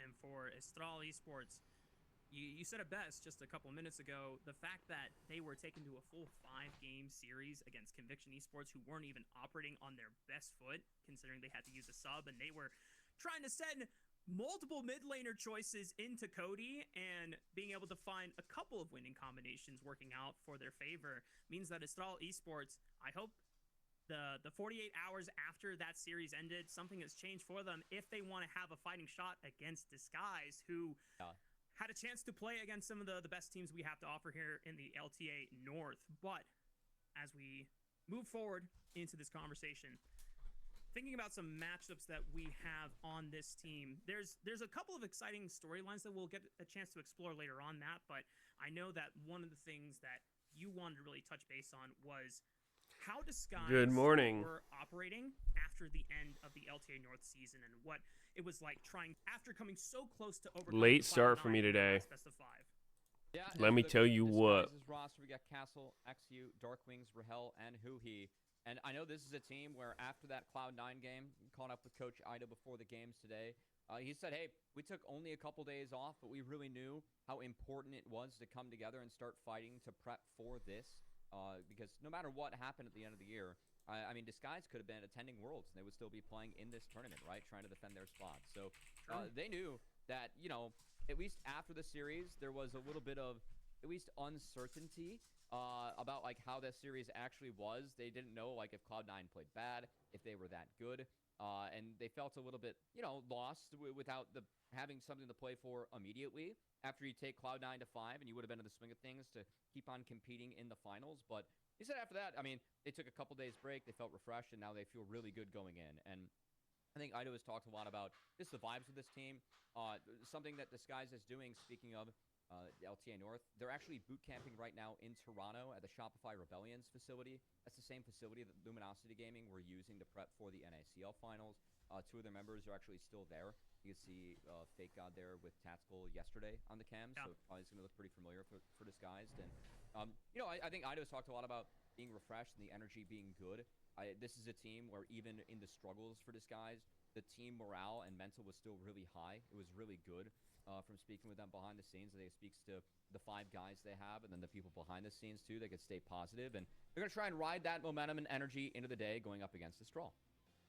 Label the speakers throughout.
Speaker 1: And for Estral Esports, you said it best just a couple minutes ago. The fact that they were taken to a full 5-game series against Conviction Esports, who weren't even operating on their best foot, considering they had to use a sub, and they were trying to send multiple mid laner choices into Cody, and being able to find a couple of winning combinations working out for their favor means that Estral Esports, I hope the 48 hours after that series ended, something has changed for them if they want to have a fighting shot against Disguise, who had a chance to play against some of the best teams we have to offer here in the LTA North. But as we move forward into this conversation, thinking about some matchups that we have on this team, there's a couple of exciting storylines that we'll get a chance to explore later on that, but I know that one of the things that you wanted to really touch base on was how Disguise were operating after the end of the LTA North season, and what it was like trying after coming so close to overcoming
Speaker 2: late start for me today.
Speaker 1: Best of 5.
Speaker 3: Yeah,
Speaker 2: let me tell you what.
Speaker 3: Roster, we got Castle, XU, Darkwings, Rahel, and Huhi. And I know this is a team where after that Cloud9 game, caught up with Coach Ida before the games today, he said, hey, we took only a couple days off, but we really knew how important it was to come together and start fighting to prep for this. Because no matter what happened at the end of the year, I mean, Disguise could have been attending Worlds, and they would still be playing in this tournament, right? Trying to defend their spot. So they knew that, you know, at least after the series, there was a little bit of at least uncertainty about like how that series actually was. They didn't know like if Cloud9 played bad, if they were that good, and they felt a little bit, you know, lost without having something to play for immediately. After you take Cloud9 to 5, and you would have been in the swing of things to keep on competing in the finals. But he said after that, I mean, they took a couple days break, they felt refreshed, and now they feel really good going in. And I think Ido has talked a lot about just the vibes of this team. Something that Disguise is doing, speaking of LTA North, they're actually boot camping right now in Toronto at the Shopify Rebellions facility. That's the same facility that Luminosity Gaming were using to prep for the NACL finals. 2 of their members are actually still there. You can see Fake God there with Tactical yesterday on the cam, so probably it's going to look pretty familiar for Disguised. And, you know, I think Ido's talked a lot about being refreshed and the energy being good. This is a team where even in the struggles for Disguised, the team morale and mental was still really high. It was really good from speaking with them behind the scenes. I think it speaks to the 5 guys they have and then the people behind the scenes, too. They could stay positive, and they're going to try and ride that momentum and energy into the day going up against Estral.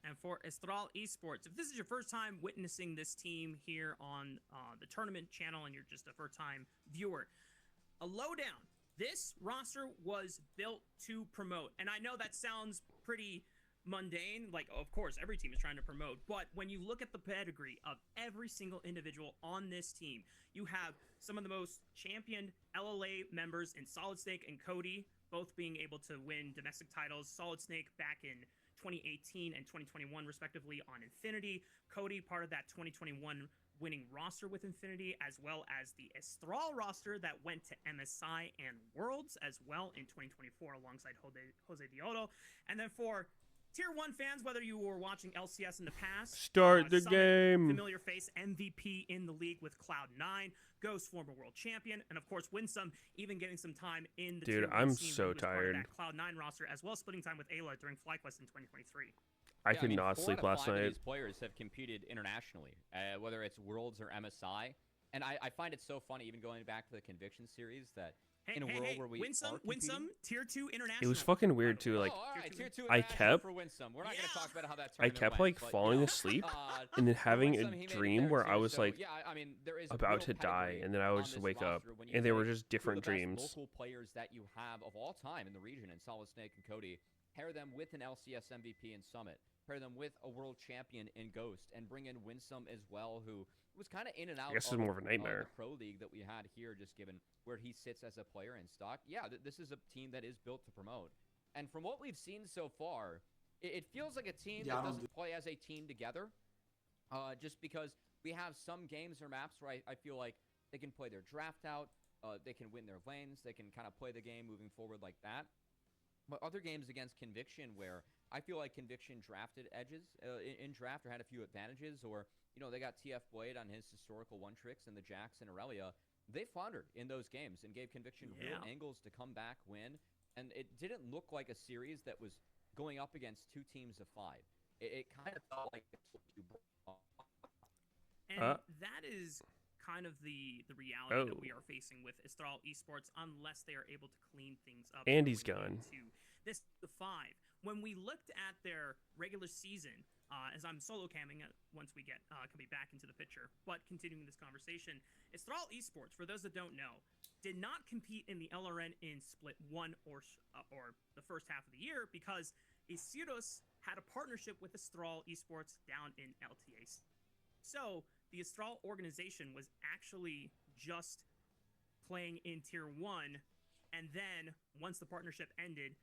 Speaker 1: And for Estral Esports, if this is your first time witnessing this team here on the tournament channel and you're just a first-time viewer, a lowdown. This roster was built to promote. And I know that sounds pretty mundane. Like, of course, every team is trying to promote. But when you look at the pedigree of every single individual on this team, you have some of the most championed LLA members in Solid Snake and Cody, both being able to win domestic titles. Solid Snake back in 2018 and 2021 respectively on Infinity. Cody, part of that 2021 winning roster with Infinity, as well as the Estral roster that went to MSI and Worlds as well in 2024 alongside Jose Diodo. And then for Tier 1 fans, whether you were watching LCS in the past,
Speaker 2: start the game.
Speaker 1: Familiar face, MVP in the league with Cloud9, Ghost, former world champion, and of course Winsome, even getting some time in the
Speaker 2: Dude, I'm so tired.
Speaker 1: That Cloud9 roster, as well as splitting time with Ayla during FlyQuest in 2023.
Speaker 2: I could not sleep last night.
Speaker 3: These players have competed internationally, whether it's Worlds or MSI, and I find it so funny, even going back to the Conviction series, that in a world where we
Speaker 1: Winsome, Tier 2 international.
Speaker 2: It was fucking weird too. Like,
Speaker 3: Tier 2
Speaker 2: I kept
Speaker 3: for Winsome. We're not going to talk about how that
Speaker 2: I kept
Speaker 3: went,
Speaker 2: like falling asleep and then having a dream where I was like about to die, and then I would just wake up, and they were just different dreams.
Speaker 3: Local players that you have of all time in the region, in Solid Snake and Cody, pair them with an LCS MVP in Summit, pair them with a world champion in Ghost, and bring in Winsome as well, who was kind of in and out.
Speaker 2: I guess it's more of a nightmare.
Speaker 3: The pro league that we had here, just given where he sits as a player in stock. Yeah, this is a team that is built to promote. And from what we've seen so far, it feels like a team that doesn't play as a team together. Just because we have some games or maps where I feel like they can play their draft out, they can win their lanes, they can kind of play the game moving forward like that. But other games against Conviction where I feel like Conviction drafted edges in draft or had a few advantages, or, you know, they got TF Blade on his historical one tricks and the Jax and Aurelia. They floundered in those games and gave Conviction real angles to come back, win. And it didn't look like a series that was going up against 2 teams of 5. It kind of felt like
Speaker 1: that is kind of the reality that we are facing with Estral Esports unless they are able to clean things up.
Speaker 2: And he's gone.
Speaker 1: This the 5. When we looked at their regular season, as I'm solo camming once we get can be back into the picture, but continuing this conversation, Estral Esports, for those that don't know, did not compete in the LRN in Split 1 or the first half of the year because Meteos had a partnership with Estral Esports down in LTS. So the Estral organization was actually just playing in Tier 1, and then once the partnership ended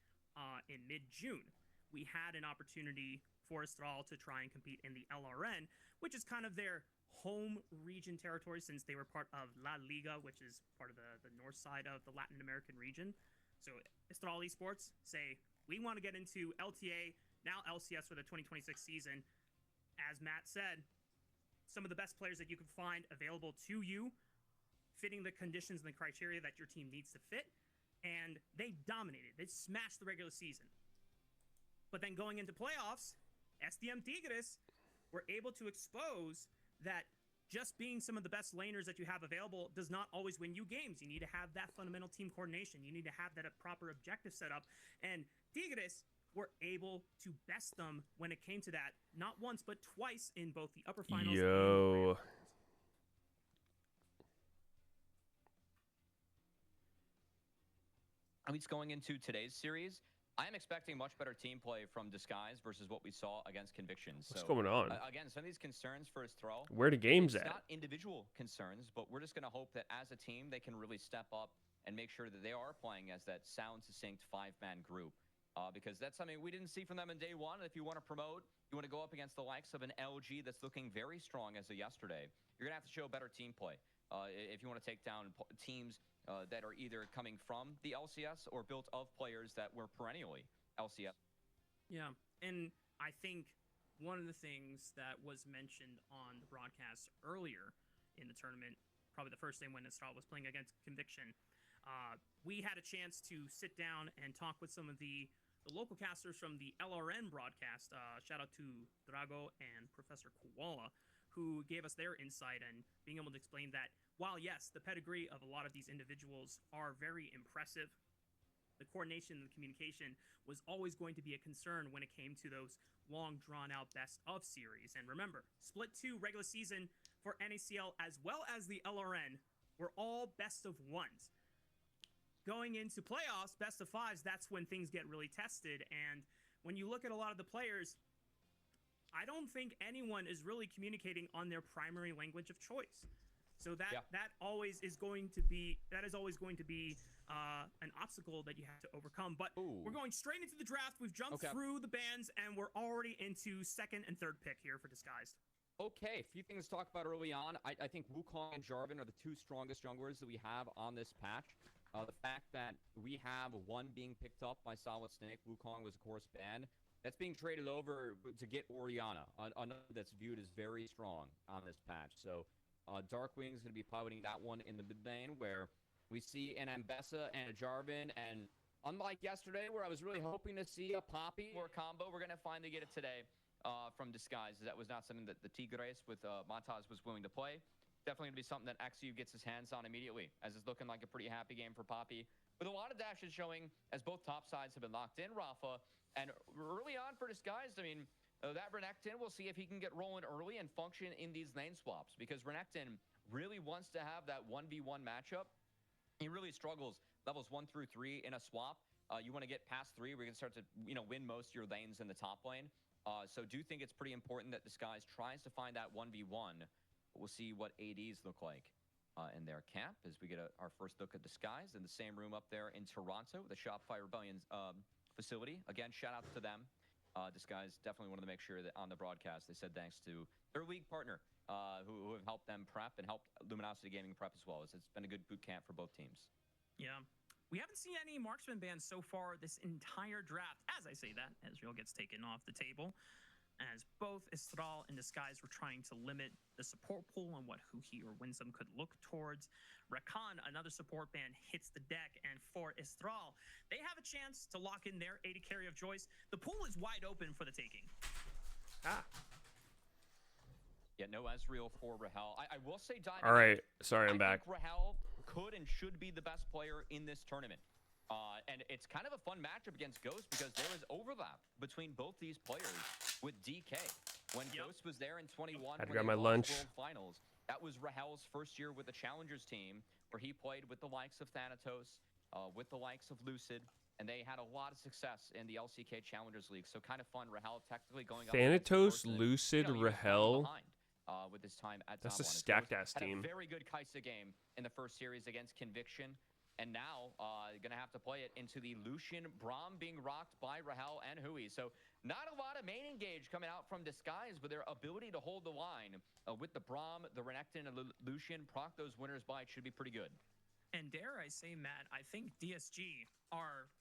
Speaker 1: in mid-June, we had an opportunity for Estral to try and compete in the LRN, which is kind of their home region territory since they were part of La Liga, which is part of the north side of the Latin American region. So Estral Esports say, we want to get into LTA, now LCS for the 2026 season. As Matt said, some of the best players that you can find available to you, fitting the conditions and the criteria that your team needs to fit, and they dominated. They smashed the regular season. But then going into playoffs, SDM Tigres were able to expose that just being some of the best laners that you have available does not always win you games. You need to have that fundamental team coordination. You need to have that proper objective set up. And Tigres were able to best them when it came to that, not once, but twice in both the upper finals and the grand finals.
Speaker 3: At least going into today's series, I am expecting much better team play from Disguise versus what we saw against Conviction.
Speaker 2: What's going on?
Speaker 3: Again, some of these concerns for Estral.
Speaker 2: Where the game's at?
Speaker 3: Not individual concerns, but we're just going to hope that as a team, they can really step up and make sure that they are playing as that sound, succinct 5-man group. Because that's something we didn't see from them in day one. If you want to promote, you want to go up against the likes of an LG that's looking very strong as of yesterday, you're going to have to show better team play. If you want to take down teams that are either coming from the LCS or built of players that were perennially LCS.
Speaker 1: Yeah, and I think one of the things that was mentioned on the broadcast earlier in the tournament, probably the first day when Estral was playing against Conviction, we had a chance to sit down and talk with some of the local casters from the LRN broadcast. Shout out to Drago and Professor Koala, who gave us their insight and being able to explain that while, yes, the pedigree of a lot of these individuals are very impressive, the coordination and the communication was always going to be a concern when it came to those long, drawn-out best-of series. And remember, Split 2 regular season for NACL as well as the LRN were all best-of-1s. Going into playoffs, best-of-5s, that's when things get really tested. And when you look at a lot of the players, I don't think anyone is really communicating on their primary language of choice. So that always is going to be an obstacle that you have to overcome. But we're going straight into the draft. We've jumped through the bands, and we're already into second and third pick here for Disguised.
Speaker 3: Okay, a few things to talk about early on. I think Wukong and Jarvan are the two strongest junglers that we have on this patch. The fact that we have one being picked up by Solid Snake, Wukong was, of course, banned. That's being traded over to get Orianna, another that's viewed as very strong on this patch. So Darkwing's going to be piloting that one in the mid lane, where we see an Ambessa and a Jarvan. And unlike yesterday, where I was really hoping to see a Poppy or a combo, we're going to finally get it today from Disguise. That was not something that the Tigres with Montaz was willing to play. Definitely going to be something that XU gets his hands on immediately, as it's looking like a pretty happy game for Poppy. With a lot of dashes showing as both top sides have been locked in, Rafa. And early on for Disguised, I mean, that Renekton, we'll see if he can get rolling early and function in these lane swaps. Because Renekton really wants to have that 1v1 matchup. He really struggles levels 1 through 3 in a swap. You want to get past 3 where you can start to win most of your lanes in the top lane. So do think it's pretty important that Disguised tries to find that 1v1. We'll see what ADs look like in their camp as we get our first look at Disguise in the same room up there in Toronto, the Shopify Rebellion's facility. Again, shout out to them. Disguise definitely wanted to make sure that on the broadcast they said thanks to their league partner who have helped them prep and helped Luminosity Gaming prep as well. It's been a good boot camp for both teams.
Speaker 1: Yeah. We haven't seen any marksman bans so far this entire draft. As I say that, Ezreal gets taken off the table, as both Estral and Disguise were trying to limit the support pool on what Huhi or Winsome could look towards. Rakan, another support ban, hits the deck, and for Estral, they have a chance to lock in their AD carry of choice. The pool is wide open for the taking.
Speaker 3: Yeah, no Ezreal for Rahel. I will say, Diamond,
Speaker 2: All right, sorry, I'm back.
Speaker 3: I think Rahel could and should be the best player in this tournament. And it's kind of a fun matchup against Ghost because there is overlap between both these players with DK. When Ghost was there in 21,
Speaker 2: Had to
Speaker 3: when
Speaker 2: grab my
Speaker 3: they
Speaker 2: lunch.
Speaker 3: lost World Finals, that was Rahel's first year with the Challengers team, where he played with the likes of Thanatos, with the likes of Lucid, and they had a lot of success in the LCK Challengers League. So kind of fun. Rahel technically going up
Speaker 2: Thanatos, Lucid, Rahel.
Speaker 3: With his time at
Speaker 2: That's a
Speaker 3: Top One.
Speaker 2: stacked-ass
Speaker 3: Had
Speaker 2: team.
Speaker 3: a very good Kai'Sa game in the first series against Conviction. And now, going to have to play it into the Lucian Braum being rocked by Rahel and Hui. So not a lot of main engage coming out from Disguise, but their ability to hold the line with the Braum, the Renekton, and Lucian, proc those winners by it should be pretty good.
Speaker 1: And dare I say, Matt, I think DSG are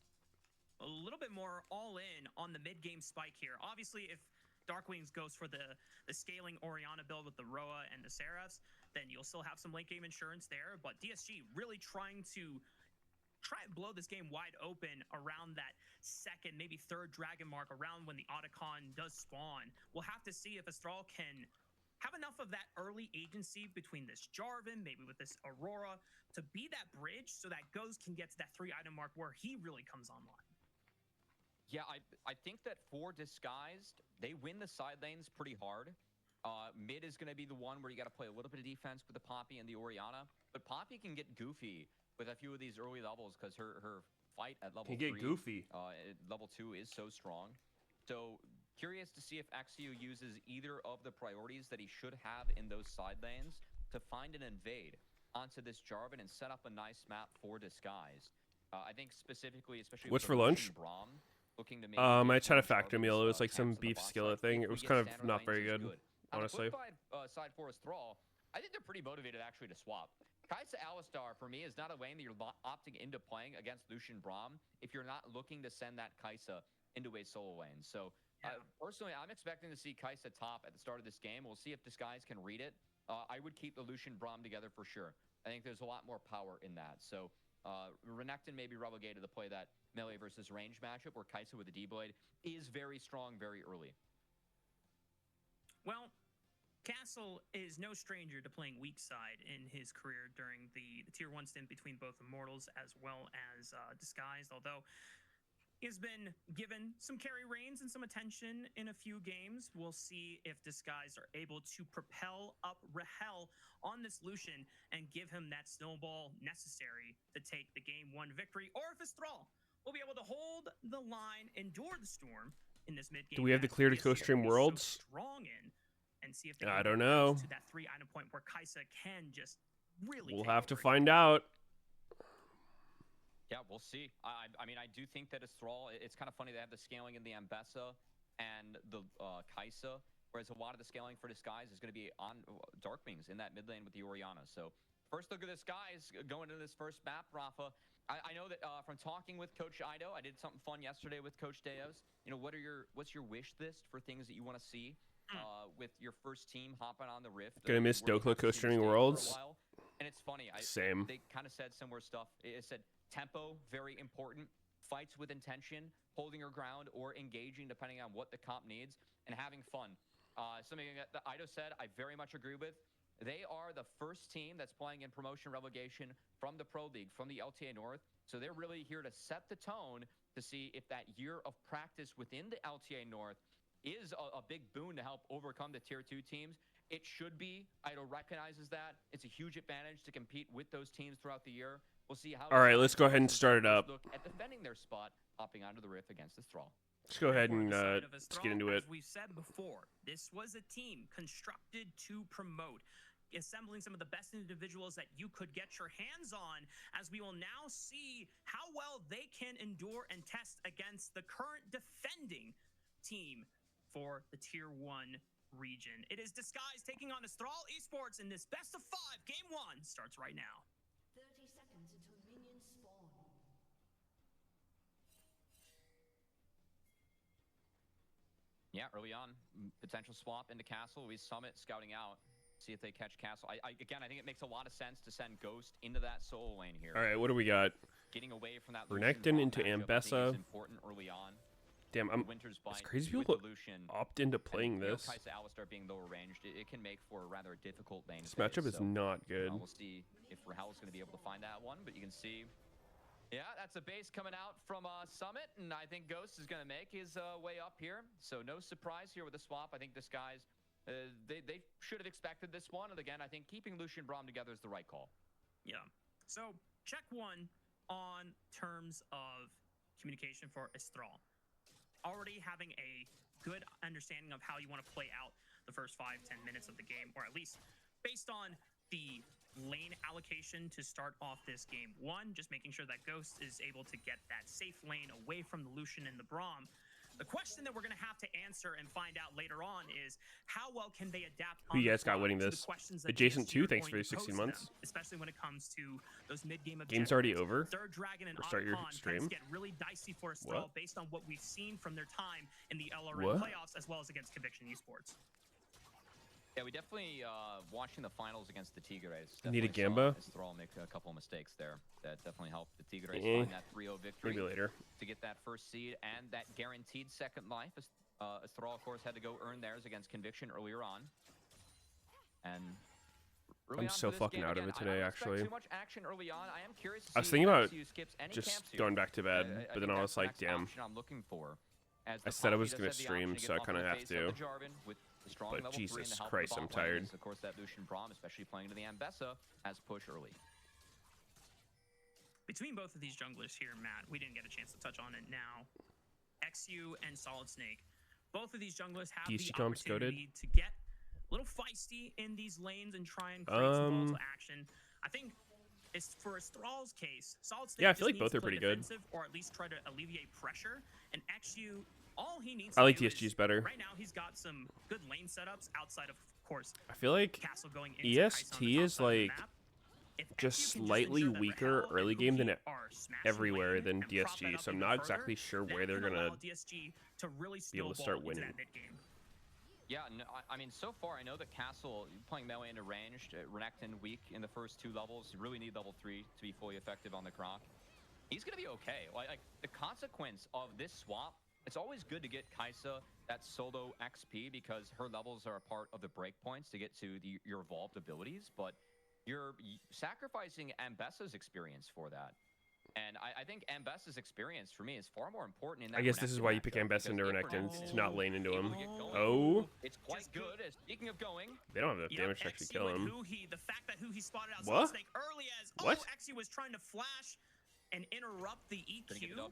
Speaker 1: a little bit more all in on the mid-game spike here. Obviously, if Darkwings goes for the scaling Orianna build with the Roa and the Seraphs, then you'll still have some late game insurance there. But DSG really trying to and blow this game wide open around that second, maybe third dragon mark, around when the Otacon does spawn. We'll have to see if Astral can have enough of that early agency between this Jarvan, maybe with this Aurora, to be that bridge so that Ghost can get to that 3-item mark where he really comes online.
Speaker 3: Yeah, I think that for Disguised, they win the side lanes pretty hard. Mid is going to be the one where you got to play a little bit of defense with the Poppy and the Orianna. But Poppy can get goofy with a few of these early levels because her fight at level 3,
Speaker 2: get goofy.
Speaker 3: Level 2 is so strong. So curious to see if XU uses either of the priorities that he should have in those side lanes to find an invade onto this Jarvan and set up a nice map for Disguised. I think specifically, especially
Speaker 2: what's for lunch?
Speaker 3: Braum, looking to
Speaker 2: I tried a factor meal. It was like some beef skillet thing. It was kind of not very good, honestly.
Speaker 3: On the side for Thrall, I think they're pretty motivated actually to swap. Kai'Sa Alistar, for me, is not a lane that you're opting into playing against Lucian Braum if you're not looking to send that Kai'Sa into a solo lane. So, personally, I'm expecting to see Kai'Sa top at the start of this game. We'll see if Disguise can read it. I would keep the Lucian Braum together for sure. I think there's a lot more power in that. So, Renekton may be relegated to play that melee versus range matchup where Kai'Sa with the D-Blade is very strong very early.
Speaker 1: Well, Castle is no stranger to playing weak side in his career during the Tier 1 stint between both Immortals as well as Disguised, although he has been given some carry reins and some attention in a few games. We'll see if Disguised are able to propel up Rahel on this Lucian and give him that snowball necessary to take the Game 1 victory, or if his Thrall will be able to hold the line, endure the storm in this mid-game.
Speaker 2: Do we have the clear to co-stream Worlds?
Speaker 1: So strong in, and see if they
Speaker 2: I don't know.
Speaker 1: To that 3-item point where Kai'Sa can just really.
Speaker 2: We'll have to find out.
Speaker 3: Yeah, we'll see. I mean, I do think that Thrall, it's kind of funny they have the scaling in the Ambessa and the Kai'Sa, whereas a lot of the scaling for Disguise is going to be on Darkwings in that mid lane with the Orianna. So first look at Disguise going into this first map, Rafa. I know that from talking with Coach Ido, I did something fun yesterday with Coach Deos. You know, what's your wish list for things that you want to see with your first team hopping on the Rift?
Speaker 2: Gonna miss Dokla co-streaming Worlds.
Speaker 3: And it's funny.
Speaker 2: Same.
Speaker 3: They kind of said similar stuff. It said tempo, very important. Fights with intention, holding your ground, or engaging depending on what the comp needs, and having fun. Something that Ido said, I very much agree with. They are the first team that's playing in promotion relegation from the Pro League, from the LTA North. So they're really here to set the tone to see if that year of practice within the LTA North is a big boon to help overcome the Tier 2 teams. It should be. Ido recognizes that. It's a huge advantage to compete with those teams throughout the year. We'll see how.
Speaker 2: All right, let's go ahead and start it up.
Speaker 3: Look at defending their spot, hopping onto the Rift against the Thrall.
Speaker 2: Let's go ahead and let's get into it.
Speaker 1: As we've said before, this was a team constructed to promote, assembling some of the best individuals that you could get your hands on, as we will now see how well they can endure and test against the current defending team for the Tier 1 region. It is Disguise taking on Astral Esports in this best of 5. Game 1 starts right now.
Speaker 4: 30 seconds until minions spawn.
Speaker 3: Yeah, early on, potential swap into Castle. We Summit scouting out. See if they catch Castle. Again, I think it makes a lot of sense to send Ghost into that solo lane here.
Speaker 2: All right, what do we got?
Speaker 3: Getting away from that
Speaker 2: Renekton into Ambessa.
Speaker 3: Important early on.
Speaker 2: Damn,
Speaker 3: Winter's
Speaker 2: it's
Speaker 3: Bite
Speaker 2: crazy
Speaker 3: with
Speaker 2: people
Speaker 3: Lucian
Speaker 2: opt into playing
Speaker 3: and,
Speaker 2: this.
Speaker 3: Kai'Sa Alistar being lower ranged, it can make for a rather difficult lane
Speaker 2: This
Speaker 3: phase.
Speaker 2: matchup is not good.
Speaker 3: We'll see if Rahel's going to be able to find that one, but you can see, yeah, that's a base coming out from Summit, and I think Ghost is going to make his way up here. So no surprise here with the swap. I think this guy's, they should have expected this one, and again, I think keeping Lucian Braum together is the right call.
Speaker 1: Yeah. So check one on terms of communication for Estral. Already having a good understanding of how you want to play out the first 5-10 minutes of the game, or at least based on the lane allocation to start off this game. One, just making sure that Ghost is able to get that safe lane away from the Lucian and the Braum. The question that we're going to have to answer and find out later on is how well can they adapt
Speaker 2: Who you guys got winning this? Adjacent 2, thanks for your 16 months.
Speaker 1: Especially when it comes to those mid-game objectives.
Speaker 2: Game's already over?
Speaker 1: Third Dragon and
Speaker 2: start your stream?
Speaker 1: Get really dicey for Estral based on what we've seen from their time in the LRN playoffs as well as against Conviction Esports.
Speaker 3: Yeah, we definitely, watching the finals against the Tigres.
Speaker 2: Need a Gamba?
Speaker 3: Estral make a couple of mistakes there. That definitely helped the Tigres find that 3-0 victory.
Speaker 2: Maybe later.
Speaker 3: To get that first seed and that guaranteed second life. Estral, of course, had to go earn theirs against Conviction earlier on. And
Speaker 2: I'm so fucking out of it today, actually.
Speaker 3: Too much action early on. I am curious to
Speaker 2: I was
Speaker 3: see
Speaker 2: thinking about
Speaker 3: just
Speaker 2: going back to bed, but then I was like, damn.
Speaker 3: I'm looking for.
Speaker 2: I said I was going to stream, so I kind of have to. But Jesus Christ, I'm tired.
Speaker 3: Of course, that Lucian Braum, especially playing to the Ambessa, has push early.
Speaker 1: Between both of these junglers here, Matt, we didn't get a chance to touch on it now. XU and Solid Snake. Both of these junglers have the opportunity to get a little feisty in these lanes and try and create some volatile action. I think it's for Estral's case, Solid Snake
Speaker 2: I feel like both are pretty good.
Speaker 1: Or at least try to alleviate pressure. And XU, all he needs
Speaker 2: I like
Speaker 1: to do
Speaker 2: TSG's better.
Speaker 1: Right now, he's got some good lane setups outside of course.
Speaker 2: I feel like
Speaker 1: Castle going
Speaker 2: EST is like just slightly weaker early game than everywhere than DSG, so I'm not exactly sure where they're gonna be able to start winning.
Speaker 3: Yeah, no, I mean, so far I know that Castle playing melee into ranged, Renekton weak in the first 2 levels. You really need level 3 to be fully effective on the Croc. He's gonna be okay. Like the consequence of this swap, it's always good to get Kai'Sa that solo XP because her levels are a part of the breakpoints to get to your evolved abilities, but you're sacrificing Ambessa's experience for that. And I think Ambessa's experience for me is far more important in that.
Speaker 2: I guess this is why you pick Ambessa into Renekton, to not lane into him. Oh.
Speaker 3: It's quite good. Speaking of going,
Speaker 2: they don't have enough damage to actually kill him.
Speaker 1: The fact that Huhi spotted out
Speaker 2: what?
Speaker 1: Snake early as XU was trying to flash and interrupt the EQ.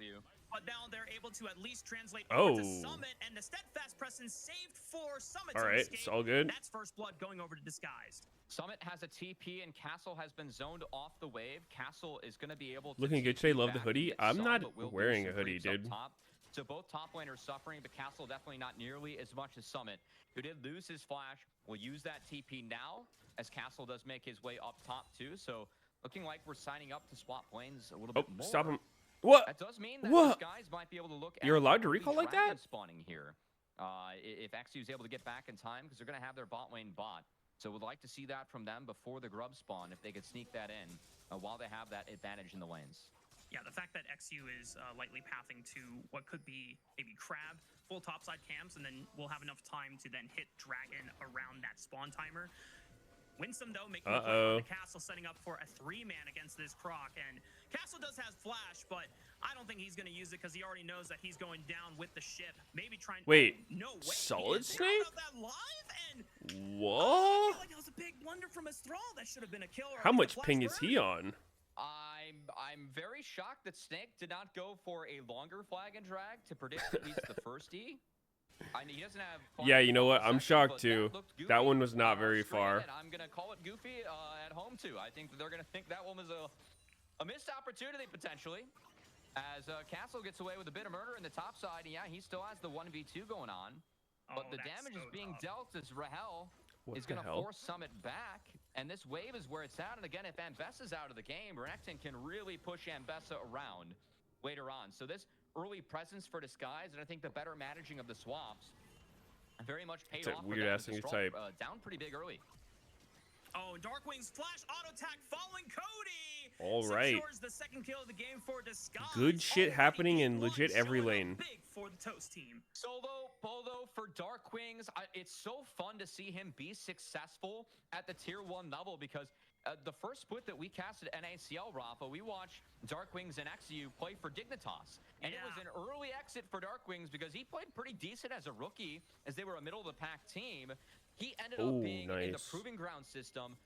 Speaker 1: But now they're able to at least translate over to Summit, and the steadfast presence saved for Summit.
Speaker 2: All right, it's all good.
Speaker 1: That's first blood going over to Disguised.
Speaker 3: Summit has a TP, and Castle has been zoned off the wave. Castle is going to be able to
Speaker 2: looking good today. Love the hoodie. I'm not wearing a hoodie, dude.
Speaker 3: So both top laners suffering, but Castle definitely not nearly as much as Summit, who did lose his flash. Will use that TP now, as Castle does make his way up top too. So looking like we're signing up to swap lanes a little bit more.
Speaker 2: Stop him. What?
Speaker 3: That does mean that these guys might be able to look at
Speaker 2: You're allowed to recall like that?
Speaker 3: Spawning here. If XU is able to get back in time, because they're going to have their bot lane bot. So we'd like to see that from them before the grub spawn, if they could sneak that in while they have that advantage in the lanes.
Speaker 1: Yeah, the fact that XU is lightly pathing to what could be maybe Crab, full topside camps, and then we'll have enough time to then hit Dragon around that spawn timer. Winsome, though, making the Castle, setting up for a 3-man against this Croc. And Castle does have flash, but I don't think he's going to use it because he already knows that he's going down with the ship. Maybe trying to...
Speaker 2: Wait,
Speaker 1: no way.
Speaker 2: Solid Snake?
Speaker 1: That live and
Speaker 2: what?
Speaker 1: I feel like it was a big blunder from Estral. That should have been a kill.
Speaker 2: How much ping is he on?
Speaker 3: I'm very shocked that Snake did not go for a longer flag and drag to predict at least the first E. He doesn't have.
Speaker 2: Yeah, you know what? I'm shocked too. That one was not very far.
Speaker 3: I'm gonna call it goofy at home too. I think that they're gonna think that one was a missed opportunity potentially. As Castle gets away with a bit of murder in the top side. Yeah, he still has the 1v2 going on, but the damage is being dealt as Rahel is gonna force Summit back, and this wave is where it's at. And again, if Ambessa's out of the game, Renekton can really push Ambessa around later on. So this early presence for Disguise, and I think the better managing of the swaps very much paid off.
Speaker 2: Weird ass thing to type.
Speaker 3: Down pretty big early.
Speaker 1: Oh, Darkwing's flash auto attack following Cody.
Speaker 2: All right.
Speaker 1: Secures the second kill of the game for Disguise.
Speaker 2: Good shit
Speaker 1: Already
Speaker 2: happening in
Speaker 1: P1
Speaker 2: legit every
Speaker 1: showing up
Speaker 2: lane.
Speaker 1: Big for the Toast team.
Speaker 3: Solo, Bolo for Darkwings. It's so fun to see him be successful at the tier 1 level because the first split that we casted NACL, Rafa, we watched Darkwings and XU play for Dignitas. And it was an early exit for Darkwings because he played pretty decent as a rookie as they were a middle-of-the-pack team. He ended up being in the Proving Ground system.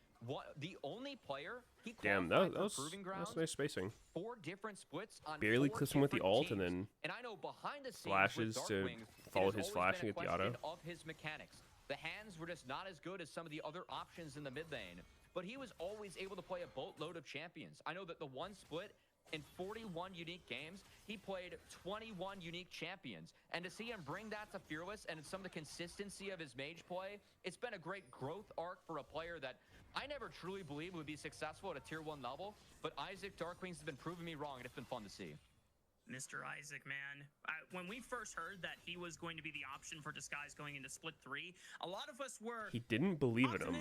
Speaker 3: The only player he qualified for Proving Grounds.
Speaker 2: That's nice spacing.
Speaker 3: 4 different splits on
Speaker 2: Barely
Speaker 3: 4
Speaker 2: clips him with the
Speaker 3: different
Speaker 2: ult
Speaker 3: teams.
Speaker 2: and then
Speaker 3: And I know behind the scenes
Speaker 2: flashes
Speaker 3: with
Speaker 2: to
Speaker 3: Darkwings,
Speaker 2: follow
Speaker 3: it has
Speaker 2: his
Speaker 3: always
Speaker 2: flash
Speaker 3: been
Speaker 2: and get
Speaker 3: a
Speaker 2: the auto.
Speaker 3: question of his mechanics. The hands were just not as good as some of the other options in the mid lane, but he was always able to play a boatload of champions. I know that the one split in 41 unique games, he played 21 unique champions. And to see him bring that to Fearless and some of the consistency of his mage play, it's been a great growth arc for a player that I never truly believed would be successful at a tier 1 level, but Isaac Darkwings has been proving me wrong, and it's been fun to see.
Speaker 1: Mr. Isaac, man. When we first heard that he was going to be the option for Disguise going into Split 3, a lot of us were
Speaker 2: He didn't believe in him.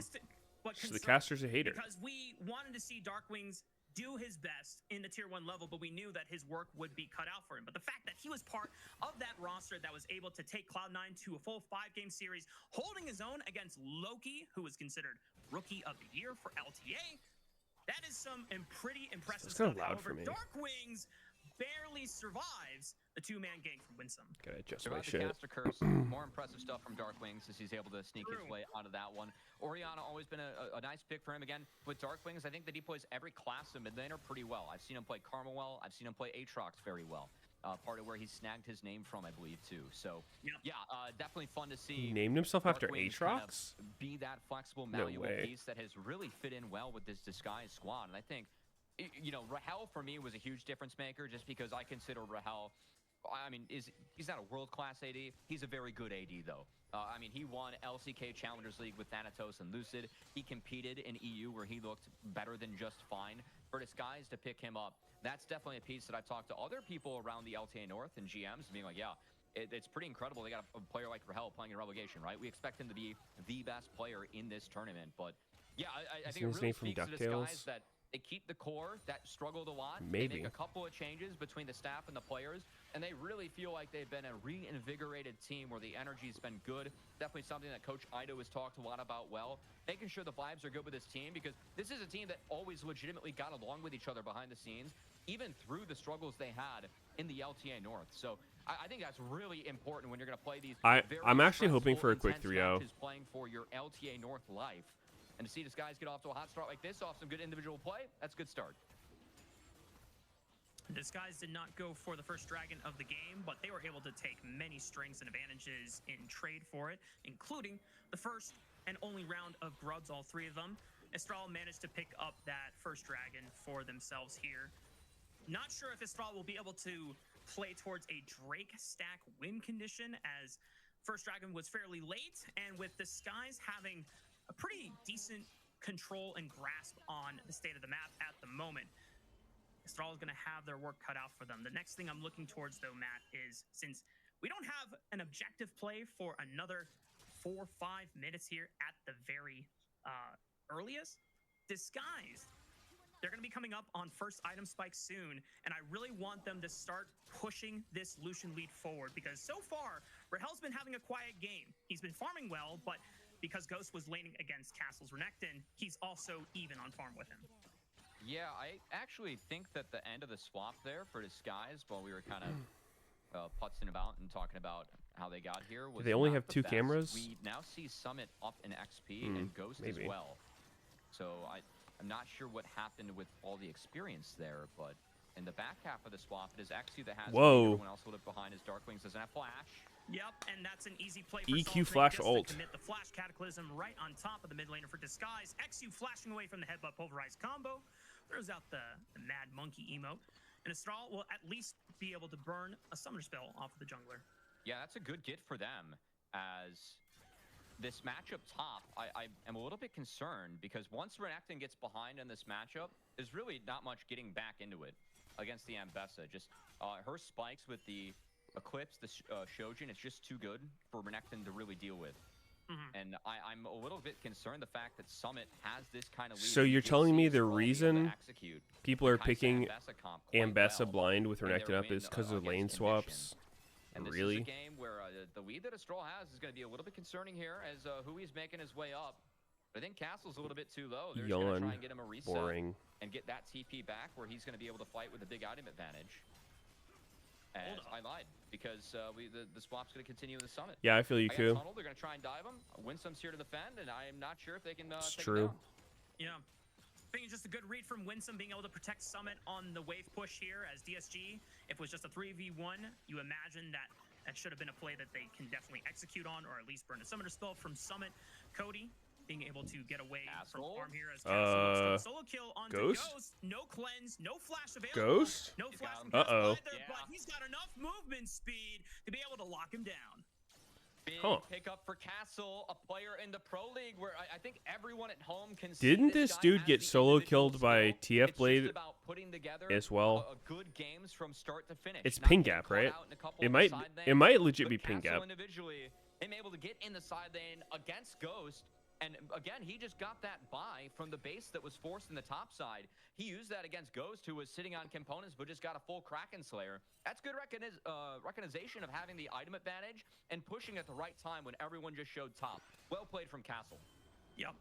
Speaker 1: But
Speaker 2: So the caster's a hater.
Speaker 1: because we wanted to see Darkwings do his best in the tier 1 level, but we knew that his work would be cut out for him. But the fact that he was part of that roster that was able to take Cloud9 to a full 5-game series, holding his own against Loki, who was considered Rookie of the Year for LTA, that is some pretty impressive
Speaker 2: It's kind
Speaker 1: stuff.
Speaker 2: of loud for
Speaker 1: However,
Speaker 2: me.
Speaker 1: Darkwings barely survives the 2-man gang from Winsome.
Speaker 2: Gotta adjust my
Speaker 3: Survived the
Speaker 2: shit.
Speaker 3: caster curse. More impressive stuff from Darkwings as he's able to sneak his way out of that one. Orianna always been a nice pick for him. Again, with Darkwings, I think that he plays every class of mid laner pretty well. I've seen him play Karma well. I've seen him play Aatrox very well. Part of where he snagged his name from, I believe, too. So, yeah, definitely fun to see.
Speaker 2: He named himself after
Speaker 3: Darkwings
Speaker 2: Aatrox?
Speaker 3: kind of be that flexible,
Speaker 2: No
Speaker 3: malleable
Speaker 2: way.
Speaker 3: piece that has really fit in well with this Disguise squad. And I think, you know, Rahel for me was a huge difference maker just because I consider Rahel, I mean, he's not a world-class AD. He's a very good AD, though. I mean, he won LCK Challengers League with Thanatos and Lucid. He competed in EU where he looked better than just fine. For Disguise to pick him up, that's definitely a piece that I've talked to other people around the LTA North and GMs being like, yeah, it's pretty incredible. They got a player like Rahel playing in relegation, right? We expect him to be the best player in this tournament. But, yeah, I think it really speaks to Disguise that they keep the core that struggled a lot.
Speaker 2: Maybe.
Speaker 3: They make a couple of changes between the staff and the players, and they really feel like they've been a reinvigorated team where the energy's been good. Definitely something that Coach Ido has talked a lot about well. Making sure the vibes are good with this team because this is a team that always legitimately got along with each other behind the scenes, even through the struggles they had in the LTA North. So I think that's really important when you're going to play these
Speaker 2: I'm actually hoping for a quick
Speaker 3: intense
Speaker 2: 3-0.
Speaker 3: matches playing for your LTA North life. And to see this guys get off to a hot start like this, off some good individual play, that's a good start.
Speaker 1: Disguise did not go for the first dragon of the game, but they were able to take many strengths and advantages in trade for it, including the first and only round of grubs, all 3 of them. Estral managed to pick up that first dragon for themselves here. Not sure if Estral will be able to play towards a Drake stack win condition, as first dragon was fairly late, and with Disguise having a pretty decent control and grasp on the state of the map at the moment, Estral is going to have their work cut out for them. The next thing I'm looking towards, though, Matt, is since we don't have an objective play for another 4-5 minutes here at the very earliest, Disguise, they're going to be coming up on first item spike soon, and I really want them to start pushing this Lucian lead forward because so far, Rahel's been having a quiet game. He's been farming well, but because Ghost was laning against Castle's Renekton, he's also even on farm with him.
Speaker 3: Yeah, I actually think that the end of the swap there for Disguise, while we were kind of putzing about and talking about how they got here, was
Speaker 2: Do they only
Speaker 3: not
Speaker 2: have
Speaker 3: the
Speaker 2: 2
Speaker 3: best.
Speaker 2: cameras?
Speaker 3: We now see Summit up in XP and Ghost
Speaker 2: maybe.
Speaker 3: as well. So I'm not sure what happened with all the experience there, but in the back half of the swap, it is XU that has
Speaker 2: Whoa.
Speaker 3: everyone else a little bit behind his Darkwings doesn't have flash.
Speaker 1: Yep, and that's an easy play for
Speaker 2: EQ
Speaker 1: Solid
Speaker 2: flash
Speaker 1: just to
Speaker 2: ult.
Speaker 1: commit the flash cataclysm right on top of the mid laner for Disguise. XU flashing away from the headbutt pulverized combo, throws out the mad monkey emote, and Estral will at least be able to burn a summoner spell off of the jungler.
Speaker 3: Yeah, that's a good get for them, as this matchup top, I am a little bit concerned because once Renekton gets behind in this matchup, there's really not much getting back into it against the Ambessa. Just her spikes with the Eclipse, the Shojin, it's just too good for Renekton to really deal with. And I'm a little bit concerned the fact that Summit has this kind of lead.
Speaker 2: So you're telling me the reason people are picking Ambessa blind with Renekton up is because of lane swaps?
Speaker 3: And this
Speaker 2: Really?
Speaker 3: is a game where the lead that Astral has is going to be a little bit concerning here as Hui's making his way up. But I think Castle's a little bit too low. They're just going to try and get him a reset and get that TP back where he's going to be able to fight with a big item advantage. As I lied, because the swap's going to continue in the Summit.
Speaker 2: Yeah, I feel you, Ku.
Speaker 3: They're going to try and dive him. Winsome's here to defend, and I am not sure if they can
Speaker 2: It's
Speaker 3: take
Speaker 2: true.
Speaker 3: him down.
Speaker 1: Yeah. I think it's just a good read from Winsome being able to protect Summit on the wave push here as DSG. If it was just a 3v1, you imagine that should have been a play that they can definitely execute on, or at least burn a summoner spell from Summit. Cody being able to get away from farm here as Castle solo kill on Ghost. No cleanse, no flash available.
Speaker 2: Ghost?
Speaker 1: No flash from
Speaker 2: Uh-oh.
Speaker 1: Castle either, but he's got enough movement speed to be able to lock him down.
Speaker 3: Big pickup for Castle, a player in the Pro League where I think everyone at home can see
Speaker 2: Didn't this
Speaker 3: guy
Speaker 2: dude
Speaker 3: has
Speaker 2: get
Speaker 3: the
Speaker 2: solo
Speaker 3: individual
Speaker 2: killed by
Speaker 3: skill.
Speaker 2: TF Blade
Speaker 3: It's just about putting together
Speaker 2: as well?
Speaker 3: Good games from start to finish.
Speaker 2: It's
Speaker 3: Not
Speaker 2: ping
Speaker 3: getting
Speaker 2: gap,
Speaker 3: caught
Speaker 2: right?
Speaker 3: out in a couple
Speaker 2: It
Speaker 3: of
Speaker 2: might
Speaker 3: side
Speaker 2: it
Speaker 3: lanes,
Speaker 2: might legit
Speaker 3: but
Speaker 2: be ping
Speaker 3: Castle
Speaker 2: gap.
Speaker 3: individually him able to get in the side lane against Ghost. And again, he just got that buy from the base that was forced in the top side. He used that against Ghost, who was sitting on components, but just got a full Kraken Slayer. That's good recognition of having the item advantage and pushing at the right time when everyone just showed top. Well played from Castle.
Speaker 1: Yep.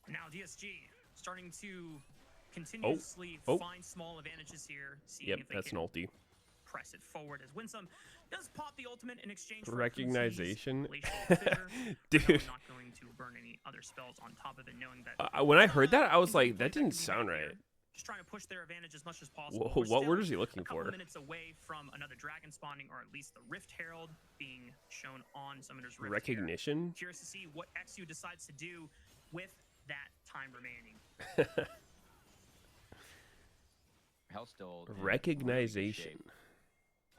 Speaker 1: Now DSG starting to continuously find small advantages here. Seeing if they
Speaker 2: that's
Speaker 1: can
Speaker 2: an ulti.
Speaker 1: press it forward as Winsome does pop the ultimate in exchange for
Speaker 2: Recognition.
Speaker 1: Dude. Not going to burn any other spells on top of it, knowing that
Speaker 2: When I heard that, I was like, that didn't sound right.
Speaker 1: Just trying to push their advantage as much as possible.
Speaker 2: Whoa, what word is he looking
Speaker 1: a couple
Speaker 2: for?
Speaker 1: minutes away from another dragon spawning, or at least the Rift Herald being shown on Summoner's Rift.
Speaker 2: Recognition?
Speaker 1: Curious to see what XU decides to do with that time remaining.
Speaker 3: Hell still
Speaker 2: Recognition.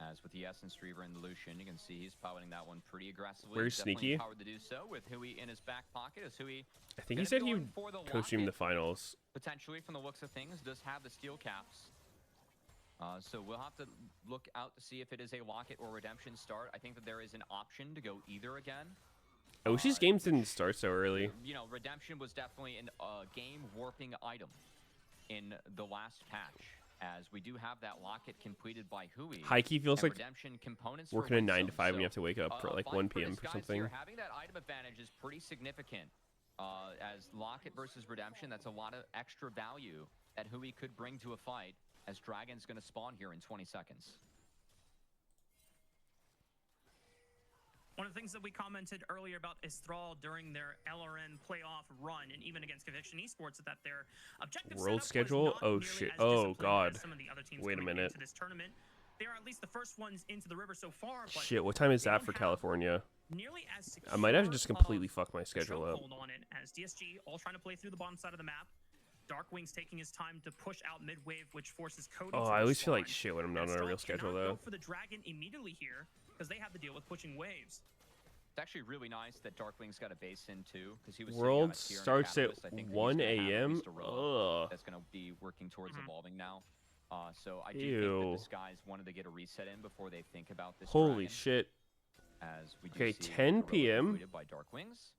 Speaker 3: As with the Essence Reaver and the Lucian, you can see he's piloting that one pretty aggressively.
Speaker 2: Where's Sneaky?
Speaker 3: Empowered to do so with Hui in his back pocket. As Hui,
Speaker 2: I think he said he would co-stream the finals.
Speaker 3: Potentially, from the looks of things, does have the steel caps. So we'll have to look out to see if it is a Locket or Redemption start. I think that there is an option to go either again.
Speaker 2: I wish these games didn't start so early.
Speaker 3: You know, Redemption was definitely a game-warping item in the last patch, as we do have that Locket completed by Hui.
Speaker 2: Hikey feels like
Speaker 3: Redemption components
Speaker 2: working a 9 to 5 when you have to wake up for like 1 p.m. for something.
Speaker 3: Here, having that item advantage is pretty significant. As Locket versus Redemption, that's a lot of extra value that Hui could bring to a fight, as Dragon's going to spawn here in 20 seconds.
Speaker 1: One of the things that we commented earlier about Istral during their LRN playoff run, and even against Conviction Esports, is that their objective
Speaker 2: World
Speaker 1: setup
Speaker 2: schedule?
Speaker 1: was not
Speaker 2: Oh
Speaker 1: nearly
Speaker 2: shit!
Speaker 1: as
Speaker 2: Oh
Speaker 1: disciplined
Speaker 2: god!
Speaker 1: as some of the other teams
Speaker 2: Wait a
Speaker 1: coming
Speaker 2: minute.
Speaker 1: into this tournament. They are at least the first ones into the river so far. But
Speaker 2: Shit! What time is
Speaker 1: they
Speaker 2: that
Speaker 1: don't
Speaker 2: for
Speaker 1: have
Speaker 2: California?
Speaker 1: Nearly as secure
Speaker 2: I might have to just completely fuck my
Speaker 1: of
Speaker 2: schedule up.
Speaker 1: chokehold on it, as DSG all trying to play through the bottom side of the map. Darkwing's taking his time to push out mid-wave, which forces Cody
Speaker 2: Oh,
Speaker 1: to
Speaker 2: I always feel like
Speaker 1: respond.
Speaker 2: shit when I'm not
Speaker 1: And
Speaker 2: on a
Speaker 1: Astral
Speaker 2: real schedule
Speaker 1: cannot
Speaker 2: though.
Speaker 1: go for the dragon immediately here, because they have to deal with pushing waves.
Speaker 3: It's actually really nice that Darkwing's got a base in too, because he was
Speaker 2: World
Speaker 3: sitting on a tier and a
Speaker 2: starts at
Speaker 3: catalyst. I think that he's
Speaker 2: 1
Speaker 3: gonna have at
Speaker 2: a.m.
Speaker 3: least a row
Speaker 2: Ugh.
Speaker 3: that's going to be working towards evolving now. So I do
Speaker 2: Ew.
Speaker 3: think that this guy's wanted to get a reset in before they think about this.
Speaker 2: Holy
Speaker 3: dragon,
Speaker 2: shit!
Speaker 3: As we do
Speaker 2: Okay,
Speaker 3: see
Speaker 2: 10
Speaker 3: heroic
Speaker 2: p.m.
Speaker 3: completed by Darkwings.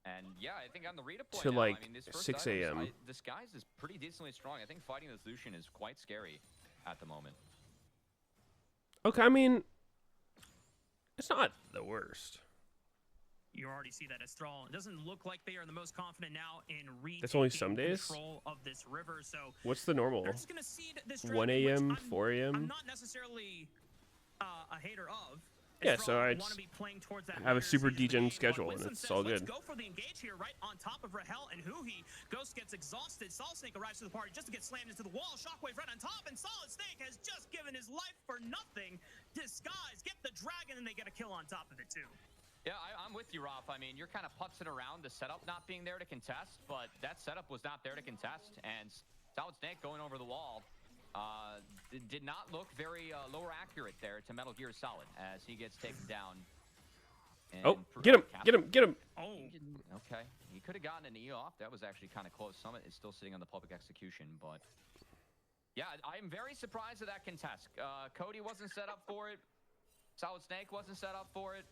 Speaker 3: And yeah, I think on the redeploy
Speaker 2: to
Speaker 3: now,
Speaker 2: like
Speaker 3: I mean, this first
Speaker 2: 6
Speaker 3: items,
Speaker 2: a.m.
Speaker 3: This guy's is pretty decently strong. I think fighting this Lucian is quite scary at the moment.
Speaker 2: Okay, I mean, it's not the worst.
Speaker 1: You already see that Astral. It doesn't look like they are the most confident now in
Speaker 2: That's only
Speaker 1: retaking
Speaker 2: some days?
Speaker 1: control of this river. So
Speaker 2: What's the normal?
Speaker 1: they're just gonna seed this
Speaker 2: 1
Speaker 1: dragon, which
Speaker 2: a.m.,
Speaker 1: I'm-
Speaker 2: 4 a.m.?
Speaker 1: I'm not necessarily a hater of.
Speaker 2: Yeah,
Speaker 1: Astral
Speaker 2: so I
Speaker 1: wanna be playing towards that
Speaker 2: have a
Speaker 1: later
Speaker 2: super
Speaker 1: stages of the
Speaker 2: degen
Speaker 1: game, but
Speaker 2: schedule, and
Speaker 1: Winston
Speaker 2: it's
Speaker 1: says,
Speaker 2: all
Speaker 1: let's
Speaker 2: good.
Speaker 1: go for the engage here, right on top of Rahel and Huhi. Ghost gets exhausted. Solid Snake arrives to the party just to get slammed into the wall. Shockwave right on top, and Solid Snake has just given his life for nothing. Disguise, get the dragon, and they get a kill on top of it too.
Speaker 3: Yeah, I'm with you, Roth. I mean, you're kind of putzing around the setup not being there to contest, but that setup was not there to contest, and Solid Snake going over the wall did not look very lower accurate there to Metal Gear Solid as he gets taken down.
Speaker 2: Oh, get him! Get him! Get him!
Speaker 1: Oh,
Speaker 3: Okay, he could have gotten an E off. That was actually kind of close. Summit is still sitting on the public execution, but yeah, I'm very surprised at that contest. Cody wasn't set up for it. Solid Snake wasn't set up for it.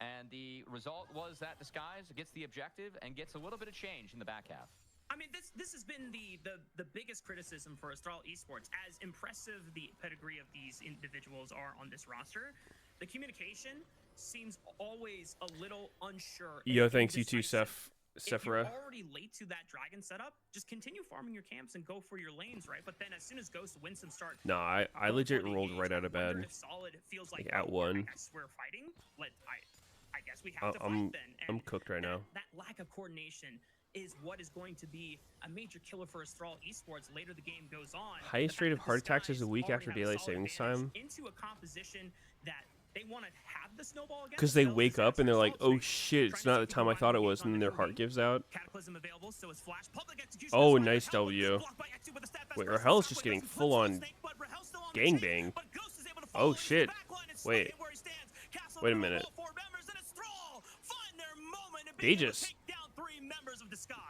Speaker 3: And the result was that Disguise gets the objective and gets a little bit of change in the back half.
Speaker 1: I mean, this has been the biggest criticism for Astral Esports. As impressive the pedigree of these individuals are on this roster, the communication seems always a little unsure.
Speaker 2: Yo, thanks you too,
Speaker 1: indecisive. If you're
Speaker 2: Sephora.
Speaker 1: already late to that dragon setup, just continue farming your camps and go for your lanes, right? But then as soon as Ghost wins some start,
Speaker 2: Nah, I legit rolled right out of bed.
Speaker 1: if Solid feels like
Speaker 2: at one.
Speaker 1: I guess we're fighting. I guess we have to fight then.
Speaker 2: I'm cooked right now.
Speaker 1: That lack of coordination is what is going to be a major killer for Astral Esports later the game goes on.
Speaker 2: Highest rate of heart attacks is a week after daylight savings time.
Speaker 1: Into a composition that they want to have the snowball against.
Speaker 2: Because they wake up and they're like, oh shit, it's not the time I thought it was, and then their heart gives out.
Speaker 1: Cataclysm available, so is Flash. Public execution.
Speaker 2: Oh, nice W. Wait, Rahel's just getting full on gangbang. Oh shit. Wait. Wait a minute. They just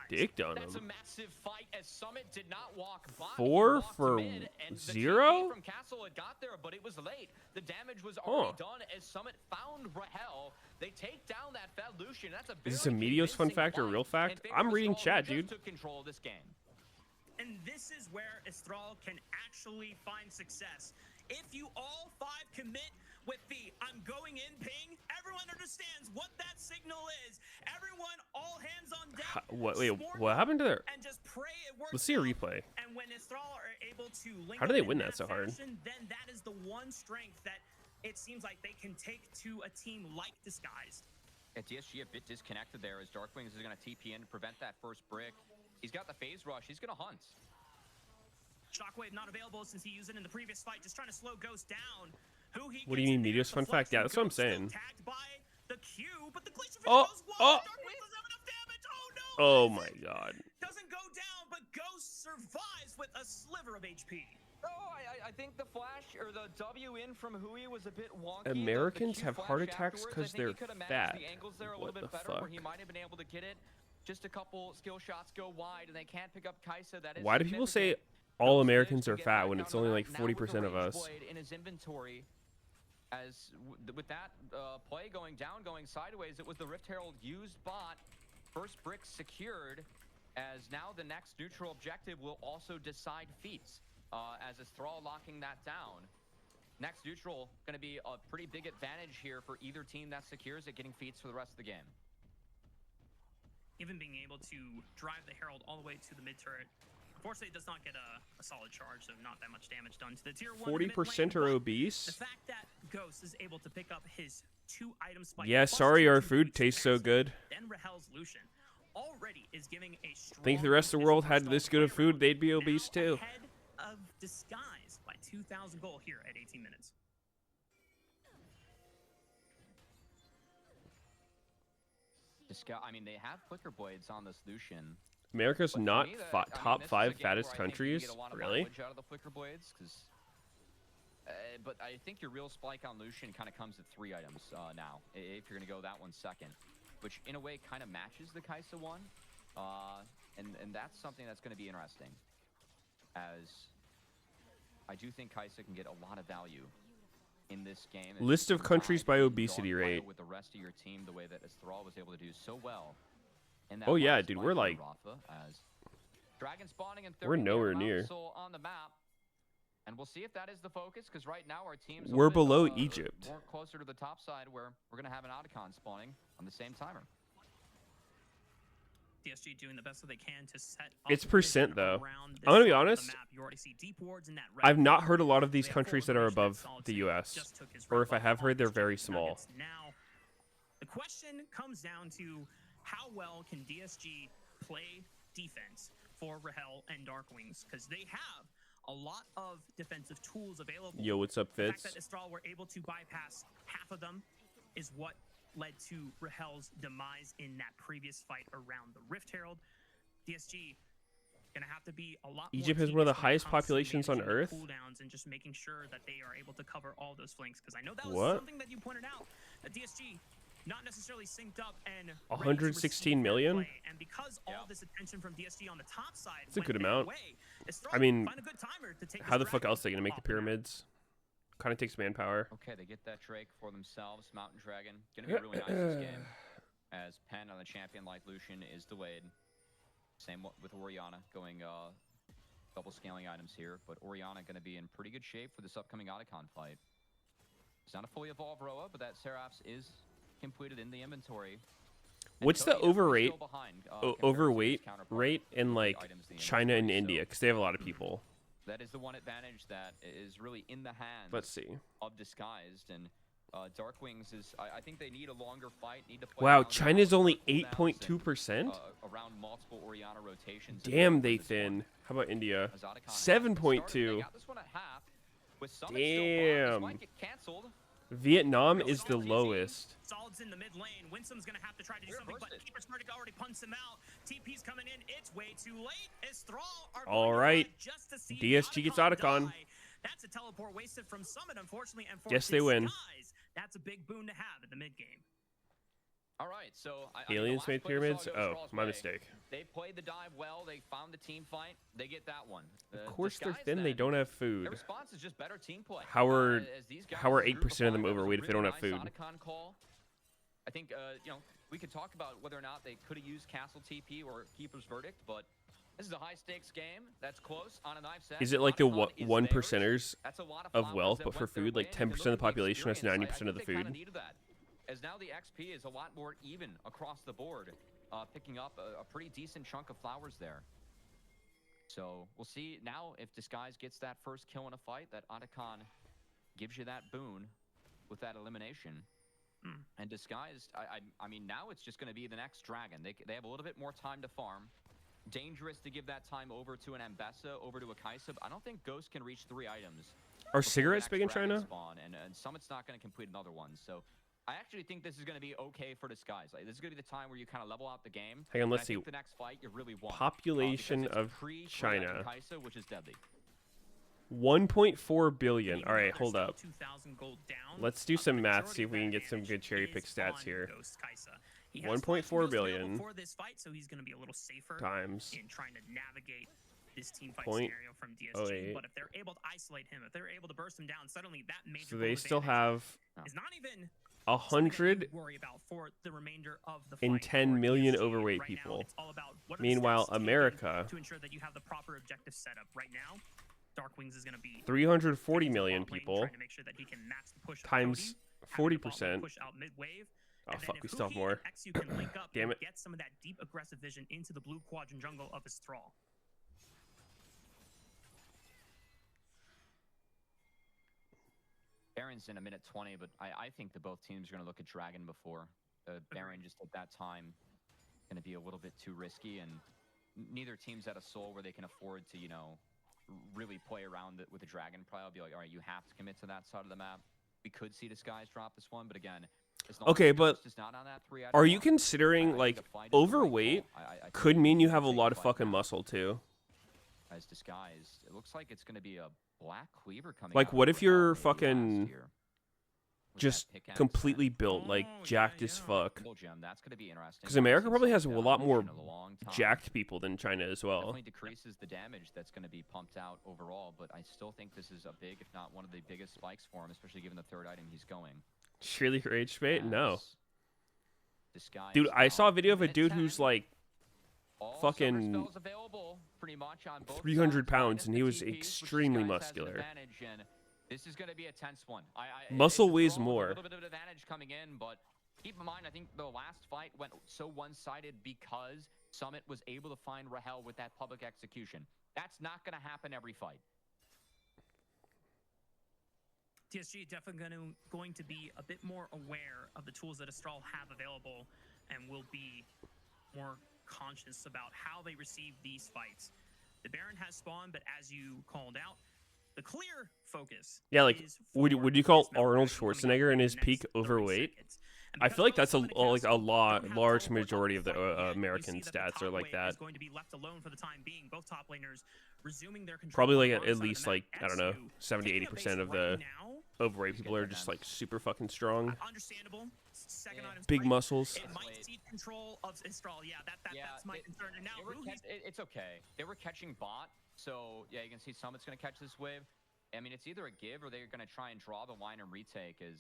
Speaker 2: dicked on
Speaker 3: That's a
Speaker 2: him.
Speaker 3: massive fight as Summit did not walk by.
Speaker 2: 4 for
Speaker 3: mid, and
Speaker 2: 0?
Speaker 3: The from Castle had got there, but it was late. The damage was already done as Summit found Rahel. They take down that Lucian. That's a
Speaker 2: Is this a Meteos fun fact or a real fact? I'm reading chat, dude.
Speaker 3: Took control of this game.
Speaker 1: And this is where Astral can actually find success. If you all 5 commit with the I'm going in ping, everyone understands what that signal is. Everyone, all hands on deck.
Speaker 2: Wait, what happened to their...
Speaker 1: And just pray it works.
Speaker 2: Let's see a replay.
Speaker 1: And when Astral are able to link
Speaker 2: How do they
Speaker 1: up in
Speaker 2: win that so hard?
Speaker 1: fashion, then that is the one strength that it seems like they can take to a team like Disguised.
Speaker 3: At DSG a bit disconnected there as Darkwings is going to TP in to prevent that first brick. He's got the phase rush. He's going to hunt.
Speaker 1: Shockwave not available since he used it in the previous fight, just trying to slow Ghost down.
Speaker 2: What do you mean, Meteos fun fact? Yeah, that's what I'm saying.
Speaker 1: Tagged by the Q, but the Glacier Fish
Speaker 2: Oh,
Speaker 1: goes wide.
Speaker 2: oh.
Speaker 1: Darkwings doesn't have enough damage. Oh no!
Speaker 2: Oh my god.
Speaker 1: Doesn't go down, but Ghost survives with a sliver of HP.
Speaker 3: Oh, I think the flash or the W in from Hui was a bit wonky.
Speaker 2: Americans
Speaker 3: The
Speaker 2: have
Speaker 3: Q
Speaker 2: heart
Speaker 3: flash
Speaker 2: attacks
Speaker 3: afterwards,
Speaker 2: because
Speaker 3: I think
Speaker 2: they're
Speaker 3: he could have managed
Speaker 2: fat.
Speaker 3: the angles there a
Speaker 2: What
Speaker 3: little
Speaker 2: the
Speaker 3: bit better, where
Speaker 2: fuck?
Speaker 3: he might have been able to get it. Just a couple skill shots go wide, and they can't pick up Kaisa. That is
Speaker 2: Why do people say
Speaker 3: significant.
Speaker 2: all
Speaker 3: Those
Speaker 2: Americans
Speaker 3: players
Speaker 2: are
Speaker 3: can get
Speaker 2: fat
Speaker 3: back
Speaker 2: when
Speaker 3: down
Speaker 2: it's
Speaker 3: on
Speaker 2: only
Speaker 3: the
Speaker 2: like
Speaker 3: map. Now with the
Speaker 2: 40% of
Speaker 3: Rage
Speaker 2: us?
Speaker 3: Blade in his inventory, as with that play going down, going sideways, it was the Rift Herald used bot. First brick secured, as now the next neutral objective will also decide feats, as is Thrall locking that down. Next neutral going to be a pretty big advantage here for either team that secures it, getting feats for the rest of the game.
Speaker 1: Even being able to drive the Herald all the way to the mid turret. Unfortunately, it does not get a solid charge, so not that much damage done to the tier 1.
Speaker 2: 40% are
Speaker 1: The
Speaker 2: obese?
Speaker 1: fact that Ghost is able to pick up his 2 item spike.
Speaker 2: Yeah,
Speaker 1: plus
Speaker 2: sorry
Speaker 1: 2
Speaker 2: our
Speaker 1: to
Speaker 2: food
Speaker 1: boost
Speaker 2: tastes so
Speaker 1: comparison,
Speaker 2: good.
Speaker 1: Then Rahel's Lucian already is giving a strong
Speaker 2: Think the rest of the
Speaker 1: position
Speaker 2: world
Speaker 1: for
Speaker 2: had
Speaker 1: Astral
Speaker 2: this
Speaker 1: to
Speaker 2: good of
Speaker 1: play around.
Speaker 2: food, they'd be obese
Speaker 1: Now
Speaker 2: too.
Speaker 1: ahead of Disguise by 2,000 gold here at 18 minutes.
Speaker 3: I mean, they have flicker blades on this Lucian.
Speaker 2: America's
Speaker 3: But for
Speaker 2: not
Speaker 3: me,
Speaker 2: top
Speaker 3: this is a
Speaker 2: 5
Speaker 3: game
Speaker 2: fattest
Speaker 3: where I think you
Speaker 2: countries?
Speaker 3: get a lot of
Speaker 2: Really?
Speaker 3: mileage out of the flicker blades, 'cause, but I think your real spike on Lucian kind of comes at 3 items now, if you're going to go that one second, which in a way kind of matches the Kaisa one, and that's something that's going to be interesting, as I do think Kaisa can get a lot of value in this game.
Speaker 2: List of countries by obesity rate.
Speaker 3: With the rest of your team, the way that Thrall was able to do so well. In that
Speaker 2: Oh yeah,
Speaker 3: last
Speaker 2: dude,
Speaker 3: fight
Speaker 2: we're
Speaker 3: for
Speaker 2: like...
Speaker 3: Rafa, as Dragon spawning in
Speaker 2: We're
Speaker 3: 30
Speaker 2: nowhere
Speaker 3: Mount
Speaker 2: near.
Speaker 3: Soul on the map. And we'll see if that is the focus, because right now our team's
Speaker 2: We're
Speaker 3: a bit,
Speaker 2: below Egypt.
Speaker 3: more closer to the top side, where we're going to have an Otacon spawning on the same timer.
Speaker 1: DSG doing the best that they can to set up
Speaker 2: It's percent,
Speaker 1: vision
Speaker 2: though.
Speaker 1: around this
Speaker 2: I'm gonna be
Speaker 1: part of the
Speaker 2: honest,
Speaker 1: map. You already see deep wards in that red
Speaker 2: I've not
Speaker 1: zone.
Speaker 2: heard a lot of these
Speaker 1: They have
Speaker 2: countries
Speaker 1: full
Speaker 2: that are
Speaker 1: information
Speaker 2: above
Speaker 1: Solid
Speaker 2: the
Speaker 1: Snake
Speaker 2: US.
Speaker 1: just took his
Speaker 2: Or
Speaker 1: red
Speaker 2: if I
Speaker 1: buff
Speaker 2: have heard,
Speaker 1: on
Speaker 2: they're
Speaker 1: the
Speaker 2: very
Speaker 1: Nuggets.
Speaker 2: small.
Speaker 1: Now, the question comes down to how well can DSG play defense for Rahel and Darkwings, because they have a lot of defensive tools available.
Speaker 2: Yo, what's up,
Speaker 1: The fact
Speaker 2: Fitz?
Speaker 1: that Astral were able to bypass half of them is what led to Rahel's demise in that previous fight around the Rift Herald. DSG gonna have to be a lot more
Speaker 2: Egypt has one of the
Speaker 1: tedious when it
Speaker 2: highest
Speaker 1: comes to
Speaker 2: populations on
Speaker 1: managing the
Speaker 2: Earth?
Speaker 1: cooldowns and just making sure that they are able to cover all those flanks, because I know that was
Speaker 2: What?
Speaker 1: something that you pointed out, that DSG not necessarily synced up and ready to
Speaker 2: 116
Speaker 1: receive that
Speaker 2: million?
Speaker 1: play. And because all this attention from DSG on the top side
Speaker 2: It's a
Speaker 1: went
Speaker 2: good
Speaker 1: their
Speaker 2: amount.
Speaker 1: way, Astral
Speaker 2: I mean,
Speaker 1: find a good timer to take
Speaker 2: How
Speaker 1: this
Speaker 2: the fuck
Speaker 1: Dragon
Speaker 2: else are they gonna make the
Speaker 1: off the map.
Speaker 2: pyramids? Kind of takes manpower.
Speaker 3: Okay, they get that Drake for themselves. Mountain Dragon. Gonna be really nice this game. As Pen on the champion like Lucian is delayed. Same with Orianna going double scaling items here. But Orianna gonna be in pretty good shape for this upcoming Otacon fight. It's not a fully evolved Roa, but that Seraphs is completed in the inventory.
Speaker 2: What's the overweight rate in like China and India? Because they have a lot of people.
Speaker 3: That is the one advantage that is really in the hands.
Speaker 2: Let's see.
Speaker 3: Of Disguised, and Darkwings is. I think they need a longer fight. Need to play
Speaker 2: wow, China's only 8.2%.
Speaker 3: Around multiple Orianna rotations.
Speaker 2: Damn, they thin. How about India? 7.2. Damn. Vietnam is the lowest.
Speaker 1: Solid's in the mid lane. Winsome's gonna have to try to do something, but Keeper Smurtic already punts him out. TP's coming in. It's way too late. As Thrall are
Speaker 2: all right. DSG gets Otacon.
Speaker 1: That's a teleport wasted from Summit, unfortunately, and for
Speaker 2: Guess they win.
Speaker 1: That's a big boon to have in the mid game.
Speaker 3: All right, so
Speaker 2: Aliens made pyramids. Oh, my mistake.
Speaker 3: They played the dive well. They found the team fight. They get that one.
Speaker 2: Of course they're thin. They don't have food.
Speaker 3: Their response is just better team play.
Speaker 2: How are 8% of them overweight if they don't have food?
Speaker 3: I think you know, we could talk about whether or not they could have used Castle TP or Keeper's Verdict, but this is a high stakes game. That's close on a knife set.
Speaker 2: Is it like the 1%ers of wealth, but for food? Like 10% of the population has 90% of the food.
Speaker 3: As now the XP is a lot more even across the board, picking up a pretty decent chunk of flowers there. So we'll see now if Disguise gets that first kill in a fight, that Otacon gives you that boon with that elimination. And Disguised, I mean, now it's just going to be the next Dragon. They have a little bit more time to farm. Dangerous to give that time over to an Ambessa, over to a Kaisa. I don't think Ghost can reach 3 items.
Speaker 2: Are cigarettes big in China?
Speaker 3: Spawn, and Summit's not going to complete another one. So I actually think this is going to be okay for Disguise. Like, this is going to be the time where you kind of level out the game.
Speaker 2: Hang on, let's see.
Speaker 3: The next fight you really want.
Speaker 2: Population of China.
Speaker 3: Kaisa, which is deadly.
Speaker 2: 1.4 billion. All right, hold up. Let's do some math, see if we can get some good cherry pick stats here. 1.4 billion times
Speaker 1: in trying to navigate this team fight scenario from DSG. But if they're able to isolate him, if they're able to burst him down, suddenly that major
Speaker 2: so they still have
Speaker 1: is not even
Speaker 2: 110 million overweight people. Meanwhile, America
Speaker 1: to ensure that you have the proper objective setup right now. Darkwings is going to be
Speaker 2: 340 million people
Speaker 1: trying to make sure that he can match the push
Speaker 2: times 40%.
Speaker 1: Push out mid-wave.
Speaker 2: Oh fuck, we still have more.
Speaker 1: Can link up
Speaker 2: Damn it.
Speaker 1: Get some of that deep aggressive vision into the blue quadrant jungle of his Thrall.
Speaker 3: Baron's in a minute 20, but I think that both teams are going to look at Dragon before. Baron just at that time going to be a little bit too risky, and neither team's at a soul where they can afford to, you know, really play around with the Dragon. Probably I'll be like, all right, you have to commit to that side of the map. We could see Disguise drop this one, but again,
Speaker 2: okay, but are you considering like overweight could mean you have a lot of fucking muscle too?
Speaker 3: As Disguised, it looks like it's going to be a Black Cleaver coming.
Speaker 2: Like, what if you're fucking just completely built, like jacked as fuck? Because America probably has a lot more jacked people than China as well.
Speaker 3: Definitely decreases the damage that's going to be pumped out overall, but I still think this is a big, if not one of the biggest spikes for him, especially given the third item he's going.
Speaker 2: Surely rage bait? No. Dude, I saw a video of a dude who's like fucking 300 pounds, and he was extremely muscular.
Speaker 3: This is going to be a tense one.
Speaker 2: Muscle weighs more.
Speaker 3: A little bit of advantage coming in, but keep in mind, I think the last fight went so one-sided because Summit was able to find Rahel with that public execution. That's not going to happen every fight.
Speaker 1: TSG definitely going to be a bit more aware of the tools that Astral have available, and will be more conscious about how they receive these fights. The Baron has spawned, but as you called out, the clear focus.
Speaker 2: Yeah, like would you call Arnold Schwarzenegger in his peak overweight? I feel like that's a large majority of the American stats are like that. Probably like at least like, I don't know, 70-80% of the overweight people are just like super fucking strong.
Speaker 1: Understandable. Second item,
Speaker 2: big muscles.
Speaker 1: It might cede control of Astral. Yeah, that's my concern. And now
Speaker 3: it's okay. They were catching bot, so yeah, you can see Summit's gonna catch this wave. I mean, it's either a give or they're going to try and draw the line and retake. Okay,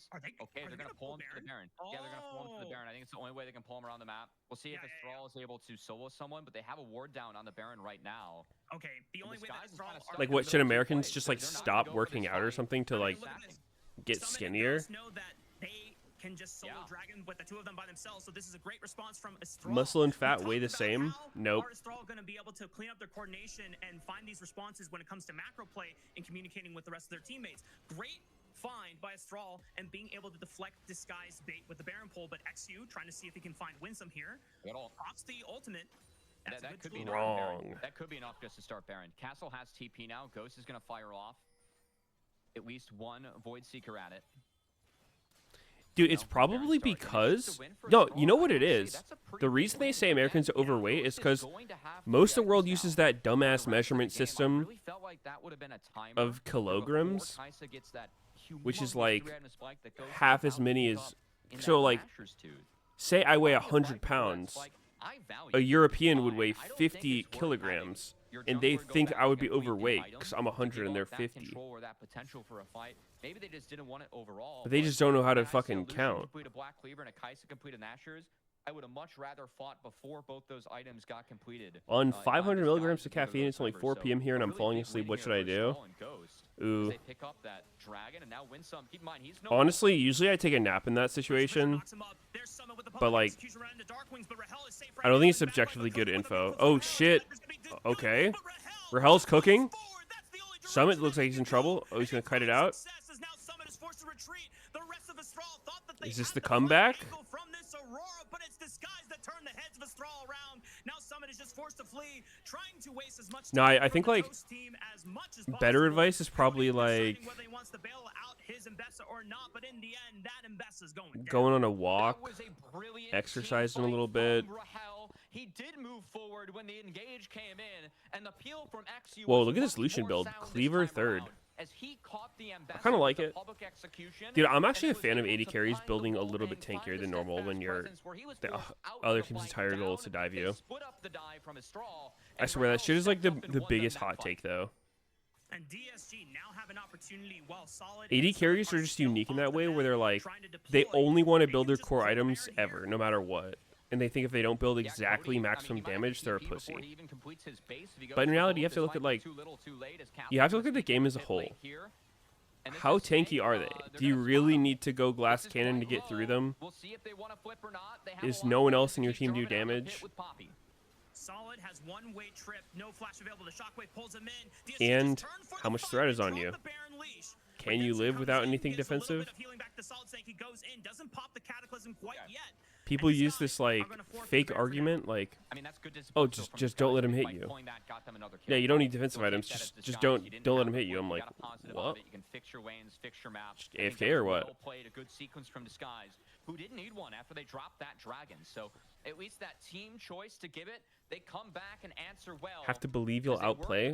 Speaker 3: they're going to pull him to the Baron. Yeah, they're going to pull him to the Baron. I think it's the only way they can pull him around the map. We'll see if Astral is able to solo someone, but they have a ward down on the Baron right now.
Speaker 1: Okay, the only way that Astral are
Speaker 2: like, what should Americans just like stop working out or something to like get skinnier?
Speaker 1: Know that they can just solo dragon with the two of them by themselves, so this is a great response from Astral.
Speaker 2: Muscle and fat weigh the same? Nope.
Speaker 1: Are Astral going to be able to clean up their coordination and find these responses when it comes to macro play and communicating with the rest of their teammates? Great find by Astral and being able to deflect disguise bait with the Baron pull, but XU trying to see if he can find Winsome here. Pops the ultimate.
Speaker 3: That could be
Speaker 2: wrong.
Speaker 3: That could be enough just to start Baron. Castle has TP now. Ghost is going to fire off at least one Void Seeker at it.
Speaker 2: Dude, it's probably because... No, you know what it is? The reason they say Americans are overweight is because most of the world uses that dumbass measurement system of kilograms, which is like half as many as... So, like, say I weigh 100 pounds. A European would weigh 50 kilograms, and they think I would be overweight because I'm 100 and they're 50.
Speaker 3: Maybe they just didn't want it overall.
Speaker 2: But they just don't know how to fucking count.
Speaker 3: I would have much rather fought before both those items got completed.
Speaker 2: On 500 milligrams of caffeine, it's only 4 p.m. here, and I'm falling asleep. What should I do? Ooh. Honestly, usually I take a nap in that situation. But, like, I don't think it's objectively good info. Oh, shit. Okay. Rahel's cooking. Summit looks like he's in trouble. Oh, he's going to kite it out. Is this the comeback? No, I think, like, better advice is probably, like, going on a walk, exercising a little bit.
Speaker 3: He did move forward when the engage came in, and the peel from XU.
Speaker 2: Whoa, look at this Lucian build. Cleaver third. I kind of like it. Dude, I'm actually a fan of AD carries building a little bit tankier than normal when the other team's entire goal is to dive you. I swear, that shit is like the biggest hot take, though.
Speaker 1: And DSG now have an opportunity while Solid
Speaker 2: AD carries are just unique in that way where they're like, they only want to build their core items ever, no matter what. And they think if they don't build exactly maximum damage, they're a pussy. But in reality, you have to look at, like, you have to look at the game as a whole. How tanky are they? Do you really need to go glass cannon to get through them? Is no one else in your team do damage?
Speaker 1: Solid has one-way trip, no flash available. The shockwave pulls him in.
Speaker 2: And how much threat is on you? Can you live without anything defensive? People use this, like, fake argument, like, oh, just don't let him hit you. Yeah, you don't need defensive items. Just don't let him hit you. I'm like, what? AFK or what?
Speaker 3: Who didn't need one after they dropped that dragon. So at least that team choice to give it, they come back and answer well.
Speaker 2: Have to believe you'll outplay?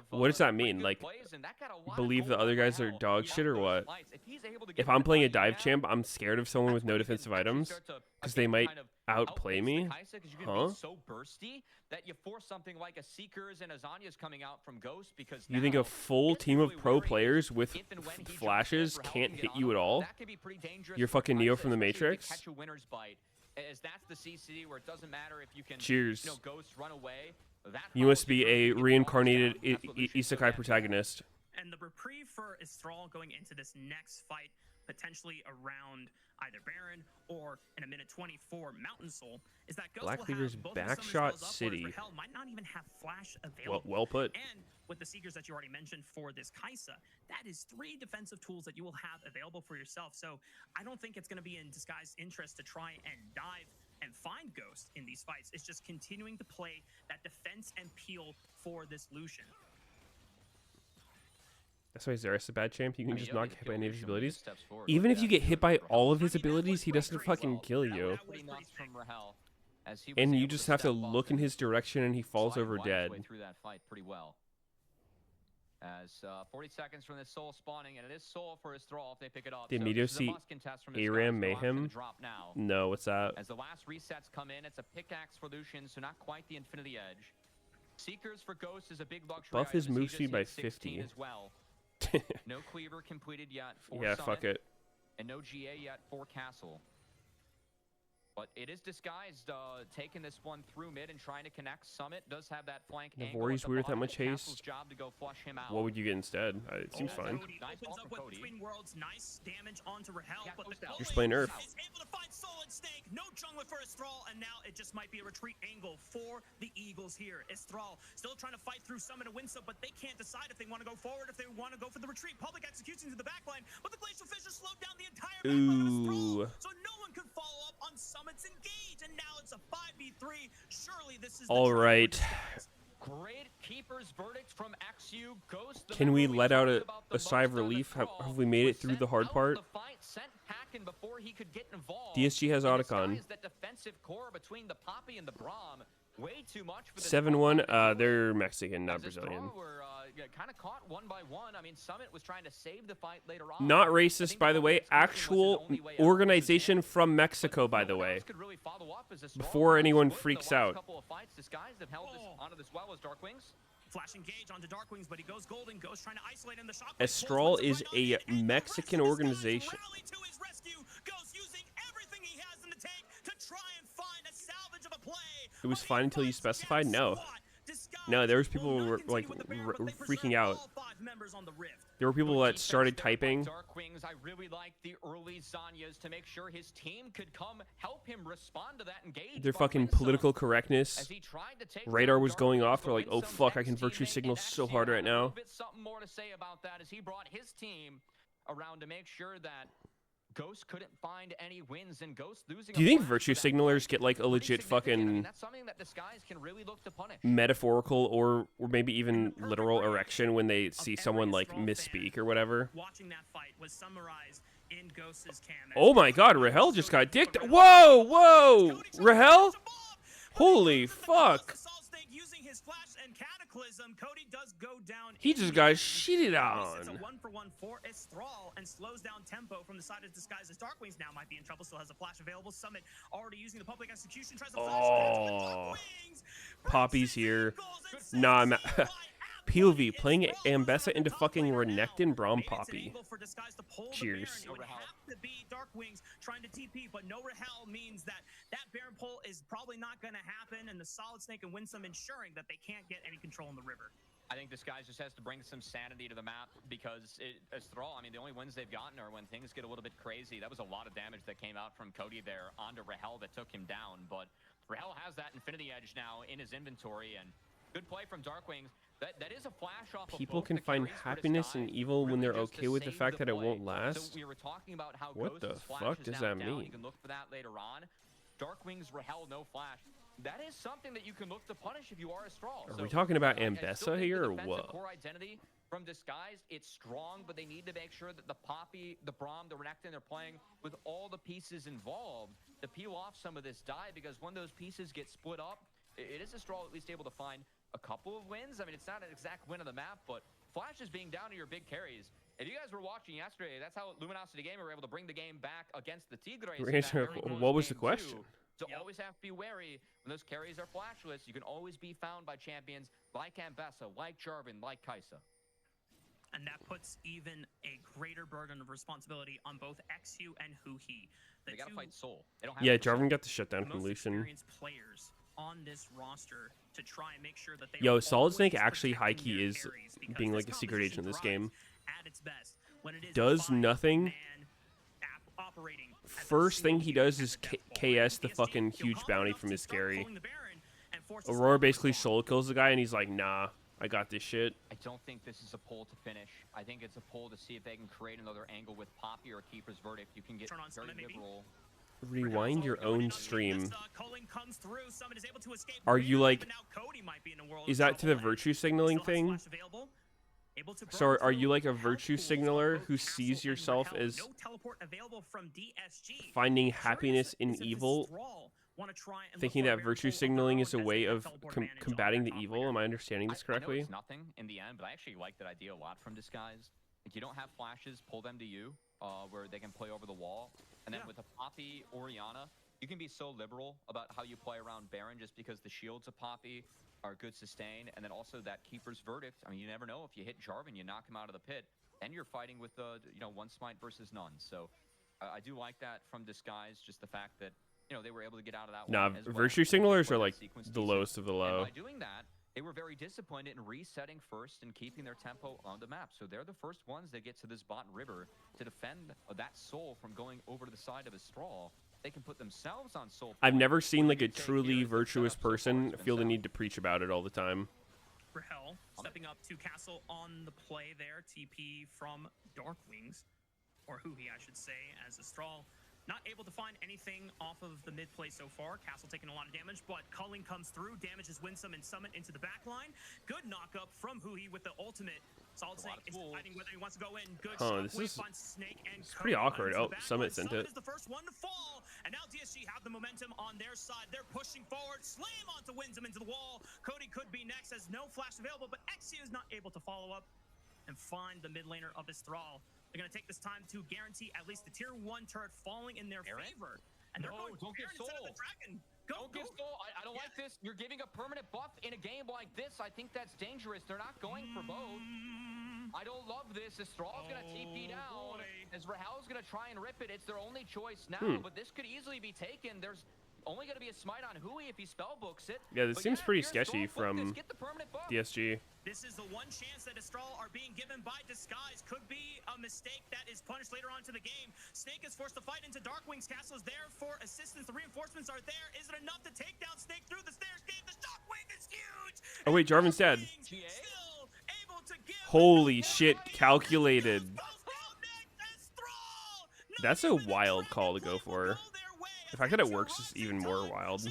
Speaker 2: What does that mean? Like, believe the other guys are dog shit or what? If I'm playing a dive champ, I'm scared of someone with no defensive items because they might outplay me? Huh?
Speaker 3: So bursty that you force something like a Seekers and a Zanya's coming out from Ghost because
Speaker 2: you think a full team of pro players with flashes can't hit you at all? You're fucking Neo from the Matrix?
Speaker 3: As that's the CCD where it doesn't matter if you can,
Speaker 2: cheers.
Speaker 3: Ghost run away.
Speaker 2: You must be a reincarnated isekai protagonist.
Speaker 1: And the reprieve for Astral going into this next fight, potentially around either Baron or in a minute 24 Mountain Soul, is that Ghost
Speaker 2: Black Leader's Backshot City.
Speaker 1: Might not even have flash available.
Speaker 2: Well put.
Speaker 1: And with the Seekers that you already mentioned for this Kaisa, that is 3 defensive tools that you will have available for yourself. So I don't think it's going to be in Disguise's interest to try and dive and find Ghost in these fights. It's just continuing to play that defense and peel for this Lucian.
Speaker 2: That's why Xerath's a bad champ. You can just not get hit by any of his abilities. Even if you get hit by all of his abilities, he doesn't fucking kill you. And you just have to look in his direction and he falls over dead.
Speaker 3: As 40 seconds from this Soul spawning, and it is Soul for his throw if they pick it up.
Speaker 2: Did Meteos see ARAM Mayhem? No, what's that?
Speaker 3: As the last resets come in, it's a pickaxe for Lucian, so not quite the Infinity Edge. Seekers for Ghost is a big luxury.
Speaker 2: Buff his move speed by 50.
Speaker 3: As well.
Speaker 5: No Cleaver completed yet for
Speaker 2: Yeah,
Speaker 5: Summit,
Speaker 2: fuck it.
Speaker 5: and no GA yet for Castle. But it is disguised, taking this one through mid and trying to connect. Summit does have that flank angle.
Speaker 2: Navori's
Speaker 5: at the
Speaker 2: weird with that
Speaker 5: bottom.
Speaker 2: much
Speaker 5: Castle's
Speaker 2: haste.
Speaker 5: job to go flush him out.
Speaker 2: What would you get instead? It seems fine.
Speaker 1: Cody
Speaker 5: Nice
Speaker 1: opens
Speaker 5: ball
Speaker 1: up
Speaker 5: from
Speaker 1: with
Speaker 5: Cody.
Speaker 1: Between Worlds, nice damage onto Rahel,
Speaker 5: Yeah,
Speaker 1: but the
Speaker 5: goes down.
Speaker 2: You're just playing Earth.
Speaker 1: is able to find Solid Snake. No jungler for Estral, and now it just might be a retreat angle for the Eagles here. Estral still trying to fight through Summit and Winsome, but they can't decide if they want to go forward, if they want to go for the retreat. Public executions to the backline, but the Glacial Fissure slowed down the entire backline of
Speaker 2: Ooh.
Speaker 1: Estral, so no one could follow up on Summit's engage, and now it's a 5v3. Surely this is
Speaker 2: All
Speaker 1: the
Speaker 2: right.
Speaker 5: Great keeper's verdict from XU. Ghost, the
Speaker 2: Can we
Speaker 5: member
Speaker 2: let out
Speaker 5: talked about the
Speaker 2: a sigh of
Speaker 5: most on the
Speaker 2: relief? Have
Speaker 5: crawl,
Speaker 2: we made it
Speaker 5: was
Speaker 2: through the
Speaker 5: sent
Speaker 2: hard
Speaker 5: out
Speaker 2: part?
Speaker 5: the fight, sent packing before he could get involved.
Speaker 2: DSG has
Speaker 5: And
Speaker 2: Otacon.
Speaker 5: disguise that defensive core between the Poppy and the Braum. Way too much for this
Speaker 2: 7-1.
Speaker 5: Braum.
Speaker 2: They're Mexican, not
Speaker 5: As this
Speaker 2: Brazilian.
Speaker 5: Braum were kind of caught one by one. I mean, Summit was trying to save the fight later on.
Speaker 2: Not
Speaker 5: I
Speaker 2: racist,
Speaker 5: think
Speaker 2: by the way.
Speaker 5: Braum's conversion was his
Speaker 2: Actual
Speaker 5: only way out, which was
Speaker 2: organization
Speaker 5: damage.
Speaker 2: from
Speaker 5: But
Speaker 2: Mexico, by the
Speaker 5: no one
Speaker 2: way.
Speaker 5: else could really follow up as a
Speaker 2: Before
Speaker 5: strong
Speaker 2: anyone
Speaker 5: split in the
Speaker 2: freaks
Speaker 5: last
Speaker 2: out.
Speaker 5: couple of fights. Disguised have held this onto this well as Darkwings.
Speaker 1: Flash engage onto Darkwings, but he goes golden. Ghost trying to isolate him. The shot
Speaker 2: Estral is a Mexican organization.
Speaker 1: Rally to his rescue. Ghost using everything he has in the tank to try and find a salvage of a play.
Speaker 2: It was fine until you specified no. No, there was people who were like freaking out. There were people that started typing.
Speaker 5: Darkwings, I really like the early Zanyas to make sure his team could come help him respond to that engage.
Speaker 2: Their
Speaker 5: by
Speaker 2: fucking
Speaker 5: Winsome.
Speaker 2: political correctness.
Speaker 5: As he tried to take
Speaker 2: Radar
Speaker 5: down
Speaker 2: was going
Speaker 5: Darkwings,
Speaker 2: off.
Speaker 5: but
Speaker 2: They're like, oh
Speaker 5: Winsome's
Speaker 2: fuck, I can virtue
Speaker 5: ex-teammate
Speaker 2: signal
Speaker 5: and
Speaker 2: so
Speaker 5: XU
Speaker 2: hard
Speaker 5: had
Speaker 2: right
Speaker 5: a little
Speaker 2: now.
Speaker 5: bit something more to say about that as he brought his team around to make sure that Ghost couldn't find any wins, and Ghost losing.
Speaker 2: Do you think
Speaker 5: a flash
Speaker 2: virtue
Speaker 5: for that
Speaker 2: signalers
Speaker 5: fight
Speaker 2: get like a
Speaker 5: pretty
Speaker 2: legit
Speaker 5: significant. I mean,
Speaker 2: fucking
Speaker 5: that's something that Disguise can really look to punish.
Speaker 2: metaphorical or maybe even literal erection when they see someone like misspeak or whatever?
Speaker 1: Watching that fight was summarized in Ghost's cam.
Speaker 2: Oh my god, Rahel just got dicked. Whoa, whoa! Rahel? Holy fuck.
Speaker 1: Using his flash and cataclysm, Cody does go down.
Speaker 2: He just got shitted
Speaker 1: It's a
Speaker 2: on.
Speaker 1: 1-for-1 for Estral and slows down tempo from the side of Disguise as Darkwings now might be in trouble. Still has a flash available. Summit already using the public execution. Tries to flash
Speaker 2: Oh.
Speaker 1: Darkwings.
Speaker 2: Poppy's here.
Speaker 1: Eagles and
Speaker 2: Nah, I'm
Speaker 1: saves the fight.
Speaker 2: POV playing
Speaker 1: Estral
Speaker 2: Ambessa into
Speaker 1: top
Speaker 2: fucking
Speaker 1: laner now.
Speaker 2: Renekton Braum
Speaker 1: Maybe it's an
Speaker 2: Poppy.
Speaker 1: angle for Disguise to pull the
Speaker 2: Cheers.
Speaker 1: Baron. It would have to be Darkwings trying to TP, but no Rahel means that Baron pull is probably not going to happen, and the Solid Snake and Winsome ensuring that they can't get any control in the river.
Speaker 5: I think Disguise just has to bring some sanity to the map because Estral, I mean, the only wins they've gotten are when things get a little bit crazy. That was a lot of damage that came out from Cody there onto Rahel that took him down, but Rahel has that Infinity Edge now in his inventory, and good play from Darkwings. That is a flash off
Speaker 2: People
Speaker 5: of both
Speaker 2: can
Speaker 5: the
Speaker 2: find
Speaker 5: carries for
Speaker 2: happiness in
Speaker 5: Disguise,
Speaker 2: evil when
Speaker 5: really
Speaker 2: they're
Speaker 5: just to
Speaker 2: okay with the
Speaker 5: save
Speaker 2: fact that it
Speaker 5: play.
Speaker 2: won't
Speaker 5: So
Speaker 2: last.
Speaker 5: we were talking about how
Speaker 2: What the
Speaker 5: Ghost's flash
Speaker 2: fuck
Speaker 5: is
Speaker 2: does
Speaker 5: now
Speaker 2: that
Speaker 5: down.
Speaker 2: mean?
Speaker 5: You can look for that later on. Darkwings, Rahel, no flash. That is something that you can look to punish if you are Estral.
Speaker 2: Are we talking about
Speaker 5: I still
Speaker 2: Ambessa
Speaker 5: think
Speaker 2: here
Speaker 5: the
Speaker 2: or
Speaker 5: defensive
Speaker 2: what?
Speaker 5: core identity from Disguise, it's strong, but they need to make sure that the Poppy, the Braum, the Renekton, they're playing with all the pieces involved to peel off some of this die, because when those pieces get split up, it is Estral at least able to find a couple of wins. I mean, it's not an exact win of the map, but Flash is being down to your big carries. If you guys were watching yesterday, that's how Luminosity Gamer were able to bring the game back against the Tigres. in that very close
Speaker 2: What was the
Speaker 5: game,
Speaker 2: question?
Speaker 5: too. So always have to be wary when those carries are flashless. You can always be found by champions like Ambessa, like Jarvan, like Kaisa.
Speaker 1: And that puts even a greater burden of responsibility on both XU and Huhi.
Speaker 5: They gotta fight Soul. They don't have
Speaker 2: Yeah,
Speaker 5: it for Soul.
Speaker 2: Jarvan got the shutdown from
Speaker 1: most
Speaker 2: Lucian.
Speaker 1: experienced players on this roster to try and make sure that they
Speaker 2: Yo,
Speaker 1: are
Speaker 2: Solid Snake
Speaker 1: always
Speaker 2: actually
Speaker 1: protecting
Speaker 2: high-key
Speaker 1: their
Speaker 2: is
Speaker 1: carries, because
Speaker 2: being
Speaker 1: this
Speaker 2: like a secret agent in this
Speaker 1: composition
Speaker 2: game.
Speaker 1: thrives at its best when it is a
Speaker 2: Does nothing.
Speaker 1: five-man operating as a
Speaker 2: First thing he
Speaker 1: single
Speaker 2: does
Speaker 1: unit
Speaker 2: is
Speaker 1: at the death ball.
Speaker 2: KS the
Speaker 1: PSG,
Speaker 2: fucking
Speaker 1: he'll
Speaker 2: huge
Speaker 1: come
Speaker 2: bounty
Speaker 1: enough
Speaker 2: from
Speaker 1: to
Speaker 2: his
Speaker 1: start
Speaker 2: carry.
Speaker 1: pulling the Baron and force a
Speaker 2: Aurora
Speaker 1: solo
Speaker 2: basically
Speaker 1: response.
Speaker 2: solo kills the guy, and he's like, nah, I got this shit.
Speaker 5: I don't think this is a pull to finish. I think it's a pull to see if they can create another angle with Poppy or Keeper's Verdict. You can get
Speaker 1: Turn on
Speaker 5: very
Speaker 1: Summit, maybe?
Speaker 5: liberal.
Speaker 2: Rewind your own stream.
Speaker 1: Culling comes through. Summit is able to escape
Speaker 2: Are you
Speaker 1: really,
Speaker 2: like-
Speaker 1: but now Cody might be in a world
Speaker 2: Is
Speaker 1: of
Speaker 2: that to the
Speaker 1: trouble, and
Speaker 2: virtue
Speaker 1: he
Speaker 2: signaling
Speaker 1: still has
Speaker 2: thing?
Speaker 1: flash available. Able to
Speaker 2: So
Speaker 1: burn
Speaker 2: are you
Speaker 1: through
Speaker 2: like a
Speaker 1: health
Speaker 2: virtue
Speaker 1: pools
Speaker 2: signaler
Speaker 1: on both
Speaker 2: who
Speaker 1: Castle
Speaker 2: sees
Speaker 1: and
Speaker 2: yourself
Speaker 1: Rahel.
Speaker 2: as
Speaker 1: No teleport available from DSG.
Speaker 2: finding
Speaker 1: Curious
Speaker 2: happiness in
Speaker 1: is if
Speaker 2: evil,
Speaker 1: Thrall wanna try and look
Speaker 2: thinking
Speaker 1: for a
Speaker 2: that
Speaker 1: Baron
Speaker 2: virtue
Speaker 1: pull of their
Speaker 2: signaling
Speaker 1: own
Speaker 2: is a
Speaker 1: as they
Speaker 2: way
Speaker 1: have
Speaker 2: of
Speaker 1: teleport advantage on
Speaker 2: combating
Speaker 1: their
Speaker 2: the
Speaker 1: top
Speaker 2: evil?
Speaker 1: laner?
Speaker 2: Am I understanding this
Speaker 5: I know
Speaker 2: correctly?
Speaker 5: it's nothing in the end, but I actually like that idea a lot from Disguise. Like, you don't have flashes, pull them to you, where they can play over the wall. And then with a Poppy, Orianna, you can be so liberal about how you play around Baron just because the shields of Poppy are good sustain. And then also that Keeper's Verdict. I mean, you never know. If you hit Jarvan, you knock him out of the pit. then you're fighting with one smite versus none. So I do like that from Disguise, just the fact that they were able to get out of that
Speaker 2: Nah,
Speaker 5: one as well.
Speaker 2: Virtue Signalers
Speaker 5: Play
Speaker 2: are
Speaker 5: that
Speaker 2: like
Speaker 5: sequence
Speaker 2: the
Speaker 5: decent.
Speaker 2: lowest of the low.
Speaker 5: And by doing that, they were very disappointed in resetting first and keeping their tempo on the map. So they're the first ones that get to this bot river to defend that soul from going over to the side of Astral. They can put themselves on soul.
Speaker 2: I've never seen like a truly virtuous person feel the need to preach about it all the time.
Speaker 1: Rahel stepping up to Castle on the play there. TP from Darkwings, or Huhi, I should say, as Astral not able to find anything off of the mid play so far. Castle taking a lot of damage, but Culling comes through, damages Winsome and Summit into the back line. Good knockup from Huhi with the ultimate. Solid Snake is deciding whether he wants to go in. Good shockwave on Snake and
Speaker 2: it's pretty awkward. Oh, Summit sent it.
Speaker 1: Summit is the first one to fall, and now DSG have the momentum on their side. They're pushing forward, slam onto Winsome into the wall. Cody could be next, has no flash available, but XU is not able to follow up and find the mid laner of his Thrall. They're going to take this time to guarantee at least the tier 1 turret falling in their favor. And they're going
Speaker 5: don't get
Speaker 1: Baron instead of the Dragon.
Speaker 5: Don't get soul. I don't like this. You're giving a permanent buff in a game like this. I think that's dangerous. They're not going for both. I don't love this. Astral's going to TP down. As Rahal's going to try and rip it. It's their only choice now, but this could easily be taken. There's only going to be a smite on Huhi if he spellbooks it.
Speaker 2: Yeah, this seems pretty sketchy from DSG.
Speaker 1: This is the one chance that Astral are being given by Disguise. Could be a mistake that is punished later on to the game. Snake is forced to fight into Darkwings. Castle is there for assistance. The reinforcements are there. Is it enough to take down Snake through the stairs? The shockwave is huge.
Speaker 2: Oh wait, Jarvan's dead. Holy shit, calculated. That's a wild call to go for. The fact that it works is even more wild.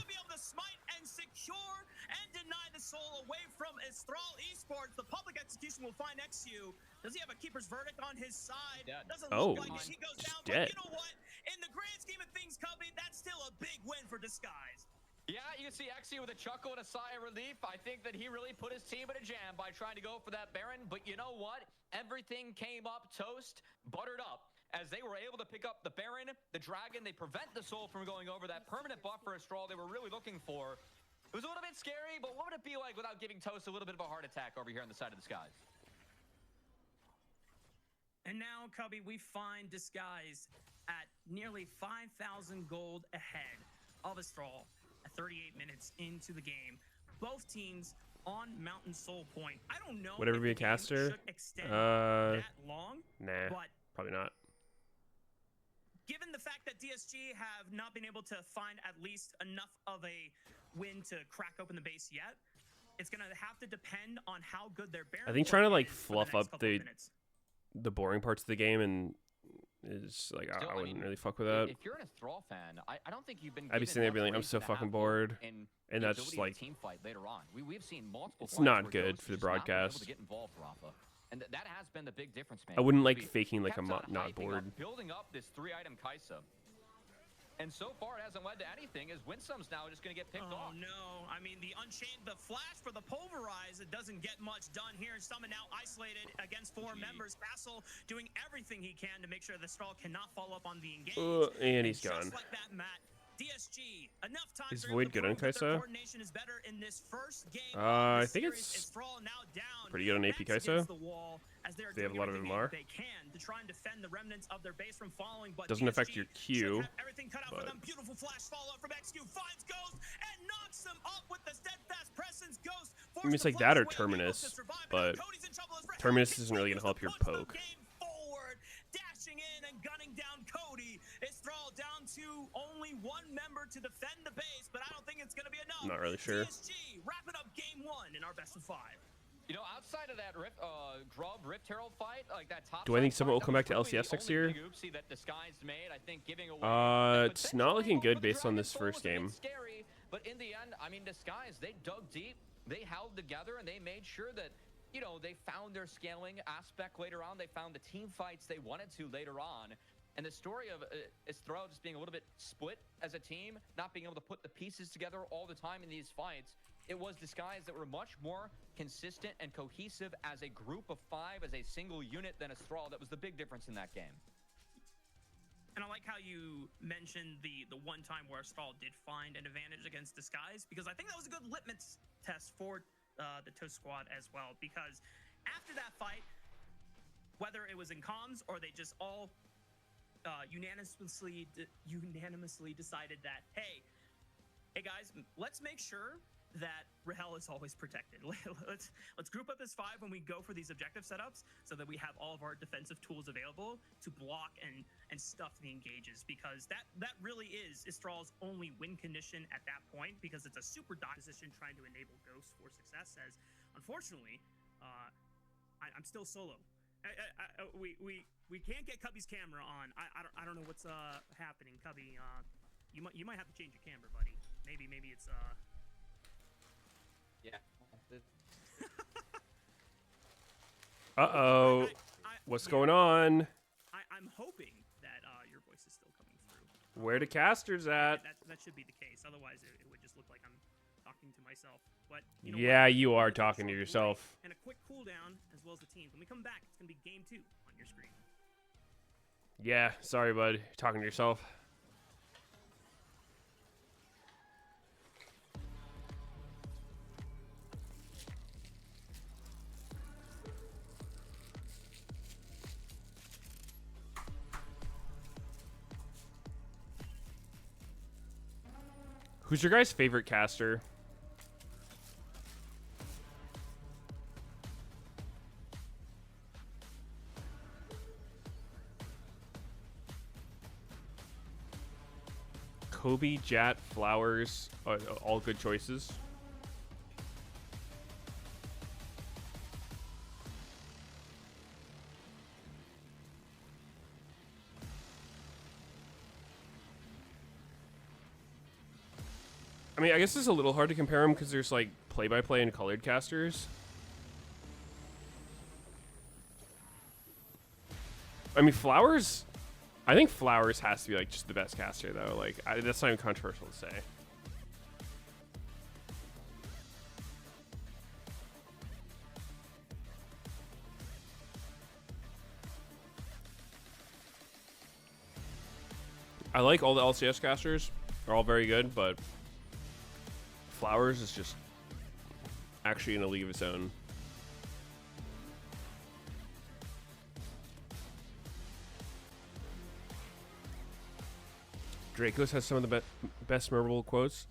Speaker 1: The public execution will find XU. Does he have a keeper's verdict on his side? Doesn't
Speaker 2: look
Speaker 1: like it. He goes down,
Speaker 2: dead.
Speaker 1: But you know what? In the grand scheme of things, Cubby, that's still a big win for Disguise.
Speaker 5: Yeah, you can see XU with a chuckle and a sigh of relief. I think that he really put his team in a jam by trying to go for that Baron. But you know what? Everything came up toast, buttered up. As they were able to pick up the Baron, the Dragon, they prevent the Soul from going over that permanent buff for Astral they were really looking for. It was a little bit scary, but what would it be like without giving Toast a little bit of a heart attack over here on the side of the Skies?
Speaker 1: And now, Cubby, we find Disguise at nearly 5,000 gold ahead of Astral at 38 minutes into the game. Both teams on Mountain Soul Point. I don't know.
Speaker 2: Would ever be a caster?
Speaker 1: That long,
Speaker 2: nah,
Speaker 1: but
Speaker 2: probably not.
Speaker 1: Given the fact that DSG have not been able to find at least enough of a win to crack open the base yet, it's gonna have to depend on how good their Baron.
Speaker 2: I think trying to like fluff up the boring parts of the game and is like I wouldn't really fuck with that.
Speaker 5: If you're an Astral fan, I don't think you've been.
Speaker 2: I'd be sitting there being like, I'm so fucking bored, and that's just like
Speaker 5: team fight later on. We've seen multiple.
Speaker 2: It's not good for the broadcast.
Speaker 5: To get involved, Rafa. And that has been the big difference, man.
Speaker 2: I wouldn't like faking like I'm not bored.
Speaker 5: Building up this 3-item Kaisa. And so far, it hasn't led to anything, as Winsome's now just going to get picked off.
Speaker 1: Oh, no. I mean, the Unchained, the flash for the Pulverize, it doesn't get much done here. Summon now isolated against 4 members. Castle doing everything he can to make sure the Strahl cannot follow up on the engage.
Speaker 2: And he's gone.
Speaker 1: Just like that, Matt. DSG, enough time
Speaker 2: is Void good on Kaisa?
Speaker 1: Is better in this first game
Speaker 2: I think it's pretty good on AP Kaisa. They have a lot of MR.
Speaker 1: They can to try and defend the remnants of their base from following, but
Speaker 2: doesn't affect your Q.
Speaker 1: Everything cut out for them. Beautiful flash follow up from XQ, finds Ghost and knocks him up with the steadfast presence. Ghost.
Speaker 2: I mean, it's like that or Terminus, but Terminus isn't really gonna help your poke.
Speaker 1: Dashing in and gunning down Cody. It's Thrall down to only 1 member to defend the base, but I don't think it's going to be enough.
Speaker 2: Not really sure.
Speaker 1: DSG wrapping up game 1 in our best of 5.
Speaker 5: You know, outside of that Rift Herald fight, like that top.
Speaker 2: Do I think someone will come back to LCS next year?
Speaker 5: That Disguise made, I think, giving away
Speaker 2: it's not looking good based on this first game.
Speaker 5: Scary, but in the end, I mean, Disguise, they dug deep, they held together, and they made sure that, you know, they found their scaling aspect later on. They found the team fights they wanted to later on. And the story of Estrella just being a little bit split as a team, not being able to put the pieces together all the time in these fights, it was Disguise that were much more consistent and cohesive as a group of 5, as a single unit than Estrella. That was the big difference in that game.
Speaker 1: And I like how you mentioned the one time where Estrella did find an advantage against Disguise, because I think that was a good litmus test for the Toast squad as well, because after that fight, whether it was in comms or they just all unanimously decided that, hey guys, let's make sure that Rahel is always protected. Let's group up as 5 when we go for these objective setups, so that we have all of our defensive tools available to block and stuff the engages, because that really is Istral's only win condition at that point, because it's a super dot position trying to enable Ghost for success. As unfortunately, I'm still solo. We can't get Cubby's camera on. I don't know what's happening, Cubby. You might have to change your camera, buddy. Maybe it's
Speaker 3: Yeah.
Speaker 2: Uh-oh. What's going on?
Speaker 1: I'm hoping that your voice is still coming through.
Speaker 2: Where the casters at?
Speaker 1: That should be the case. Otherwise, it would just look like I'm talking to myself. But
Speaker 2: Yeah, you are talking to yourself.
Speaker 1: And a quick cooldown, as well as the teams. When we come back, it's going to be game 2 on your screen.
Speaker 2: Yeah, sorry, bud. You're talking to yourself. Who's your guys' favorite caster? Kobe, Jat, Flowers, all good choices. I mean, I guess it's a little hard to compare them because there's like play-by-play and colored casters. I mean, Flowers. I think Flowers has to be like just the best caster though. Like that's not even controversial to say. I like all the LCS casters. They're all very good, but Flowers is just actually in a league of its own. Dracos has some of the best memorable quotes.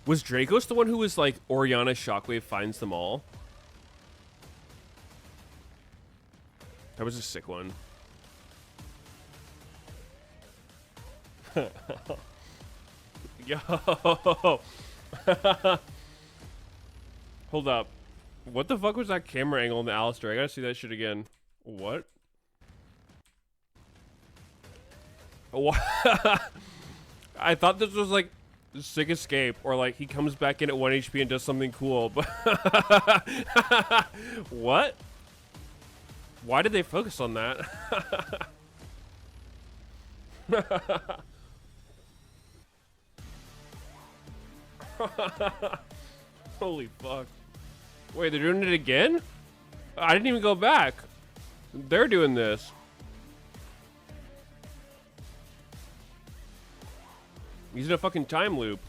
Speaker 2: Was Dracos the one who was like, Oriana Shockwave finds them all? That was a sick one. Yo. Hold up. What the fuck was that camera angle in the Alistair? I gotta see that shit again. What? What? I thought this was like sick escape, or like he comes back in at 1 HP and does something cool, but what? Why did they focus on that? Holy fuck. Wait, they're doing it again? I didn't even go back. They're doing this. Using a fucking time loop.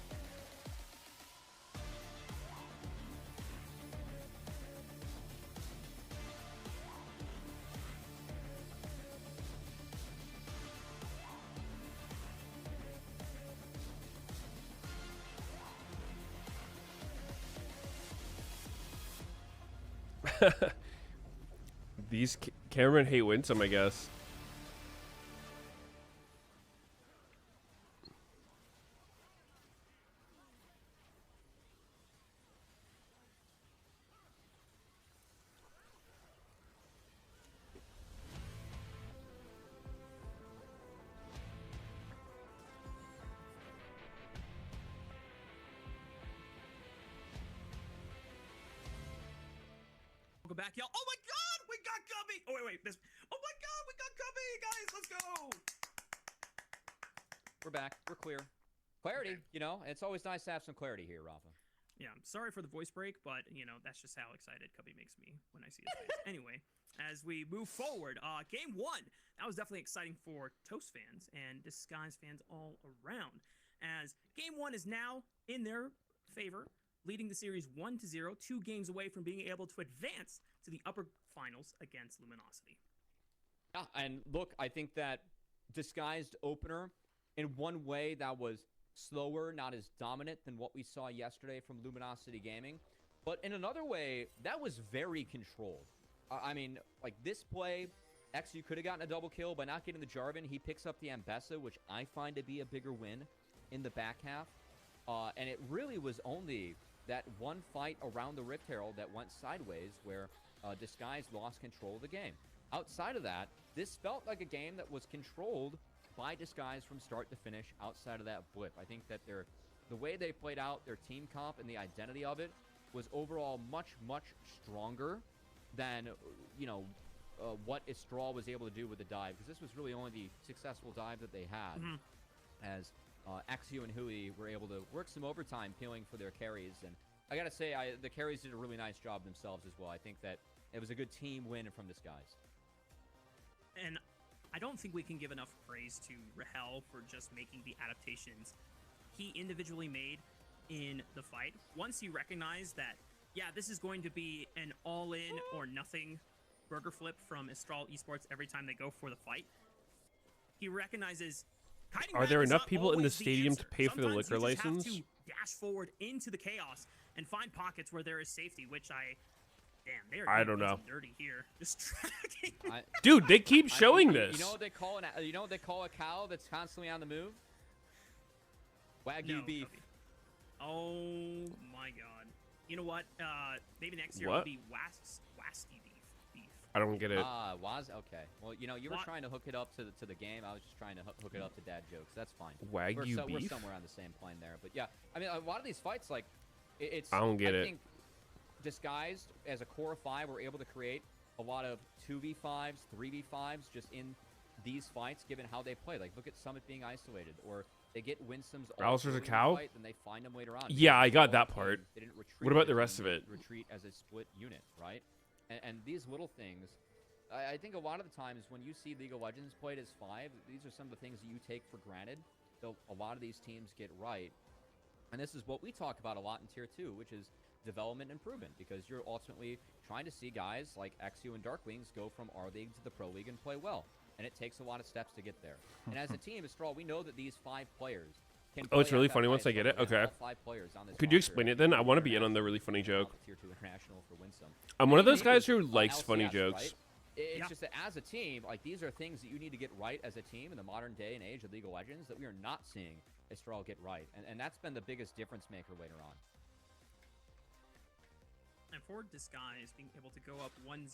Speaker 2: These cameramen hate Winsome, I guess.
Speaker 1: Go back, y'all. Oh my god, we got Cubby! Oh wait, this. Oh my god, we got Cubby, guys. Let's go.
Speaker 3: We're back. We're clear. Clarity,
Speaker 1: Okay.
Speaker 3: you know, it's always nice to have some clarity here, Rafa.
Speaker 1: Yeah, I'm sorry for the voice break, but you know that's just how excited Cubby makes me when I see his face. Anyway, as we move forward, game 1. That was definitely exciting for Toast fans and Disguise fans all around. As game 1 is now in their favor. leading the series 1-0, 2 games away from being able to advance to the upper finals against Luminosity.
Speaker 3: Yeah, and look, I think that disguised opener, in one way that was slower, not as dominant than what we saw yesterday from Luminosity Gaming, but in another way, that was very controlled. I mean, like this play, XU could have gotten a double kill by not getting the Jarvan. He picks up the Ambessa, which I find to be a bigger win in the back half. And it really was only that one fight around the Rift Herald that went sideways where Disguise lost control of the game. Outside of that, this felt like a game that was controlled by Disguise from start to finish outside of that blip. I think that the way they played out their team comp and the identity of it was overall much, much stronger than, what Istral was able to do with the dive. Because this was really only the successful dive that they had. As XU and Hui were able to work some overtime peeling for their carries. And I got to say, the carries did a really nice job themselves as well. I think that it was a good team win from Disguise.
Speaker 1: And I don't think we can give enough praise to Rahel for just making the adaptations he individually made in the fight. Once he recognized that, yeah, this is going to be an all-in or nothing burger flip from Istral Esports every time they go for the fight, he recognizes...
Speaker 2: Are there enough people in the stadium to pay for the liquor license?
Speaker 1: You just have to dash forward into the chaos and find pockets where there is safety, which I don't know. Dirty here, just tracking.
Speaker 2: Dude, they keep showing this.
Speaker 3: You know what they call a cow that's constantly on the move? Wagyu beef.
Speaker 1: Copy. Oh my god. You know what? Maybe next year it'll be Wasky beef.
Speaker 2: I don't get it.
Speaker 3: Okay. Well, you were trying to hook it up to the game. I was just trying to hook it up to dad jokes. That's fine.
Speaker 2: Wagyu beef?
Speaker 3: We're somewhere on the same plane there. But yeah, I mean, a lot of these fights, like, it's...
Speaker 2: I don't get it.
Speaker 3: I think Disguised as a core of 5, we're able to create a lot of 2v5s, 3v5s just in these fights, given how they play. Like, look at Summit being isolated, or they get Winsome's
Speaker 2: Alistair's a cow?
Speaker 3: fight, then they find them later on.
Speaker 2: Yeah, I got that part.
Speaker 3: They didn't retreat.
Speaker 2: What about the rest of it?
Speaker 3: Retreat as a split unit, right? And these little things, I think a lot of the times when you see League of Legends played as 5, these are some of the things that you take for granted. So a lot of these teams get right. And this is what we talk about a lot in Tier 2, which is development improvement, because you're ultimately trying to see guys like XU and Darklings go from our league to the Pro League and play well. And it takes a lot of steps to get there. And as a team, Astral, we know that these 5 players can
Speaker 2: it's really funny once I get it? Okay.
Speaker 3: 5 players on this
Speaker 2: Could you explain it then? I want to be in on the really funny joke.
Speaker 3: Tier 2 International for Winsome.
Speaker 2: I'm one of those guys who likes funny
Speaker 3: LCS,
Speaker 2: jokes.
Speaker 3: Right? It's just that as a team, like, these are things that you need to get right as a team in the modern day and age of League of Legends that we are not seeing Astral get right. And that's been the biggest difference maker later on.
Speaker 1: And for Disguise being able to go up 1-0,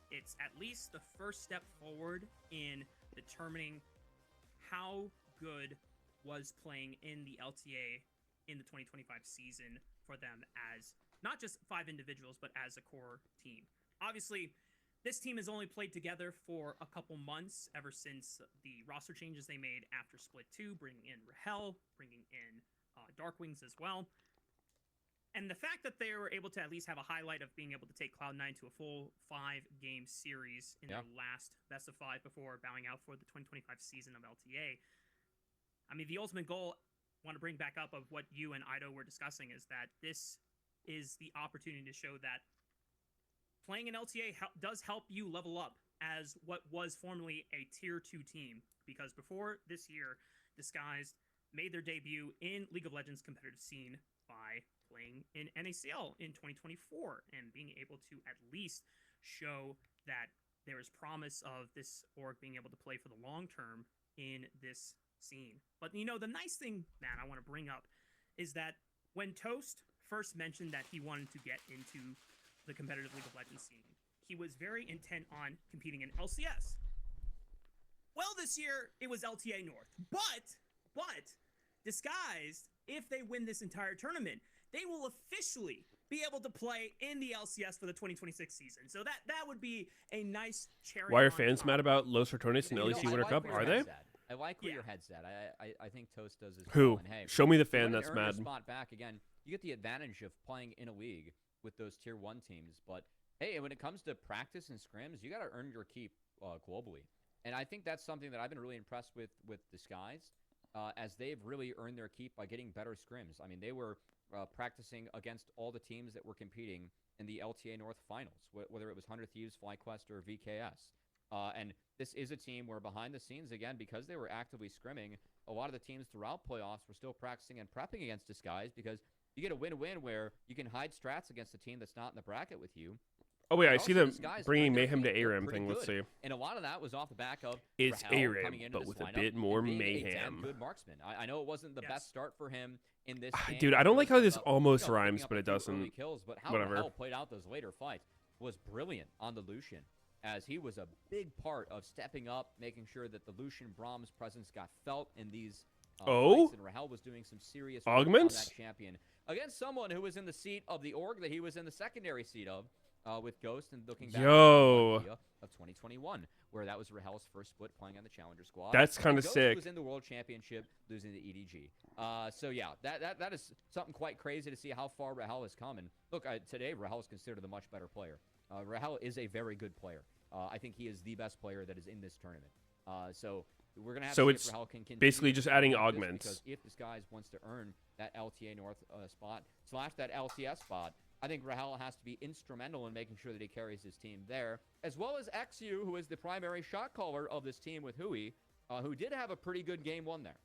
Speaker 1: it's at least the first step forward in determining how good was playing in the LTA in the 2025 season for them as not just 5 individuals, but as a core team. Obviously, this team has only played together for a couple months ever since the roster changes they made after Split 2, bringing in Rahel, bringing in Darkwings as well. And the fact that they were able to at least have a highlight of being able to take Cloud9 to a full 5-game series in their last best of 5 before bowing out for the 2025 season of LTA. I mean, the ultimate goal I want to bring back up of what you and Ido were discussing is that this is the opportunity to show that playing an LTA does help you level up as what was formerly a Tier 2 team. Because before this year, Disguised made their debut in League of Legends competitive scene by playing in NACL in 2024 and being able to at least show that there is promise of this org being able to play for the long term in this scene. But, the nice thing, Matt, I want to bring up is that when Toast first mentioned that he wanted to get into the competitive League of Legends scene, he was very intent on competing in LCS. Well, this year, it was LTA North. But, Disguised, if they win this entire tournament, they will officially be able to play in the LCS for the 2026 season. So that would be a nice cherry.
Speaker 2: Why are fans mad about Los Ratones and LEC Winter Cup? Are they?
Speaker 3: I like where your head's at. I think Toast does as
Speaker 2: well.
Speaker 3: Who? And hey,
Speaker 2: show me the fan that's mad.
Speaker 3: Spot back again. You get the advantage of playing in a league with those Tier 1 teams. But, hey, when it comes to practice and scrims, you got to earn your keep globally. And I think that's something that I've been really impressed with Disguised, as they've really earned their keep by getting better scrims. I mean, they were practicing against all the teams that were competing in the LTA North Finals, whether it was 100 Thieves, FlyQuest, or VKS. And this is a team where behind the scenes, again, because they were actively scrimming, a lot of the teams throughout playoffs were still practicing and prepping against Disguise, because you get a win-win where you can hide strats against a team that's not in the bracket with you.
Speaker 2: Oh, wait, I
Speaker 3: Also,
Speaker 2: see them
Speaker 3: Disguise
Speaker 2: bringing
Speaker 3: played their
Speaker 2: Mayhem to
Speaker 3: game
Speaker 2: ARAM
Speaker 3: pretty
Speaker 2: thing. Let's see.
Speaker 3: good. And a lot of that was off the back of
Speaker 2: It's
Speaker 3: Rahel
Speaker 2: ARAM,
Speaker 3: coming into
Speaker 2: but
Speaker 3: this
Speaker 2: with a
Speaker 3: lineup
Speaker 2: bit more
Speaker 3: and being a damn
Speaker 2: mayhem.
Speaker 3: good marksman. I know it wasn't the best start for him in this game.
Speaker 2: Dude, I don't like how this almost
Speaker 3: picking
Speaker 2: rhymes,
Speaker 3: up
Speaker 2: but
Speaker 3: a
Speaker 2: it
Speaker 3: few
Speaker 2: doesn't.
Speaker 3: early kills, but how
Speaker 2: Whatever.
Speaker 3: Rahel played out those later fights was brilliant on the Lucian, as he was a big part of stepping up, making sure that the Lucian Brahms presence got felt in these fights, and Rahel was doing some serious work on
Speaker 2: Augments?
Speaker 3: that champion against someone who was in the seat of the org that he was in the secondary seat of. With Ghost, and looking back
Speaker 2: Yo.
Speaker 3: of 2021, where that was Rahel's first split playing on the Challenger squad.
Speaker 2: That's kind of
Speaker 3: Ghost
Speaker 2: sick.
Speaker 3: was in the World Championship, losing to EDG. So yeah, that is something quite crazy to see how far Rahel has come. And look, today Rahel is considered a much better player. Rahel is a very good player. I think he is the best player that is in this tournament. So we're gonna have to see if Rahel can continue
Speaker 2: basically just adding
Speaker 3: like this,
Speaker 2: augments.
Speaker 3: because if this guy wants to earn that LTA North spot / that LCS spot, I think Rahel has to be instrumental in making sure that he carries his team there, as well as XU, who is the primary shot caller of this team with Hui, who did have a pretty good game one there.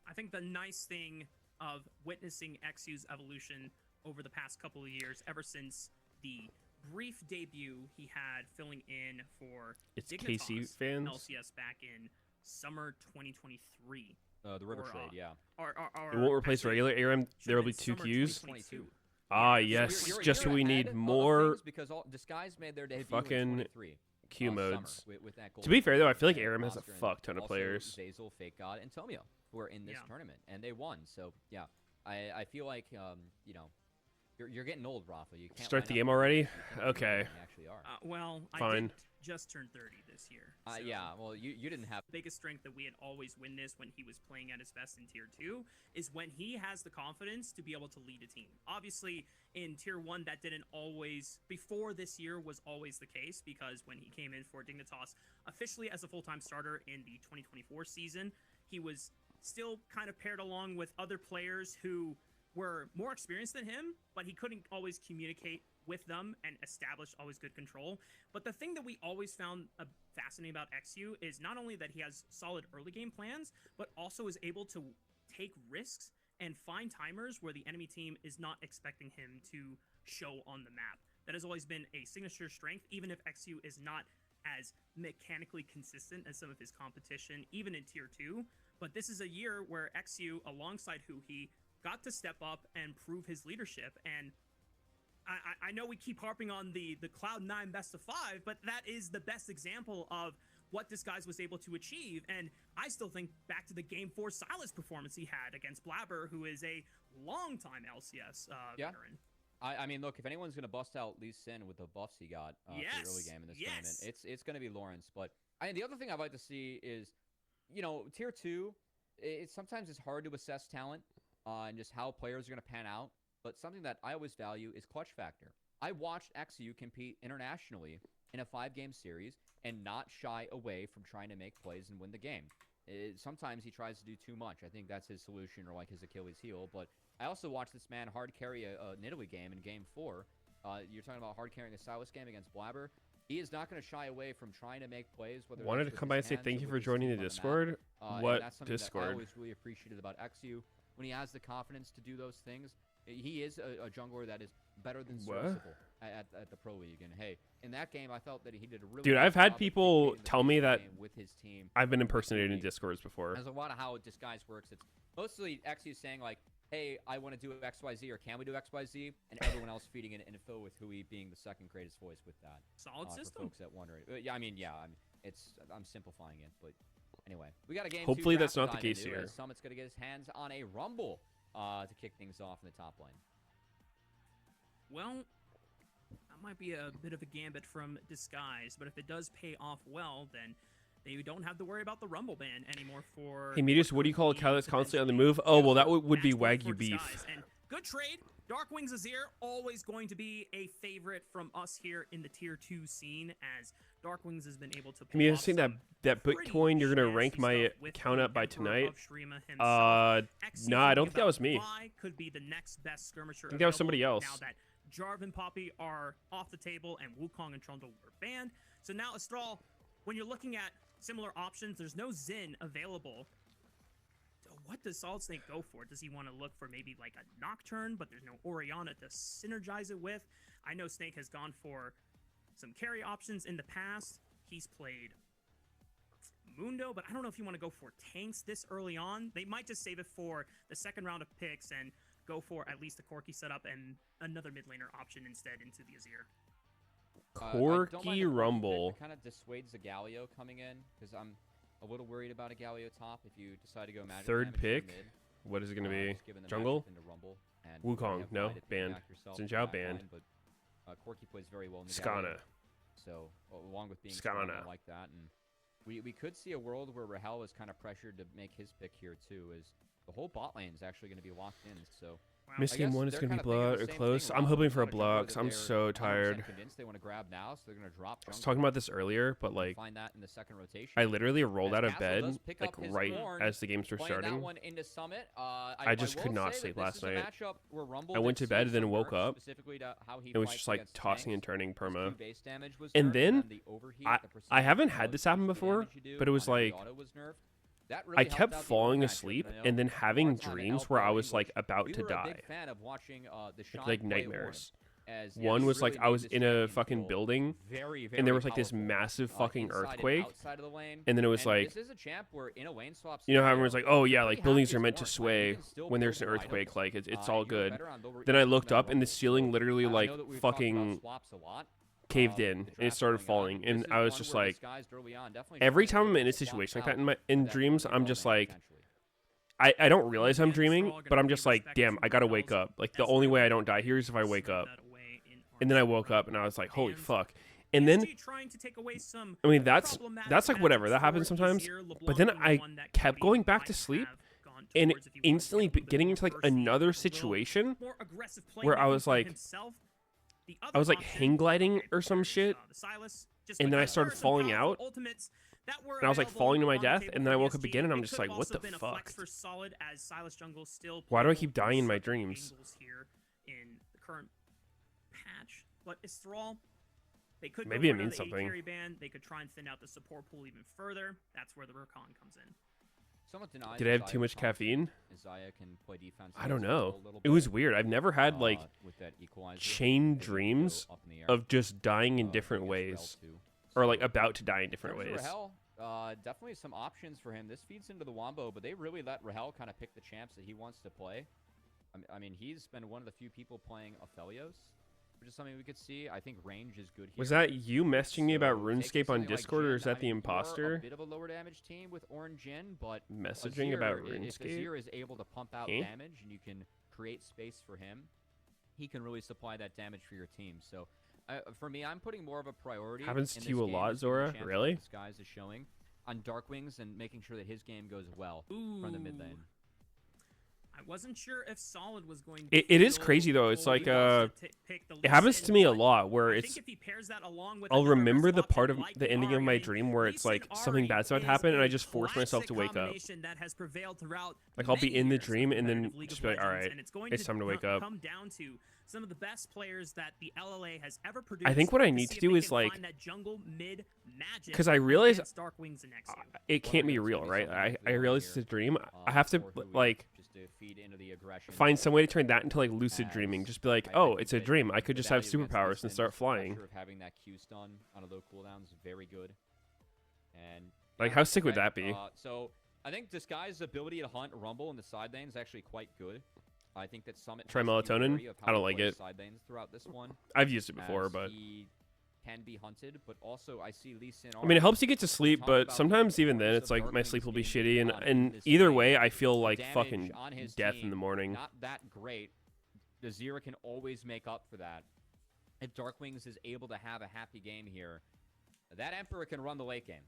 Speaker 1: I think the nice thing of witnessing XU's evolution over the past couple of years, ever since the brief debut he had filling in for
Speaker 2: It's
Speaker 1: Dignitas
Speaker 2: KC fans.
Speaker 1: LCS back in summer 2023.
Speaker 3: The River
Speaker 1: Or,
Speaker 3: Trade, yeah.
Speaker 1: It
Speaker 2: It won't replace regular ARAM. There will be 2 Qs.
Speaker 3: 22.
Speaker 2: Ah,
Speaker 3: Yeah,
Speaker 2: yes.
Speaker 3: so you're
Speaker 2: Just
Speaker 3: ahead
Speaker 2: we need
Speaker 3: of
Speaker 2: more
Speaker 3: things because Disguise made their debut
Speaker 2: fucking
Speaker 3: in 23,
Speaker 2: Q
Speaker 3: summer
Speaker 2: modes.
Speaker 3: with that
Speaker 2: To be fair, though, I feel like
Speaker 3: gold
Speaker 2: ARAM has a
Speaker 3: roster, and
Speaker 2: fuck ton of
Speaker 3: also
Speaker 2: players.
Speaker 3: Basil, Fake God, and Tomio, who are in this tournament, and they won. So yeah, I feel like you know, you're getting old, Rafa. You can't
Speaker 2: Start
Speaker 3: line
Speaker 2: the
Speaker 3: up
Speaker 2: game
Speaker 3: with
Speaker 2: already?
Speaker 3: you can't do it
Speaker 2: Okay.
Speaker 3: when you actually are.
Speaker 1: Well, I
Speaker 2: Fine.
Speaker 1: did just turn 30 this year. So
Speaker 3: Yeah, well, you didn't have.
Speaker 1: the biggest strength that we had always witnessed when he was playing at his best in Tier 2 is when he has the confidence to be able to lead a team. Obviously, in Tier 1, that didn't always, before this year, was always the case, because when he came in for Dignitas officially as a full-time starter in the 2024 season, he was still kind of paired along with other players who were more experienced than him, but he couldn't always communicate with them and establish always good control. But the thing that we always found fascinating about XU is not only that he has solid early game plans, but also is able to take risks and find timers where the enemy team is not expecting him to show on the map. That has always been a signature strength, even if XU is not as mechanically consistent as some of his competition, even in Tier 2. But this is a year where XU, alongside Hui, got to step up and prove his leadership. And I know we keep harping on the Cloud9 best of 5, but that is the best example of what Disguise was able to achieve. And I still think back to the Game 4 Silas performance he had against Blabber, who is a long-time LCS veteran.
Speaker 3: I mean, look, if anyone's going to bust out Lee Sin with the buffs he got for the early game in this tournament, it's going to be Lawrence. But the other thing I'd like to see is, you know, Tier 2, sometimes it's hard to assess talent and just how players are going to pan out. But something that I always value is clutch factor. I watched XU compete internationally in a 5-game series and not shy away from trying to make plays and win the game. Sometimes he tries to do too much. I think that's his solution, or like his Achilles heel. But I also watched this man hard carry an Italy game in Game 4. You're talking about hard carrying a Silas game against Blabber. He is not going to shy away from trying to make plays.
Speaker 2: Wanted to come by and say thank you for joining the Discord. What Discord?
Speaker 3: That I always really appreciated about XU. When he has the confidence to do those things, he is a jungler that is better than serviceable at the Pro League. And hey, in that game, I felt that he did a really
Speaker 2: Dude,
Speaker 3: good
Speaker 2: I've had
Speaker 3: job of
Speaker 2: people
Speaker 3: dictating the
Speaker 2: tell me
Speaker 3: pace of the
Speaker 2: that
Speaker 3: game with his team.
Speaker 2: I've been impersonating Discords before.
Speaker 3: There's a lot of how Disguise works. It's mostly XU saying like, hey, I want to do XYZ, or can we do XYZ? And everyone else feeding it info with Hui being the second greatest voice with that.
Speaker 1: Solid system.
Speaker 3: For folks that wonder. I'm simplifying it, but anyway, we got a game.
Speaker 2: Hopefully
Speaker 3: 2
Speaker 2: that's
Speaker 3: draft
Speaker 2: not
Speaker 3: to
Speaker 2: the
Speaker 3: dive
Speaker 2: case
Speaker 3: into,
Speaker 2: here.
Speaker 3: as Summit's going to get his hands on a Rumble to kick things off in the top lane.
Speaker 1: Well, that might be a bit of a gambit from Disguise, but if it does pay off well, then they don't have to worry about the Rumble ban anymore for...
Speaker 2: Hey, Meteos, what do you call a cow that's constantly on the move? Oh, well, that would be Wagyu beef.
Speaker 1: And good trade Darkwings Azir, always going to be a favorite from us here in the Tier 2 scene, as Darkwings has been able to
Speaker 2: I mean,
Speaker 1: pull
Speaker 2: I'm
Speaker 1: off
Speaker 2: saying that
Speaker 1: some pretty
Speaker 2: Bitcoin, you're gonna
Speaker 1: nasty
Speaker 2: rank my
Speaker 1: stuff with
Speaker 2: account
Speaker 1: the
Speaker 2: up by
Speaker 1: Emperor
Speaker 2: tonight.
Speaker 1: of Shrima himself.
Speaker 2: No, I don't think that was me.
Speaker 1: Could be the next best skirmisher.
Speaker 2: I think that was somebody
Speaker 1: available
Speaker 2: else.
Speaker 1: Now that Jarvan and Poppy are off the table and Wukong and Trundle were banned. So now, Astral, when you're looking at similar options, there's no Xin available. So what does Solid Snake go for? Does he want to look for maybe like a Nocturne, but there's no Orianna to synergize it with? I know Snake has gone for some carry options in the past. He's played Mundo, but I don't know if you want to go for tanks this early on. They might just save it for the second round of picks and go for at least a Corki setup and another mid laner option instead into the Azir.
Speaker 2: Corki Rumble.
Speaker 3: It kind of dissuades the Galio coming in, because I'm a little worried about a Galio top if you decide to go magic
Speaker 2: Third
Speaker 3: damage
Speaker 2: pick.
Speaker 3: mid.
Speaker 2: What is it gonna be?
Speaker 3: Just given the
Speaker 2: Jungle?
Speaker 3: matchup into Rumble, and
Speaker 2: Wukong,
Speaker 3: have
Speaker 2: no,
Speaker 3: Wide to
Speaker 2: banned.
Speaker 3: piggyback yourself
Speaker 2: Xin
Speaker 3: to
Speaker 2: Zhao
Speaker 3: that
Speaker 2: banned.
Speaker 3: line, but Corki plays very well in the
Speaker 2: Skana.
Speaker 3: Galio. So along with being strong,
Speaker 2: Skana.
Speaker 3: I like that, and we could see a world where Rahel is kind of pressured to make his pick here too, as the whole bot lane is actually going to be locked in. So
Speaker 1: Wow.
Speaker 2: Miss
Speaker 3: I
Speaker 2: game
Speaker 3: guess
Speaker 2: 1 is
Speaker 3: they're
Speaker 2: gonna be
Speaker 3: kinda thinking
Speaker 2: blowout
Speaker 3: the
Speaker 2: or
Speaker 3: same
Speaker 2: close.
Speaker 3: thing.
Speaker 2: I'm hoping for a
Speaker 3: Got jungler
Speaker 2: blowout
Speaker 3: that
Speaker 2: 'cause I'm
Speaker 3: they're
Speaker 2: so
Speaker 3: 100%
Speaker 2: tired.
Speaker 3: Convinced they want to grab now, so they're going to drop
Speaker 2: I was
Speaker 3: jungle.
Speaker 2: talking about this earlier, but like
Speaker 3: Find that in the second rotation.
Speaker 2: I literally rolled
Speaker 3: As
Speaker 2: out of
Speaker 3: Castle
Speaker 2: bed
Speaker 3: does pick
Speaker 2: like
Speaker 3: up his
Speaker 2: right
Speaker 3: horn,
Speaker 2: as the games were
Speaker 3: playing that
Speaker 2: starting.
Speaker 3: one into Summit.
Speaker 2: I just
Speaker 3: will
Speaker 2: could not
Speaker 3: say that
Speaker 2: sleep
Speaker 3: this
Speaker 2: last
Speaker 3: is a
Speaker 2: night.
Speaker 3: matchup where Rumble
Speaker 2: I went
Speaker 3: did
Speaker 2: to bed,
Speaker 3: see
Speaker 2: then
Speaker 3: some
Speaker 2: woke
Speaker 3: nerfs,
Speaker 2: up.
Speaker 3: specifically to how he
Speaker 2: It was
Speaker 3: fights
Speaker 2: just like
Speaker 3: against
Speaker 2: tossing and
Speaker 3: tanks.
Speaker 2: turning
Speaker 3: His
Speaker 2: perma.
Speaker 3: Q base damage was
Speaker 2: And
Speaker 3: nerfed,
Speaker 2: then
Speaker 3: the overheat, the percentage
Speaker 2: I haven't
Speaker 3: of
Speaker 2: had this happen
Speaker 3: the
Speaker 2: before,
Speaker 3: damage you do
Speaker 2: but it was
Speaker 3: on every
Speaker 2: like
Speaker 3: auto was nerfed. That
Speaker 2: I
Speaker 3: really helped
Speaker 2: kept
Speaker 3: out the
Speaker 2: falling
Speaker 3: matchup,
Speaker 2: asleep
Speaker 3: and I know
Speaker 2: and then
Speaker 3: our
Speaker 2: having
Speaker 3: time at
Speaker 2: dreams where I
Speaker 3: LPL
Speaker 2: was like
Speaker 3: English,
Speaker 2: about
Speaker 3: we
Speaker 2: to
Speaker 3: were a
Speaker 2: die.
Speaker 3: big fan of watching the Sean
Speaker 2: Like
Speaker 3: play
Speaker 2: nightmares.
Speaker 3: Horn, as
Speaker 2: One
Speaker 3: he
Speaker 2: was like
Speaker 3: really
Speaker 2: I
Speaker 3: made
Speaker 2: was
Speaker 3: this
Speaker 2: in a
Speaker 3: champion
Speaker 2: fucking
Speaker 3: feel
Speaker 2: building
Speaker 3: very,
Speaker 2: and there
Speaker 3: very
Speaker 2: was like this
Speaker 3: powerful,
Speaker 2: massive fucking
Speaker 3: inside and
Speaker 2: earthquake.
Speaker 3: outside of the lane.
Speaker 2: And then it was
Speaker 3: And
Speaker 2: like,
Speaker 3: this is a champ where in a lane swap
Speaker 2: you know how
Speaker 3: scenario,
Speaker 2: everyone's like, oh yeah,
Speaker 3: you're
Speaker 2: like
Speaker 3: pretty
Speaker 2: buildings
Speaker 3: happy
Speaker 2: are
Speaker 3: it's
Speaker 2: meant to
Speaker 3: Horn, right? You
Speaker 2: sway
Speaker 3: can still
Speaker 2: when there's an
Speaker 3: build your
Speaker 2: earthquake,
Speaker 3: items.
Speaker 2: like it's
Speaker 3: You're
Speaker 2: all good.
Speaker 3: better on
Speaker 2: Then I
Speaker 3: even
Speaker 2: looked
Speaker 3: metal
Speaker 2: up and the
Speaker 3: rumble.
Speaker 2: ceiling
Speaker 3: So,
Speaker 2: literally
Speaker 3: I
Speaker 2: like
Speaker 3: know that we've talked about
Speaker 2: fucking
Speaker 3: swaps a lot.
Speaker 2: caved
Speaker 3: The
Speaker 2: in and it
Speaker 3: draft
Speaker 2: started
Speaker 3: going on.
Speaker 2: falling.
Speaker 3: This
Speaker 2: And
Speaker 3: is
Speaker 2: I was
Speaker 3: one
Speaker 2: just
Speaker 3: where
Speaker 2: like,
Speaker 3: disguised early on, definitely
Speaker 2: every
Speaker 3: trying
Speaker 2: time
Speaker 3: to
Speaker 2: I'm in a
Speaker 3: swap
Speaker 2: situation like
Speaker 3: out
Speaker 2: that in
Speaker 3: that
Speaker 2: dreams,
Speaker 3: early
Speaker 2: I'm just
Speaker 3: building,
Speaker 2: like,
Speaker 3: potentially.
Speaker 2: I don't realize I'm
Speaker 1: Again,
Speaker 2: dreaming,
Speaker 1: Straw
Speaker 2: but
Speaker 1: gonna
Speaker 2: I'm
Speaker 1: pay
Speaker 2: just like,
Speaker 1: respect
Speaker 2: damn,
Speaker 1: to
Speaker 2: I gotta
Speaker 1: Rahel's
Speaker 2: wake up. Like the
Speaker 1: best
Speaker 2: only way I
Speaker 1: ability
Speaker 2: don't die here is if I
Speaker 1: to
Speaker 2: wake
Speaker 1: snip
Speaker 2: up.
Speaker 1: that away in
Speaker 2: And then I
Speaker 1: Arsenal.
Speaker 2: woke up and I was like, holy
Speaker 1: And
Speaker 2: fuck. And then
Speaker 1: PSG trying to take away some
Speaker 2: I mean that's
Speaker 1: problematic
Speaker 2: like whatever, that
Speaker 1: matchups
Speaker 2: happens
Speaker 1: for
Speaker 2: sometimes.
Speaker 1: Azir,
Speaker 2: But
Speaker 1: LeBlanc
Speaker 2: then
Speaker 1: being
Speaker 2: I
Speaker 1: one that
Speaker 2: kept
Speaker 1: Cody
Speaker 2: going back
Speaker 1: might
Speaker 2: to sleep
Speaker 1: have gone
Speaker 2: and
Speaker 1: towards if he wanted to
Speaker 2: instantly
Speaker 1: get a little bit
Speaker 2: getting
Speaker 1: more
Speaker 2: into like
Speaker 1: bursty,
Speaker 2: another
Speaker 1: a little
Speaker 2: situation
Speaker 1: more aggressive
Speaker 2: where I
Speaker 1: playmaking
Speaker 2: was
Speaker 1: from
Speaker 2: like-
Speaker 1: himself. The
Speaker 2: I
Speaker 1: other
Speaker 2: was like
Speaker 1: option,
Speaker 2: hang gliding
Speaker 1: okay,
Speaker 2: or some
Speaker 1: there's,
Speaker 2: shit.
Speaker 1: the Silas, just
Speaker 2: And then I
Speaker 1: because
Speaker 2: started
Speaker 1: there are some
Speaker 2: falling
Speaker 1: powerful
Speaker 2: out,
Speaker 1: ultimates that were
Speaker 2: and I was like
Speaker 1: available
Speaker 2: falling to my
Speaker 1: on the
Speaker 2: death,
Speaker 1: table
Speaker 2: and
Speaker 1: for
Speaker 2: then I woke up
Speaker 1: PSG.
Speaker 2: again and I'm
Speaker 1: It
Speaker 2: just
Speaker 1: could
Speaker 2: like,
Speaker 1: have
Speaker 2: what
Speaker 1: also
Speaker 2: the
Speaker 1: been a
Speaker 2: fuck?
Speaker 1: flex for Solid, as Silas Jungle still
Speaker 2: Why do I
Speaker 1: playable
Speaker 2: keep
Speaker 1: from
Speaker 2: dying in my
Speaker 1: certain
Speaker 2: dreams?
Speaker 1: angles here in the current patch. But Istral, they could
Speaker 2: Maybe
Speaker 1: go
Speaker 2: it
Speaker 1: for
Speaker 2: means
Speaker 1: another AD
Speaker 2: something.
Speaker 1: carry ban. They could try and thin out the support pool even further. That's where the Rakan comes in.
Speaker 3: Somewhat denies
Speaker 2: Did I have
Speaker 3: Isaiah
Speaker 2: too much
Speaker 3: Thompson.
Speaker 2: caffeine?
Speaker 3: Isaiah can play defense
Speaker 2: I don't
Speaker 3: as well
Speaker 2: know.
Speaker 3: a little
Speaker 2: It was
Speaker 3: bit,
Speaker 2: weird. I've never had like
Speaker 3: with that equalizer.
Speaker 2: chain
Speaker 3: They can go
Speaker 2: dreams
Speaker 3: up in the air,
Speaker 2: of just dying in
Speaker 3: uh,
Speaker 2: different
Speaker 3: against Rel
Speaker 2: ways,
Speaker 3: too.
Speaker 2: or like
Speaker 3: So,
Speaker 2: about to die in different
Speaker 3: in terms
Speaker 2: ways.
Speaker 3: of Rahel, definitely some options for him. This feeds into the Wombo, but they really let Rahel kind of pick the champs that he wants to play. I mean, he's been one of the few people playing Aphelios, which is something we could see. I think range is good here.
Speaker 2: Was that you messaging me about
Speaker 3: So, taking
Speaker 2: RuneScape on
Speaker 3: something like
Speaker 2: Discord, or
Speaker 3: Jhin,
Speaker 2: is that
Speaker 3: I
Speaker 2: the
Speaker 3: mean, we're
Speaker 2: imposter?
Speaker 3: a bit of a lower damage team with Orange Jhin, but
Speaker 2: Messaging about
Speaker 3: Azir, if
Speaker 2: RuneScape?
Speaker 3: Azir is able to pump out
Speaker 2: Eh?
Speaker 3: damage and you can create space for him, he can really supply that damage for your team. So, for me, I'm putting more of a priority.
Speaker 2: Happens
Speaker 3: in
Speaker 2: to
Speaker 3: this
Speaker 2: you a
Speaker 3: game,
Speaker 2: lot,
Speaker 3: just given the
Speaker 2: Zora?
Speaker 3: chance that
Speaker 2: Really?
Speaker 3: Disguise is showing on Darkwings and making sure that his game goes well from the mid
Speaker 1: Ooh.
Speaker 3: lane.
Speaker 1: I wasn't sure if Solid was going to
Speaker 2: It is
Speaker 1: feel
Speaker 2: crazy, though. It's
Speaker 1: full
Speaker 2: like,
Speaker 1: he wants to pick the
Speaker 2: It
Speaker 1: Lee
Speaker 2: happens
Speaker 1: Sin,
Speaker 2: to me a
Speaker 1: but
Speaker 2: lot where
Speaker 1: I
Speaker 2: it's
Speaker 1: think if he pairs that along with
Speaker 2: I'll
Speaker 1: another
Speaker 2: remember the
Speaker 1: aggressive
Speaker 2: part of
Speaker 1: option like
Speaker 2: the ending of
Speaker 1: Ahri,
Speaker 2: my
Speaker 1: I mean,
Speaker 2: dream where
Speaker 1: Lee
Speaker 2: it's like
Speaker 1: Sin
Speaker 2: something
Speaker 1: Ahri
Speaker 2: bad's about to
Speaker 1: is
Speaker 2: happen and
Speaker 1: a
Speaker 2: I just force myself to
Speaker 1: classic
Speaker 2: wake up.
Speaker 1: combination that has prevailed throughout
Speaker 2: Like, I'll be
Speaker 1: many
Speaker 2: in the
Speaker 1: years of
Speaker 2: dream and then
Speaker 1: competitive League
Speaker 2: just
Speaker 1: of
Speaker 2: be like,
Speaker 1: Legends,
Speaker 2: alright,
Speaker 1: and it's going
Speaker 2: it's time to wake up.
Speaker 1: come down to some of the best players that the LLA has ever produced.
Speaker 2: I think what I
Speaker 1: to
Speaker 2: need
Speaker 1: see
Speaker 2: to
Speaker 1: if
Speaker 2: do
Speaker 1: they
Speaker 2: is,
Speaker 1: can
Speaker 2: like,
Speaker 1: find that jungle mid magic
Speaker 2: 'cause I realize
Speaker 1: against Darkwings and Exu.
Speaker 2: It can't be real, right? I realize it's a dream. I have to like
Speaker 3: just to feed into the aggression.
Speaker 2: find some way to turn that into like lucid dreaming. Just be like,
Speaker 3: I
Speaker 2: oh,
Speaker 3: think
Speaker 2: it's a
Speaker 3: that
Speaker 2: dream. I could
Speaker 3: the
Speaker 2: just have
Speaker 3: value against
Speaker 2: superpowers
Speaker 3: Lee
Speaker 2: and
Speaker 3: Sin,
Speaker 2: start
Speaker 3: just the pressure
Speaker 2: flying.
Speaker 3: of having that Q stun on a low cooldown is very good. And
Speaker 2: Like,
Speaker 3: yeah,
Speaker 2: how sick would
Speaker 3: right,
Speaker 2: that be?
Speaker 3: So I think Disguise's ability to hunt Rumble in the side lane is actually quite good. I think that Summit
Speaker 2: Try
Speaker 3: has to be
Speaker 2: melatonin?
Speaker 3: wary of how
Speaker 2: I don't
Speaker 3: he
Speaker 2: like
Speaker 3: plays
Speaker 2: it.
Speaker 3: Side lanes throughout this one.
Speaker 2: I've used it before,
Speaker 3: as
Speaker 2: but
Speaker 3: he can be hunted, but also I see Lee Sin.
Speaker 2: I mean, it helps you get to sleep,
Speaker 3: talk
Speaker 2: but
Speaker 3: about
Speaker 2: sometimes
Speaker 3: the
Speaker 2: even then,
Speaker 3: importance
Speaker 2: it's
Speaker 3: of
Speaker 2: like my
Speaker 3: Darkwings
Speaker 2: sleep will be
Speaker 3: being
Speaker 2: shitty, and
Speaker 3: on in this
Speaker 2: either
Speaker 3: lane.
Speaker 2: way, I feel
Speaker 3: The
Speaker 2: like
Speaker 3: damage
Speaker 2: fucking
Speaker 3: on his
Speaker 2: death in
Speaker 3: team,
Speaker 2: the morning.
Speaker 3: Not that great. The Zira can always make up for that. If Darkwings is able to have a happy game here, that Emperor can run the late game.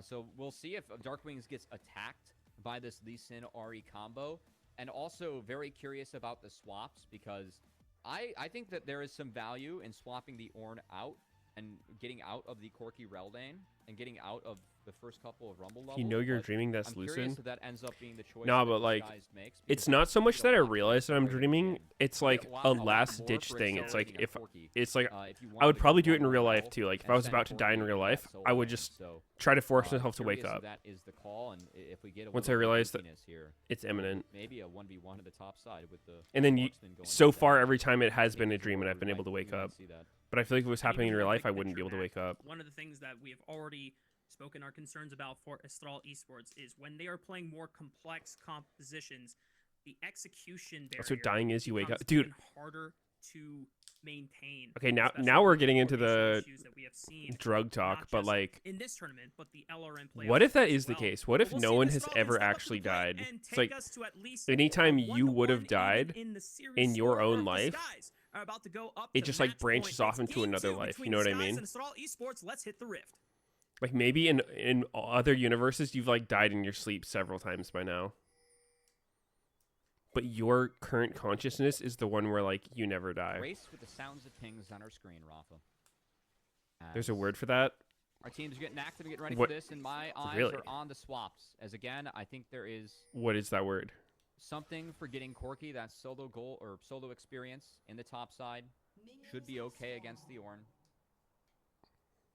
Speaker 3: So we'll see if Darkwings gets attacked by this Lee Sin Ahri combo. And also very curious about the swaps, because I think that there is some value in swapping the Ornn out and getting out of the Corki Reldane and getting out of the first couple of Rumble levels.
Speaker 2: You know you're
Speaker 3: but
Speaker 2: dreaming that's
Speaker 3: I'm
Speaker 2: lucid.
Speaker 3: curious if that ends up being the choice.
Speaker 2: No,
Speaker 3: that
Speaker 2: but like,
Speaker 3: Disguised makes,
Speaker 2: it's
Speaker 3: because
Speaker 2: not so much that I
Speaker 3: don't want to
Speaker 2: realize that I'm
Speaker 3: avoid
Speaker 2: dreaming.
Speaker 3: Jhin.
Speaker 2: It's
Speaker 3: You
Speaker 2: like
Speaker 3: get
Speaker 2: a
Speaker 3: lot
Speaker 2: last
Speaker 3: more
Speaker 2: ditch
Speaker 3: for
Speaker 2: thing. It's like
Speaker 3: accelerating a Corki.
Speaker 2: it's like
Speaker 3: If you
Speaker 2: I would
Speaker 3: wanted to
Speaker 2: probably
Speaker 3: go
Speaker 2: do it in
Speaker 3: one
Speaker 2: real
Speaker 3: more
Speaker 2: life
Speaker 3: health
Speaker 2: too. Like if
Speaker 3: and
Speaker 2: I was
Speaker 3: send
Speaker 2: about to die in
Speaker 3: Corki
Speaker 2: real
Speaker 3: into
Speaker 2: life,
Speaker 3: that solo
Speaker 2: I would
Speaker 3: lane.
Speaker 2: just
Speaker 3: So,
Speaker 2: try to force myself to wake
Speaker 3: curious if
Speaker 2: up.
Speaker 3: that is the call, and if we get a
Speaker 2: Once I
Speaker 3: little bit of
Speaker 2: realize that
Speaker 3: goofiness here,
Speaker 2: it's imminent.
Speaker 3: maybe a 1v1 to the top side with the
Speaker 2: And then
Speaker 3: marksman going
Speaker 2: so
Speaker 3: down.
Speaker 2: far every time it
Speaker 3: I
Speaker 2: has
Speaker 3: think
Speaker 2: been a
Speaker 3: there's
Speaker 2: dream and
Speaker 3: word
Speaker 2: I've been
Speaker 3: we
Speaker 2: able to
Speaker 3: might-
Speaker 2: wake
Speaker 3: we might
Speaker 2: up.
Speaker 3: see that.
Speaker 2: But I feel like if it was
Speaker 1: And
Speaker 2: happening in
Speaker 1: even
Speaker 2: real
Speaker 1: more
Speaker 2: life,
Speaker 1: big
Speaker 2: I wouldn't be
Speaker 1: picture,
Speaker 2: able to
Speaker 1: Mac,
Speaker 2: wake up.
Speaker 1: One of the things that we have already spoken our concerns about for Astral Esports is when they are playing more complex compositions, the execution barrier
Speaker 2: That's what dying is. You wake
Speaker 1: becomes
Speaker 2: up, dude.
Speaker 1: even harder to maintain.
Speaker 2: Okay, now
Speaker 1: especially
Speaker 2: we're
Speaker 1: with
Speaker 2: getting into
Speaker 1: coordination
Speaker 2: the
Speaker 1: issues that we have seen,
Speaker 2: drug talk,
Speaker 1: not
Speaker 2: but
Speaker 1: just
Speaker 2: like,
Speaker 1: in this tournament, but the LRM
Speaker 2: what if
Speaker 1: playoffs
Speaker 2: that
Speaker 1: as
Speaker 2: is the
Speaker 1: well.
Speaker 2: case? What
Speaker 1: But
Speaker 2: if
Speaker 1: we'll
Speaker 2: no
Speaker 1: see if
Speaker 2: one has
Speaker 1: Astral can
Speaker 2: ever
Speaker 1: step up to the
Speaker 2: actually
Speaker 1: plate
Speaker 2: died?
Speaker 1: and
Speaker 2: It's
Speaker 1: take
Speaker 2: like
Speaker 1: us to at least
Speaker 2: anytime
Speaker 1: a
Speaker 2: you would have
Speaker 1: 1-1 even
Speaker 2: died
Speaker 1: in the series
Speaker 2: in your
Speaker 1: or
Speaker 2: own
Speaker 1: if the
Speaker 2: life,
Speaker 1: Skies are about to go up
Speaker 2: it
Speaker 1: to
Speaker 2: just like
Speaker 1: match
Speaker 2: branches
Speaker 1: point.
Speaker 2: off
Speaker 1: It's
Speaker 2: into
Speaker 1: game
Speaker 2: another
Speaker 1: 2
Speaker 2: life.
Speaker 1: between
Speaker 2: You know what
Speaker 1: the
Speaker 2: I
Speaker 1: Skies
Speaker 2: mean?
Speaker 1: and Astral Esports. Let's hit the rift.
Speaker 2: Like maybe in other universes you've like died in your sleep several times by now. But your current consciousness is the one where like you never die.
Speaker 3: Race with the sounds of pings on our screen, Rafa.
Speaker 2: There's a
Speaker 3: As
Speaker 2: word for that.
Speaker 3: Our teams are getting active and getting ready
Speaker 2: What-
Speaker 3: for this, and my eyes
Speaker 2: Really?
Speaker 3: are on the swaps. As again, I think there is
Speaker 2: What is that word?
Speaker 3: something for getting Corki, that solo goal or solo experience in the top side. Should be okay against the Ornn.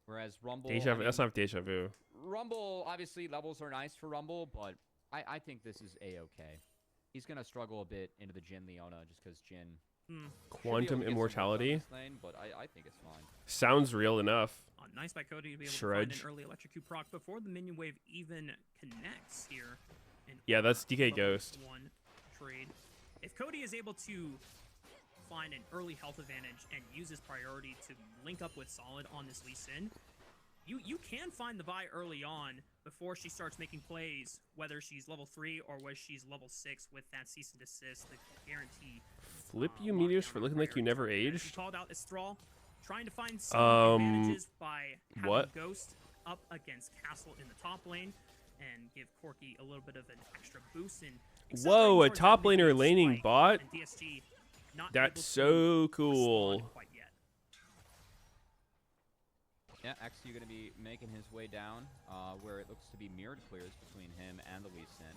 Speaker 3: Whereas Rumble,
Speaker 2: Deja
Speaker 3: I
Speaker 2: vu. That's
Speaker 3: mean,
Speaker 2: not deja vu.
Speaker 3: Rumble, obviously levels are nice for Rumble, but I think this is a-okay. He's going to struggle a bit into the Jhin Leona just because Jhin
Speaker 2: Quantum immortality
Speaker 3: lane, but I think it's fine.
Speaker 2: sounds real enough.
Speaker 1: Nice by Cody to be able to
Speaker 2: Shredge.
Speaker 1: find an early electrocute proc before the minion wave even connects here. In
Speaker 2: Yeah, that's
Speaker 1: our
Speaker 2: DK
Speaker 1: level
Speaker 2: Ghost.
Speaker 1: 1 trade. If Cody is able to find an early health advantage and use his priority to link up with Solid on this Lee Sin, you can find the Vi early on before she starts making plays, whether she's level 3 or whether she's level 6 with that cease and desist, the guarantee.
Speaker 2: Flip you
Speaker 1: lockdown
Speaker 2: Meteos for
Speaker 1: on
Speaker 2: looking like you
Speaker 1: priority.
Speaker 2: never
Speaker 1: As you
Speaker 2: aged.
Speaker 1: called out Astral, trying to find some advantages by having
Speaker 2: what?
Speaker 1: Ghost up against Castle in the top lane and give Corki a little bit of an extra boost in.
Speaker 2: Whoa, a
Speaker 1: accelerating towards
Speaker 2: top
Speaker 1: that
Speaker 2: laner
Speaker 1: mid-game
Speaker 2: laning
Speaker 1: spike,
Speaker 2: bot?
Speaker 1: and DSG not
Speaker 2: That's
Speaker 1: able to
Speaker 2: so cool.
Speaker 1: respond quite yet.
Speaker 3: Yeah, XU going to be making his way down, where it looks to be mirrored clears between him and the Lee Sin.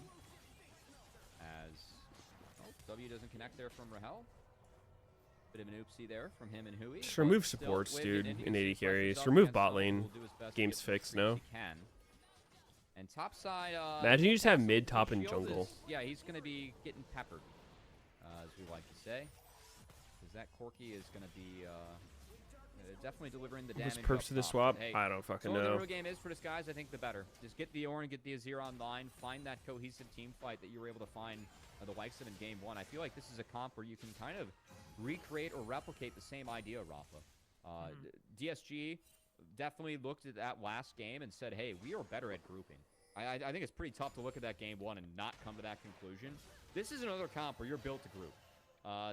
Speaker 3: As W doesn't connect there from Rahel. Bit of an oopsie there from him and Hui.
Speaker 2: Just
Speaker 3: but
Speaker 2: remove
Speaker 3: still,
Speaker 2: supports,
Speaker 3: with
Speaker 2: dude,
Speaker 3: Indy,
Speaker 2: in AD
Speaker 3: presses
Speaker 2: carries.
Speaker 3: up
Speaker 2: Remove
Speaker 3: against
Speaker 2: bot
Speaker 3: someone who
Speaker 2: lane.
Speaker 3: will do his best to
Speaker 2: Game's
Speaker 3: get the
Speaker 2: fixed,
Speaker 3: screens
Speaker 2: no?
Speaker 3: he can. And top side,
Speaker 2: Imagine you just have
Speaker 3: Castle,
Speaker 2: mid,
Speaker 3: the
Speaker 2: top, and
Speaker 3: shield
Speaker 2: jungle.
Speaker 3: is- yeah, he's going to be getting peppered, as we like to say. Because that Corki is going to be definitely delivering the damage.
Speaker 2: What's purpose
Speaker 3: up
Speaker 2: of the
Speaker 3: top.
Speaker 2: swap?
Speaker 3: Hey,
Speaker 2: I don't fucking
Speaker 3: so the
Speaker 2: know.
Speaker 3: real game is for this guys, I think the better. Just get the Ornn, get the Azir online, find that cohesive team fight that you were able to find the likes of in game 1. I feel like this is a comp where you can kind of recreate or replicate the same idea, Rafa. DSG definitely looked at that last game and said, hey, we are better at grouping. I think it's pretty tough to look at that game 1 and not come to that conclusion. This is another comp where you're built to group.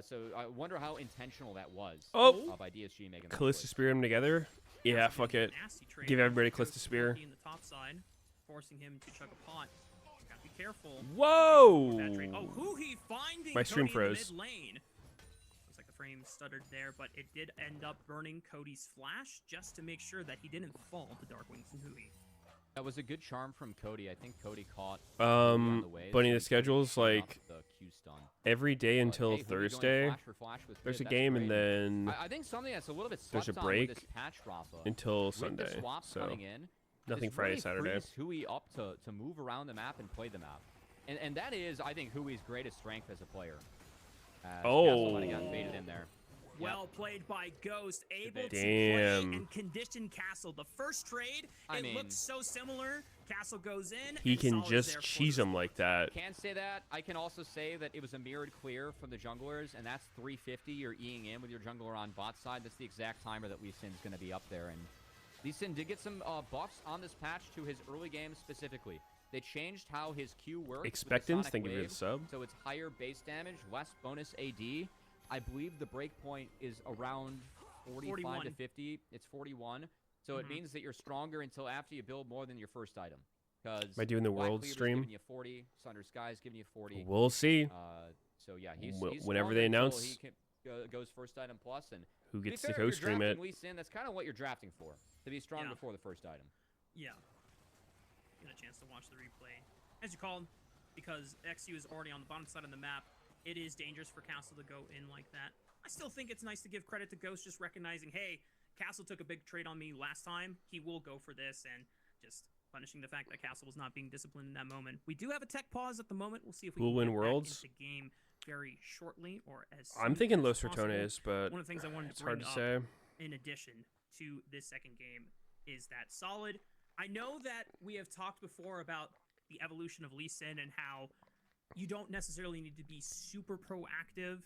Speaker 3: So I wonder how intentional that was by DSG making that
Speaker 2: Callista
Speaker 3: choice.
Speaker 2: Spear them together? Yeah, fuck it.
Speaker 1: Nasty trade
Speaker 2: Give everybody
Speaker 1: Ghost
Speaker 2: Callista Spear.
Speaker 1: in the top side, forcing him to chug a pot. Gotta be careful.
Speaker 2: Whoa!
Speaker 1: That trade. Oh, who he finding
Speaker 2: My stream
Speaker 1: Cody in the
Speaker 2: froze.
Speaker 1: mid lane. Looks like the frame stuttered there, but it did end up burning Cody's flash just to make sure that he didn't fall to Darkwings and Hui.
Speaker 3: That was a good charm from Cody. I think Cody caught Hui on the way,
Speaker 2: Bunny,
Speaker 3: so
Speaker 2: the
Speaker 3: he
Speaker 2: schedule's
Speaker 3: couldn't turn off
Speaker 2: like
Speaker 3: the Q stun.
Speaker 2: every day
Speaker 3: But,
Speaker 2: until
Speaker 3: hey, Hui going
Speaker 2: Thursday.
Speaker 3: flash for flash with
Speaker 2: There's a
Speaker 3: Fib, that's
Speaker 2: game, and
Speaker 3: great.
Speaker 2: then
Speaker 3: I think something that's a little bit
Speaker 2: there's
Speaker 3: slept
Speaker 2: a
Speaker 3: on with
Speaker 2: break
Speaker 3: this patch, Rafa,
Speaker 2: until
Speaker 3: with the
Speaker 2: Sunday.
Speaker 3: swaps
Speaker 2: So
Speaker 3: coming in,
Speaker 2: nothing
Speaker 3: this
Speaker 2: Friday,
Speaker 3: really
Speaker 2: Saturday.
Speaker 3: frees Hui up to move around the map and play the map. And that is, I think, Hui's greatest strength as a player. Castle might have gotten baited in there.
Speaker 1: Well played by Ghost, able to
Speaker 2: Damn.
Speaker 1: play and condition Castle. The first trade,
Speaker 3: I
Speaker 1: it
Speaker 3: mean,
Speaker 1: looks so similar. Castle goes in.
Speaker 2: He
Speaker 1: and
Speaker 2: can
Speaker 1: Solid's
Speaker 2: just
Speaker 1: there for
Speaker 2: cheese
Speaker 1: the
Speaker 2: them like that.
Speaker 3: Can't say that. I can also say that it was a mirrored clear from the junglers, and that's 350. You're Eing in with your jungler on bot side. That's the exact timer that Lee Sin's going to be up there. And Lee Sin did get some buffs on this patch to his early game specifically. They changed how his Q works.
Speaker 2: Expectance,
Speaker 3: with the
Speaker 2: thank you for
Speaker 3: Sonic
Speaker 2: the sub.
Speaker 3: So it's higher base damage, less bonus AD. I believe the breakpoint is around 45
Speaker 1: 41.
Speaker 3: to 50. It's 41. So it means that you're stronger until after you build more than your first item. Because
Speaker 2: Am I doing the world stream?
Speaker 3: Giving you 40. Sunder Sky's giving you 40.
Speaker 2: We'll see.
Speaker 3: So yeah, he's
Speaker 2: Whenever
Speaker 3: stronger
Speaker 2: they
Speaker 3: until
Speaker 2: announce
Speaker 3: he can, goes first item plus. And
Speaker 2: Who
Speaker 3: to be
Speaker 2: gets
Speaker 3: fair,
Speaker 2: to
Speaker 3: if you're
Speaker 2: co-stream it?
Speaker 3: drafting Lee Sin, that's kind of what you're drafting for, to be strong
Speaker 1: Yeah.
Speaker 3: before the first item.
Speaker 1: Yeah. Get a chance to watch the replay. As you called, because XU is already on the bottom side of the map, it is dangerous for Castle to go in like that. I still think it's nice to give credit to Ghost, just recognizing, hey, Castle took a big trade on me last time. He will go for this, and just punishing the fact that Castle was not being disciplined in that moment. We do have a tech pause at the moment. We'll see if we
Speaker 2: We'll
Speaker 1: can
Speaker 2: win
Speaker 1: get
Speaker 2: Worlds.
Speaker 1: back into game very shortly or as
Speaker 2: I'm
Speaker 1: soon
Speaker 2: thinking
Speaker 1: as
Speaker 2: Los
Speaker 1: possible.
Speaker 2: Ratones, but
Speaker 1: One of the things I wanted
Speaker 2: it's
Speaker 1: to
Speaker 2: hard
Speaker 1: bring
Speaker 2: to
Speaker 1: up
Speaker 2: say.
Speaker 1: in addition to this second game is that Solid. I know that we have talked before about the evolution of Lee Sin and how you don't necessarily need to be super proactive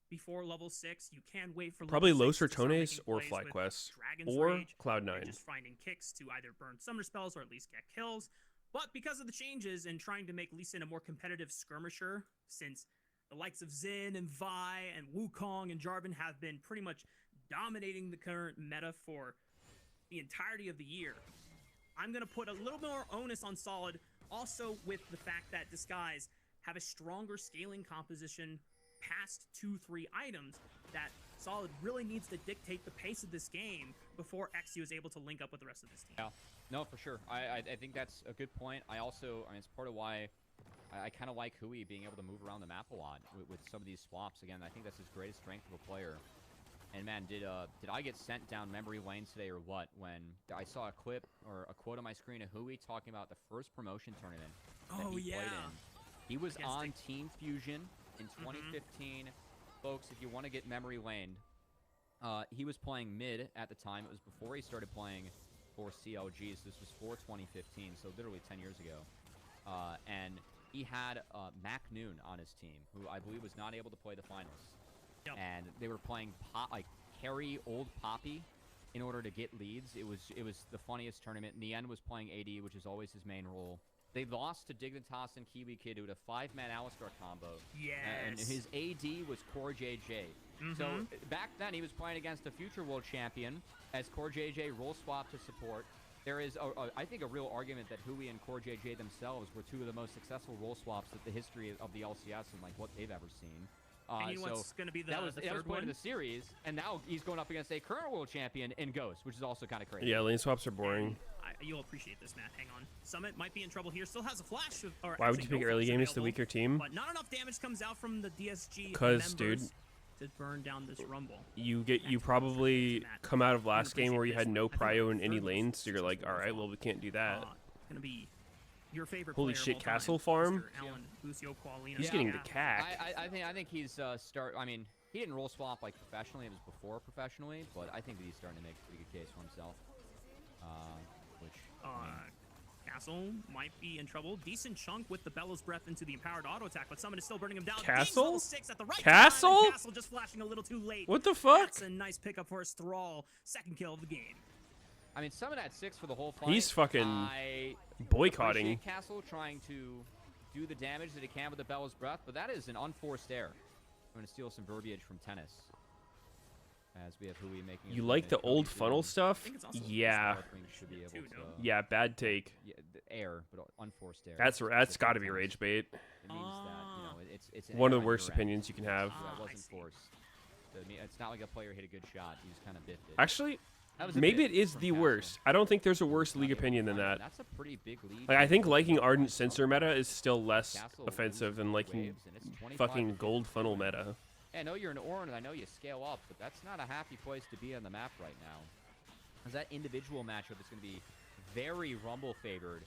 Speaker 1: before level 6. You can wait for
Speaker 2: Probably
Speaker 1: level
Speaker 2: Los
Speaker 1: 6 to start
Speaker 2: Ratones
Speaker 1: making
Speaker 2: or
Speaker 1: plays with
Speaker 2: FlyQuest
Speaker 1: Dragon's
Speaker 2: or
Speaker 1: Rage and
Speaker 2: Cloud9.
Speaker 1: just finding kicks to either burn summer spells or at least get kills. But because of the changes and trying to make Lee Sin a more competitive skirmisher, since the likes of Xin and Vi and Wukong and Jarvan have been pretty much dominating the current meta for the entirety of the year, I'm going to put a little more onus on Solid, also with the fact that Disguise have a stronger scaling composition past 2-3 items, that Solid really needs to dictate the pace of this game before XU is able to link up with the rest of this team.
Speaker 3: Yeah, no, for sure. I think that's a good point. I also, it's part of why I kind of like Hui being able to move around the map a lot with some of these swaps. Again, I think that's his greatest strength of a player. And man, did I get sent down memory lane today or what? When I saw a clip or a quote on my screen of Hui talking about the first promotion tournament that he played in. He was on Team Fusion in 2015. Folks, if you want to get memory laned, he was playing mid at the time. It was before he started playing for CLG. So this was for 2015, so literally 10 years ago. And he had Mac Noon on his team, who I believe was not able to play the finals.
Speaker 1: Yep.
Speaker 3: And they were playing carry old Poppy in order to get leads. It was the funniest tournament. In the end, was playing AD, which is always his main role. They lost to Dignitas and Kiwi Kid, who had a 5-man Alistar combo.
Speaker 1: Yes.
Speaker 3: And his AD was Core JJ. So back then, he was playing against a future world champion as Core JJ role swap to support. There is, I think, a real argument that Hui and Core JJ themselves were two of the most successful role swaps that the history of the LCS and like what they've ever seen.
Speaker 1: And you know what's going to be the
Speaker 3: that was
Speaker 1: third
Speaker 3: point
Speaker 1: one?
Speaker 3: of the series, and now he's going up against a current world champion in Ghost, which is also kind of crazy.
Speaker 2: Yeah, lane swaps are boring.
Speaker 1: You'll appreciate this, Matt. Hang on. Summit might be in trouble here. Still has a flash.
Speaker 2: Why would you pick early game as the weaker team?
Speaker 1: But not enough damage comes out from the DSG
Speaker 2: Because, dude,
Speaker 1: to burn down this rumble.
Speaker 2: you probably come out of last game where you had no prio in any lanes, so you're like, all right, well, we can't do that.
Speaker 1: It's gonna be your favorite.
Speaker 2: Holy
Speaker 1: player
Speaker 2: shit,
Speaker 1: of all time,
Speaker 2: Castle farm?
Speaker 1: Mr. Alan Lucio Qualina.
Speaker 2: He's getting the cack.
Speaker 3: I think he's I mean, he didn't role swap like professionally. It was before professionally, but I think that he's starting to make a pretty good case for himself.
Speaker 1: Castle might be in trouble. Decent chunk with the Bellows Breath into the empowered auto attack, but Summon is still burning him down.
Speaker 2: Castle?
Speaker 1: Level 6 at the right
Speaker 2: Castle?
Speaker 1: time, and Castle just flashing a little too late.
Speaker 2: What the fuck?
Speaker 1: That's a nice pickup for his Thrall. Second kill of the game.
Speaker 3: I mean, Summon at 6 for the whole fight.
Speaker 2: He's fucking
Speaker 3: I
Speaker 2: boycotting.
Speaker 3: appreciate Castle trying to do the damage that he can with the Bellows Breath, but that is an unforced error. I'm going to steal some verbiage from Tennis. As we have Hui making.
Speaker 2: You like the old funnel stuff? Yeah.
Speaker 3: Should be able to,
Speaker 2: Yeah, bad take.
Speaker 3: yeah, the error, but unforced error.
Speaker 2: That's got to be rage bait.
Speaker 3: It means that it's an
Speaker 2: One
Speaker 3: error
Speaker 2: of the
Speaker 3: on
Speaker 2: worst
Speaker 3: your end.
Speaker 2: opinions you can have.
Speaker 3: So that
Speaker 1: I
Speaker 3: wasn't
Speaker 1: see.
Speaker 3: forced. So, I mean, it's not like a player hit a good shot. He just kind of biffed it.
Speaker 2: Actually,
Speaker 3: That was a
Speaker 2: maybe
Speaker 3: bit
Speaker 2: it is
Speaker 3: from
Speaker 2: the
Speaker 3: Castle.
Speaker 2: worst. I don't think there's a worse
Speaker 3: Not
Speaker 2: league
Speaker 3: able to
Speaker 2: opinion than
Speaker 3: find it.
Speaker 2: that.
Speaker 3: That's a pretty big lead.
Speaker 2: Like, I think liking Ardent Sensor meta is still less
Speaker 3: Castle
Speaker 2: offensive than
Speaker 3: loses
Speaker 2: liking
Speaker 3: waves, and it's 25
Speaker 2: fucking
Speaker 3: to
Speaker 2: gold
Speaker 3: 50.
Speaker 2: funnel meta.
Speaker 3: I know you're an Orin, and I know you scale up, but that's not a happy place to be on the map right now. Because that individual matchup is going to be very Rumble favored,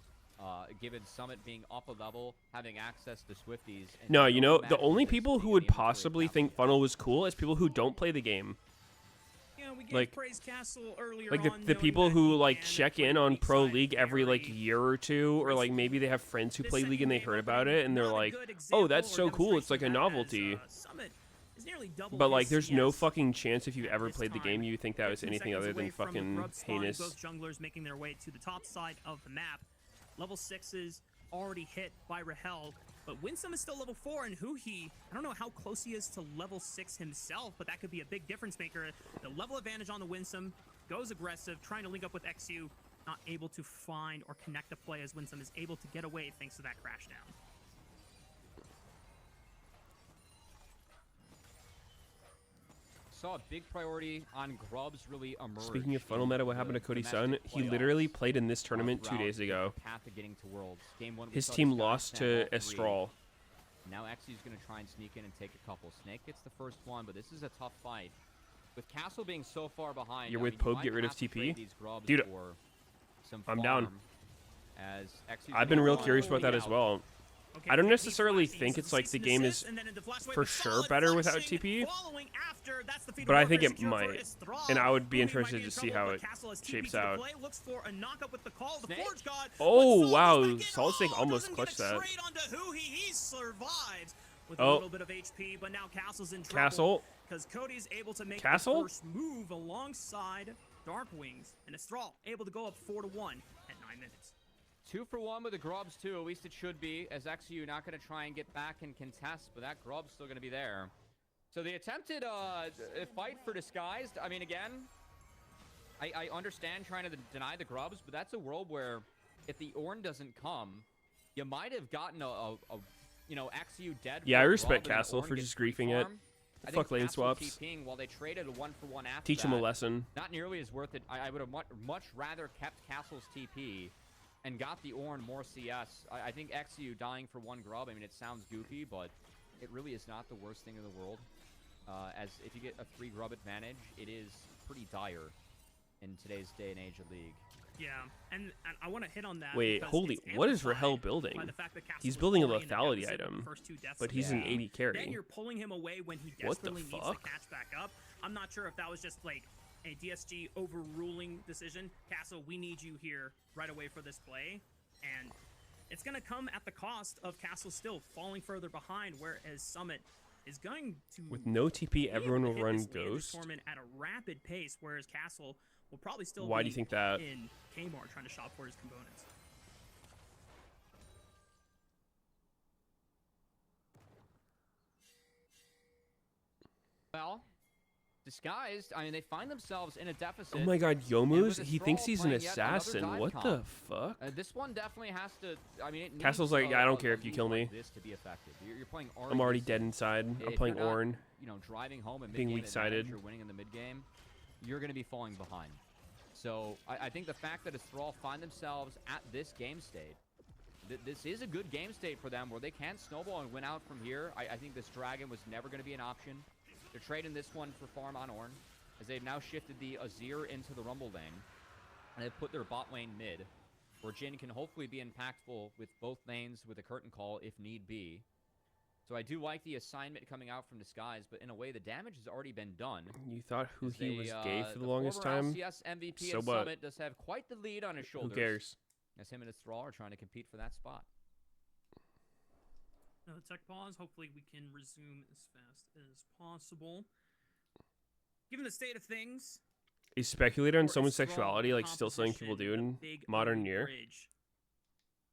Speaker 3: given Summit being up a level, having access to Swifties. And
Speaker 2: No, you know,
Speaker 3: matchup
Speaker 2: the only
Speaker 3: that's
Speaker 2: people who
Speaker 3: being
Speaker 2: would
Speaker 3: able to
Speaker 2: possibly
Speaker 3: recover.
Speaker 2: think funnel was cool is people who don't play the game.
Speaker 1: You know, we gave
Speaker 2: Like-
Speaker 1: praise Castle earlier
Speaker 2: Like
Speaker 1: on,
Speaker 2: the
Speaker 1: knowing
Speaker 2: people
Speaker 1: that
Speaker 2: who
Speaker 1: he
Speaker 2: like
Speaker 1: can
Speaker 2: check
Speaker 1: play
Speaker 2: in on
Speaker 1: weak
Speaker 2: Pro
Speaker 1: side
Speaker 2: League every like
Speaker 1: very
Speaker 2: year or two, or like
Speaker 1: risky.
Speaker 2: maybe they have friends who
Speaker 1: This
Speaker 2: play
Speaker 1: second
Speaker 2: League and they
Speaker 1: game
Speaker 2: heard
Speaker 1: opening,
Speaker 2: about it and they're
Speaker 1: not a
Speaker 2: like,
Speaker 1: good
Speaker 2: oh, that's
Speaker 1: example or
Speaker 2: so cool, it's like a
Speaker 1: demonstration of that,
Speaker 2: novelty.
Speaker 1: as, Summit is nearly double
Speaker 2: But like,
Speaker 1: his
Speaker 2: there's no
Speaker 1: CS
Speaker 2: fucking chance if you've ever
Speaker 1: this
Speaker 2: played the game
Speaker 1: time.
Speaker 2: you think that was
Speaker 1: 15
Speaker 2: anything
Speaker 1: seconds
Speaker 2: other
Speaker 1: away
Speaker 2: than
Speaker 1: from the
Speaker 2: fucking
Speaker 1: grub spawn,
Speaker 2: heinous.
Speaker 1: Both junglers making their way to the top side of the map. Level 6s already hit by Rahel, but Winsome is still level 4, and Huhi, I don't know how close he is to level 6 himself, but that could be a big difference maker. The level advantage on the Winsome goes aggressive, trying to link up with XU, not able to find or connect a play as Winsome is able to get away thanks to that crash down.
Speaker 3: saw a big priority on Grubs really emerge.
Speaker 2: Speaking of funnel meta, what happened to Cody Sun?
Speaker 3: domestic
Speaker 2: He
Speaker 3: playoffs,
Speaker 2: literally played in this tournament 2
Speaker 3: throughout
Speaker 2: days
Speaker 3: the
Speaker 2: ago.
Speaker 3: path of getting to Worlds. Game 1, we
Speaker 2: His
Speaker 3: saw
Speaker 2: team
Speaker 3: Disguise
Speaker 2: lost
Speaker 3: snap
Speaker 2: to
Speaker 3: all three.
Speaker 2: Estral.
Speaker 3: Now XU's going to try and sneak in and take a couple. Snake gets the first one, but this is a tough fight. With Castle being so far behind,
Speaker 2: You're
Speaker 3: I
Speaker 2: with
Speaker 3: mean, you
Speaker 2: Pope, get
Speaker 3: might
Speaker 2: rid of
Speaker 3: have to
Speaker 2: TP?
Speaker 3: trade these Grubs
Speaker 2: Dude,
Speaker 3: for some
Speaker 2: I'm down.
Speaker 3: farm, as XU's
Speaker 2: I've been
Speaker 3: gonna
Speaker 2: real
Speaker 3: go
Speaker 2: curious
Speaker 3: all
Speaker 2: about that
Speaker 3: the
Speaker 2: as
Speaker 3: out.
Speaker 2: well.
Speaker 1: Okay,
Speaker 2: I don't
Speaker 1: Pete
Speaker 2: necessarily
Speaker 1: flashing,
Speaker 2: think
Speaker 1: uses
Speaker 2: it's like the
Speaker 1: cease and
Speaker 2: game
Speaker 1: desist,
Speaker 2: is
Speaker 1: and then into flash away
Speaker 2: for
Speaker 1: with
Speaker 2: sure
Speaker 1: solid
Speaker 2: better without
Speaker 1: flashing.
Speaker 2: TP,
Speaker 1: Following after, that's the feed
Speaker 2: but I
Speaker 1: over
Speaker 2: think it
Speaker 1: secure for
Speaker 2: might,
Speaker 1: Estral.
Speaker 2: and I would be
Speaker 1: Umi
Speaker 2: interested
Speaker 1: might be
Speaker 2: to
Speaker 1: in
Speaker 2: see
Speaker 1: trouble,
Speaker 2: how
Speaker 1: but
Speaker 2: it
Speaker 1: Castle has TP
Speaker 2: shapes
Speaker 1: to the
Speaker 2: out.
Speaker 1: play, looks for a knockup with the call. The
Speaker 3: Snake?
Speaker 1: Forge God.
Speaker 2: Oh,
Speaker 1: but Solid's
Speaker 2: wow,
Speaker 1: gonna get
Speaker 2: Solid Snake almost
Speaker 1: doesn't
Speaker 2: clutched
Speaker 1: get a
Speaker 2: that.
Speaker 1: trade onto Huhi. He survives with
Speaker 2: Oh.
Speaker 1: a little bit of HP, but now Castle's in trouble.
Speaker 2: Castle.
Speaker 1: Because Cody's able to make
Speaker 2: Castle?
Speaker 1: the first move alongside Dark Wings, and Estral able to go up 4-1 at 9 minutes.
Speaker 3: 2 for 1 with the Grubs, too. At least it should be, as XU not going to try and get back and contest, but that Grub's still going to be there. So the attempted fight for Disguised, I mean, again, I understand trying to deny the Grubs, but that's a world where if the Ornn doesn't come, you might have gotten a you know, XU dead.
Speaker 2: Yeah,
Speaker 3: for
Speaker 2: I
Speaker 3: a
Speaker 2: respect
Speaker 3: Grub and
Speaker 2: Castle
Speaker 3: Ornn
Speaker 2: for
Speaker 3: gets
Speaker 2: just
Speaker 3: free
Speaker 2: griefing it.
Speaker 3: farm. I
Speaker 2: Fuck
Speaker 3: think
Speaker 2: lane
Speaker 3: Castle
Speaker 2: swaps.
Speaker 3: TPing while they traded a 1-for-1 after
Speaker 2: Teach
Speaker 3: that.
Speaker 2: him a lesson.
Speaker 3: Not nearly as worth it. I would have much rather kept Castle's TP and got the Ornn more CS. I think XU dying for 1 Grub, I mean, it sounds goofy, but it really is not the worst thing in the world. As if you get a 3 Grub advantage, it is pretty dire in today's day and age of League.
Speaker 1: Yeah, and I want to hit on that.
Speaker 2: Wait,
Speaker 1: because
Speaker 2: holy,
Speaker 1: it's
Speaker 2: what is
Speaker 1: amplified
Speaker 2: Rahel building?
Speaker 1: by the fact that Castle
Speaker 2: He's
Speaker 1: was
Speaker 2: building a
Speaker 1: already in the
Speaker 2: lethality
Speaker 1: deficit with the
Speaker 2: item,
Speaker 1: first 2 deaths
Speaker 2: but
Speaker 1: of the
Speaker 2: he's an
Speaker 1: game.
Speaker 2: 80 carry.
Speaker 1: Then you're pulling him away when he
Speaker 2: What the
Speaker 1: desperately needs to
Speaker 2: fuck?
Speaker 1: catch back up. I'm not sure if that was just like a DSG overruling decision. Castle, we need you here right away for this play, and it's going to come at the cost of Castle still falling further behind, whereas Summit is going to
Speaker 2: With no TP,
Speaker 1: be able
Speaker 2: everyone
Speaker 1: to
Speaker 2: will
Speaker 1: hit
Speaker 2: run
Speaker 1: this late in the
Speaker 2: Ghost.
Speaker 1: tournament at a rapid pace, whereas Castle will probably still
Speaker 2: Why
Speaker 1: be
Speaker 2: do you think that?
Speaker 1: in Kmart trying to shop for his components.
Speaker 3: Well, Disguised, I mean, they find themselves in a deficit.
Speaker 2: Oh my god,
Speaker 3: And
Speaker 2: Yomu's,
Speaker 3: with
Speaker 2: he
Speaker 3: Estral
Speaker 2: thinks he's an
Speaker 3: playing yet another
Speaker 2: assassin.
Speaker 3: dive
Speaker 2: What
Speaker 3: comp.
Speaker 2: the fuck?
Speaker 3: This one definitely has to. I mean, it
Speaker 2: Castle's
Speaker 3: needs
Speaker 2: like, I don't
Speaker 3: a
Speaker 2: care if you
Speaker 3: move
Speaker 2: kill
Speaker 3: like
Speaker 2: me.
Speaker 3: This to be effective. You're playing
Speaker 2: I'm already
Speaker 3: Argus.
Speaker 2: dead inside. I'm
Speaker 3: If
Speaker 2: playing
Speaker 3: you're not,
Speaker 2: Ornn.
Speaker 3: You know, driving home and
Speaker 2: Being weak-sided.
Speaker 3: You're winning in the mid game. You're going to be falling behind. So I think the fact that Estral find themselves at this game state, this is a good game state for them where they can snowball and win out from here. I think this Dragon was never going to be an option. They're trading this one for farm on Ornn, as they've now shifted the Azir into the Rumble lane, and they've put their bot lane mid, where Jhin can hopefully be impactful with both lanes with a curtain call if need be. So I do like the assignment coming out from Disguise, but in a way the damage has already been done.
Speaker 2: You thought who
Speaker 3: as
Speaker 2: he
Speaker 3: they,
Speaker 2: was gay for the longest
Speaker 3: former
Speaker 2: time?
Speaker 3: LCS MVP
Speaker 2: So
Speaker 3: at
Speaker 2: what?
Speaker 3: Summit does have quite the lead on his
Speaker 2: Who
Speaker 3: shoulders.
Speaker 2: cares?
Speaker 3: As him and Estral are trying to compete for that spot.
Speaker 1: Another tech pause. Hopefully we can resume as fast as possible. Given the state of things,
Speaker 2: A speculator on
Speaker 1: for
Speaker 2: someone's
Speaker 1: Estral,
Speaker 2: sexuality,
Speaker 1: the
Speaker 2: like still something people do
Speaker 1: composition,
Speaker 2: in
Speaker 1: the big
Speaker 2: modern
Speaker 1: early
Speaker 2: year.
Speaker 1: bridge,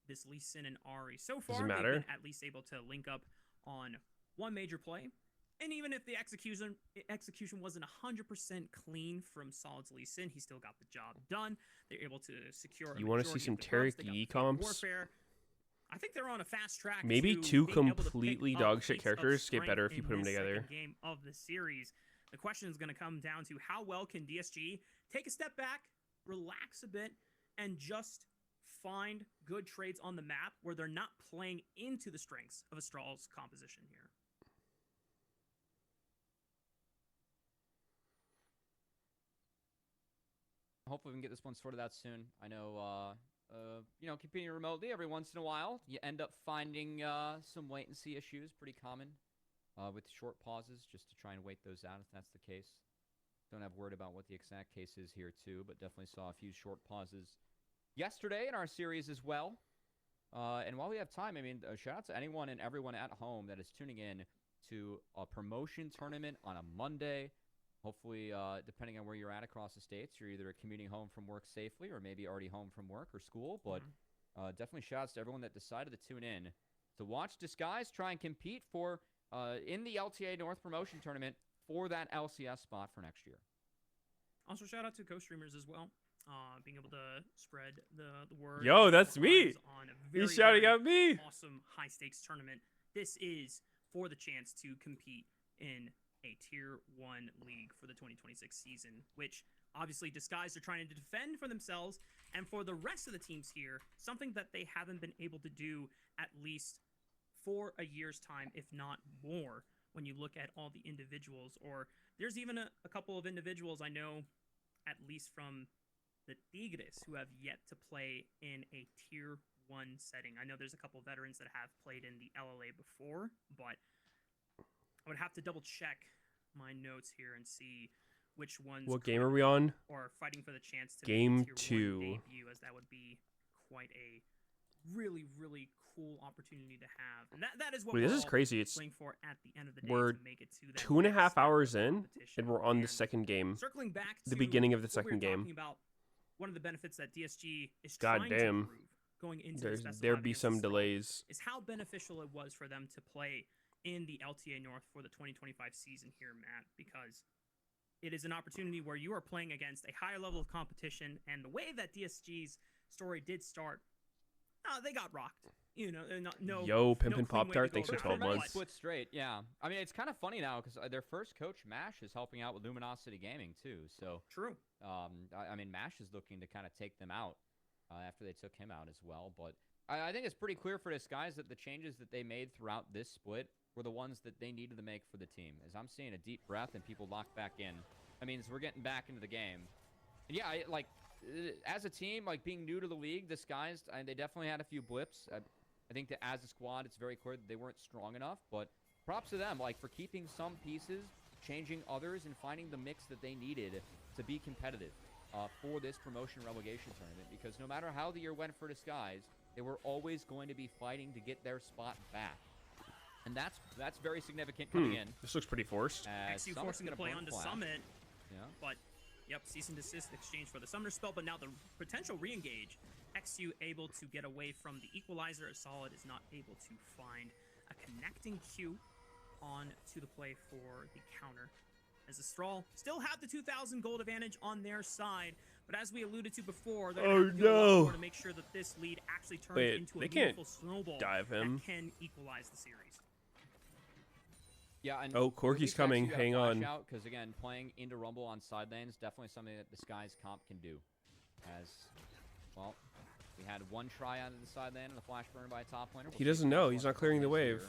Speaker 1: this Lee Sin and Ari. So
Speaker 2: Does it
Speaker 1: far, they've
Speaker 2: matter?
Speaker 1: been at least able to link up on one major play. And even if the execution wasn't 100% clean from Solid's Lee Sin, he still got the job done. They're able to secure.
Speaker 2: You wanna see some Tariq Yee comps?
Speaker 1: Warfare. I think they're on a fast track.
Speaker 2: Maybe
Speaker 1: to
Speaker 2: two
Speaker 1: being able to pick
Speaker 2: completely
Speaker 1: up
Speaker 2: dog shit
Speaker 1: feats of
Speaker 2: characters get better if you
Speaker 1: strength
Speaker 2: put 'em
Speaker 1: in this
Speaker 2: together.
Speaker 1: second game of the series. The question is going to come down to how well can DSG take a step back, relax a bit, and just find good trades on the map where they're not playing into the strengths of Astral's composition here.
Speaker 3: Hopefully we can get this one sorted out soon. I know, you know, competing remotely every once in a while, you end up finding some latency issues, pretty common, with short pauses, just to try and wait those out if that's the case. Don't have word about what the exact case is here too, but definitely saw a few short pauses yesterday in our series as well. And while we have time, I mean, shout out to anyone and everyone at home that is tuning in to a promotion tournament on a Monday. Hopefully, depending on where you're at across the states, you're either commuting home from work safely or maybe already home from work or school. But definitely shouts to everyone that decided to tune in to watch Disguise try and compete for in the LTA North Promotion Tournament for that LCS spot for next year.
Speaker 1: Also, shout out to co-streamers as well, being able to spread the word.
Speaker 2: Yo, that's me.
Speaker 1: On a very,
Speaker 2: He's shouting
Speaker 1: very
Speaker 2: at me.
Speaker 1: awesome high-stakes tournament. This is for the chance to compete in a Tier 1 league for the 2026 season, which obviously Disguised are trying to defend for themselves and for the rest of the teams here, something that they haven't been able to do at least for a year's time, if not more, when you look at all the individuals. Or there's even a couple of individuals I know, at least from the Tigres, who have yet to play in a Tier 1 setting. I know there's a couple veterans that have played in the LLA before, but I would have to double check my notes here and see which ones.
Speaker 2: What game are we on?
Speaker 1: Or fighting for the chance to
Speaker 2: Game
Speaker 1: make a Tier 1
Speaker 2: 2.
Speaker 1: debut, as that would be quite a really, really cool opportunity to have. And that is what
Speaker 2: Wait,
Speaker 1: we're
Speaker 2: this is
Speaker 1: all
Speaker 2: crazy. It's
Speaker 1: playing for at the end of the day,
Speaker 2: we're
Speaker 1: to make it to that
Speaker 2: 2.5
Speaker 1: next step
Speaker 2: hours
Speaker 1: of
Speaker 2: in,
Speaker 1: competition.
Speaker 2: and we're on the
Speaker 1: And
Speaker 2: second game.
Speaker 1: circling back
Speaker 2: The
Speaker 1: to
Speaker 2: beginning of the
Speaker 1: what we were
Speaker 2: second game.
Speaker 1: talking about, one of the benefits that DSG is
Speaker 2: God
Speaker 1: trying
Speaker 2: damn.
Speaker 1: to improve going into the best of
Speaker 2: There'd
Speaker 1: five
Speaker 2: be
Speaker 1: against
Speaker 2: some
Speaker 1: Astral
Speaker 2: delays.
Speaker 1: is how beneficial it was for them to play in the LTA North for the 2025 season here, Matt, because it is an opportunity where you are playing against a higher level of competition, and the way that DSG's story did start, they got rocked. You know, no.
Speaker 2: Yo, Pimpin'
Speaker 1: no clean way to
Speaker 2: Pop-Tart,
Speaker 1: go
Speaker 2: thanks for
Speaker 1: about
Speaker 2: 12
Speaker 1: it, but
Speaker 2: months.
Speaker 3: Split straight, yeah. I mean, it's kind of funny now because their first coach, Mash, is helping out with Luminosity Gaming too. So
Speaker 1: True.
Speaker 3: I mean, Mash is looking to kind of take them out after they took him out as well. But I think it's pretty clear for Disguise that the changes that they made throughout this split were the ones that they needed to make for the team. As I'm seeing a deep breath and people lock back in, I mean, we're getting back into the game. And yeah, as a team, like being new to the league, Disguised, they definitely had a few blips. I think that as a squad, it's very clear that they weren't strong enough. But props to them, like for keeping some pieces, changing others, and finding the mix that they needed to be competitive for this promotion relegation tournament. Because no matter how the year went for Disguise, they were always going to be fighting to get their spot back. And that's very significant coming in.
Speaker 2: This looks pretty forced.
Speaker 1: XU forcing the play onto Summit.
Speaker 3: Yeah.
Speaker 1: But, yep, cease and desist exchange for the Summoner spell, but now the potential re-engage. XU able to get away from the equalizer, as Solid is not able to find a connecting Q on to the play for the counter. As the Strawl still have the 2,000 gold advantage on their side, but as we alluded to before, they're going to have to do a lot more to make sure that this lead actually turns into a meaningful snowball
Speaker 2: dive him.
Speaker 1: that can equalize the series.
Speaker 3: Yeah, and
Speaker 2: Oh, Corky's coming. Hang on.
Speaker 3: Because again, playing into Rumble on side lane is definitely something that Disguise comp can do. As well, we had one try out of the side lane and the flash burn by a top laner.
Speaker 2: He doesn't know. He's not clearing the wave.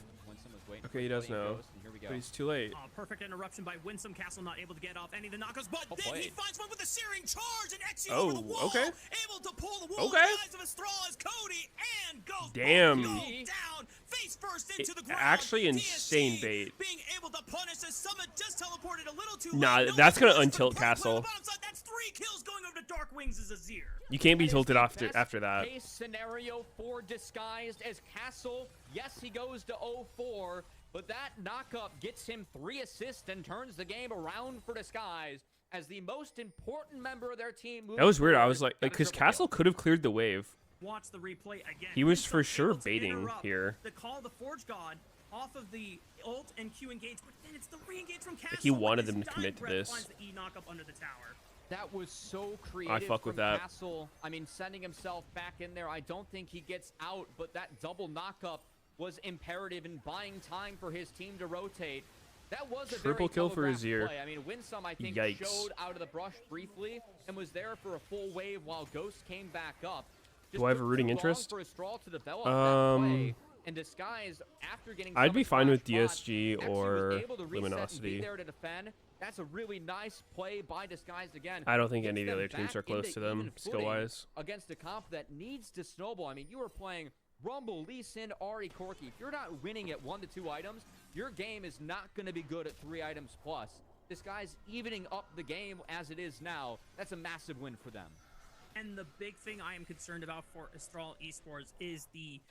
Speaker 2: Okay, he does know.
Speaker 3: Here we go.
Speaker 2: But he's too late.
Speaker 1: Perfect interruption by Winsome. Castle not able to get off any of the knockouts, but
Speaker 3: Oh,
Speaker 1: then he
Speaker 3: played.
Speaker 1: finds one with a searing charge, and XU
Speaker 2: Oh,
Speaker 1: over the wall,
Speaker 2: okay.
Speaker 1: able to pull the wall.
Speaker 2: Okay.
Speaker 1: The eyes of a straw as Cody and goes
Speaker 2: Damn.
Speaker 1: go down, face first into the ground.
Speaker 2: Actually insane
Speaker 1: DSG
Speaker 2: bait.
Speaker 1: Being able to punish as Summit just teleported a little too
Speaker 2: Nah,
Speaker 1: late. No
Speaker 2: that's gonna
Speaker 1: punish from
Speaker 2: untilt
Speaker 1: Purple on the
Speaker 2: Castle.
Speaker 1: bottom side. That's 3 kills going over to Dark Wings as Azir.
Speaker 2: You can't be
Speaker 3: That is
Speaker 2: tilted
Speaker 3: the
Speaker 2: after
Speaker 3: best
Speaker 2: that.
Speaker 3: Case scenario for Disguised as Castle. Yes, he goes to 0-4, but that knockup gets him 3 assists and turns the game around for Disguised as the most important member of their team.
Speaker 2: That was weird. I was
Speaker 3: moving
Speaker 2: like,
Speaker 3: forward.
Speaker 2: because
Speaker 3: Got a triple
Speaker 2: Castle
Speaker 3: kill.
Speaker 2: could have cleared the wave.
Speaker 1: Watch the replay again.
Speaker 2: He was
Speaker 1: Winsome
Speaker 2: for sure
Speaker 1: able to
Speaker 2: baiting
Speaker 1: interrupt
Speaker 2: here.
Speaker 1: The call the Forge God off of the ult and Q engage, but then it's the re-engage from Castle.
Speaker 2: he wanted
Speaker 1: with
Speaker 2: them
Speaker 1: his
Speaker 2: to commit
Speaker 1: dying
Speaker 2: to
Speaker 1: breath
Speaker 2: this.
Speaker 1: finds the E knock up under the tower.
Speaker 3: That was so creative
Speaker 2: fuck
Speaker 3: from
Speaker 2: with that.
Speaker 3: Castle. I mean, sending himself back in there. I don't think he gets out, but that double knockup was imperative in buying time for his team to rotate. That was a
Speaker 2: Triple
Speaker 3: very
Speaker 2: kill for
Speaker 3: telegraphed
Speaker 2: Azir.
Speaker 3: play. I mean, Winsome, I think,
Speaker 2: Yikes.
Speaker 3: showed out of the brush briefly and was there for a full wave while Ghost came back up. Just
Speaker 2: Do I have
Speaker 3: took
Speaker 2: a rooting
Speaker 3: too long
Speaker 2: interest?
Speaker 3: For a straw to develop that play. And Disguise, after getting
Speaker 2: I'd be
Speaker 3: Summit's
Speaker 2: fine with
Speaker 3: flash bot,
Speaker 2: DSG
Speaker 3: actually was
Speaker 2: or
Speaker 3: able to reset and be
Speaker 2: Luminosity.
Speaker 3: there to defend. That's a really nice play by Disguised again.
Speaker 2: I don't think
Speaker 3: Gets
Speaker 2: any of the
Speaker 3: them
Speaker 2: other teams
Speaker 3: back
Speaker 2: are close
Speaker 3: into
Speaker 2: to them,
Speaker 3: even footing
Speaker 2: skill-wise.
Speaker 3: against a comp that needs to snowball. I mean, you are playing Rumble, Lee Sin, Ari, Corky. If you're not winning at 1 to 2 items, your game is not going to be good at 3 items plus. This guy's evening up the game as it is now. That's a massive win for them.
Speaker 1: And the big thing I am concerned about for Astral Esports is the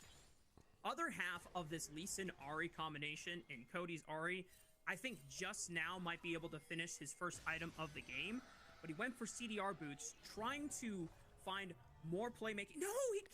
Speaker 1: other half of this Lee Sin Ari combination in Cody's Ari. I think just now might be able to finish his first item of the game, but he went for CDR boots, trying to find more playmaking. No,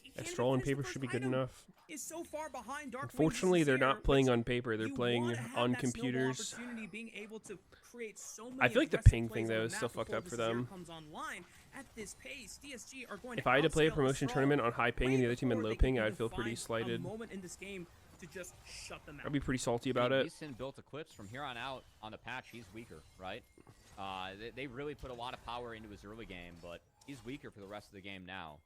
Speaker 1: he can't
Speaker 2: Astral on
Speaker 1: even finish
Speaker 2: paper
Speaker 1: the
Speaker 2: should be
Speaker 1: first
Speaker 2: good
Speaker 1: item.
Speaker 2: enough.
Speaker 1: Is so far behind Dark Wings
Speaker 2: Unfortunately, they're
Speaker 1: Azir,
Speaker 2: not playing
Speaker 1: which
Speaker 2: on paper. They're
Speaker 1: you
Speaker 2: playing
Speaker 1: wanna have
Speaker 2: on
Speaker 1: that snowball
Speaker 2: computers.
Speaker 1: opportunity, being able to create so many
Speaker 2: I feel like the
Speaker 1: aggressive
Speaker 2: ping thing,
Speaker 1: plays on
Speaker 2: though,
Speaker 1: the
Speaker 2: is
Speaker 1: map
Speaker 2: still fucked
Speaker 1: before
Speaker 2: up for
Speaker 1: this Azir
Speaker 2: them.
Speaker 1: comes online. At this pace, DSG are going
Speaker 2: If
Speaker 1: to
Speaker 2: I had to play a
Speaker 1: outscale
Speaker 2: promotion
Speaker 1: Astral
Speaker 2: tournament on high ping and the other team in
Speaker 1: way
Speaker 2: low
Speaker 1: before they
Speaker 2: ping,
Speaker 1: can
Speaker 2: I'd
Speaker 1: even
Speaker 2: feel pretty
Speaker 1: find
Speaker 2: slighted.
Speaker 1: a moment in this game to just shut them out.
Speaker 2: I'd be pretty salty about it.
Speaker 3: Leeson built Eclipse. From here on out on the patch, he's weaker, right? They really put a lot of power into his early game, but he's weaker for the rest of the game now.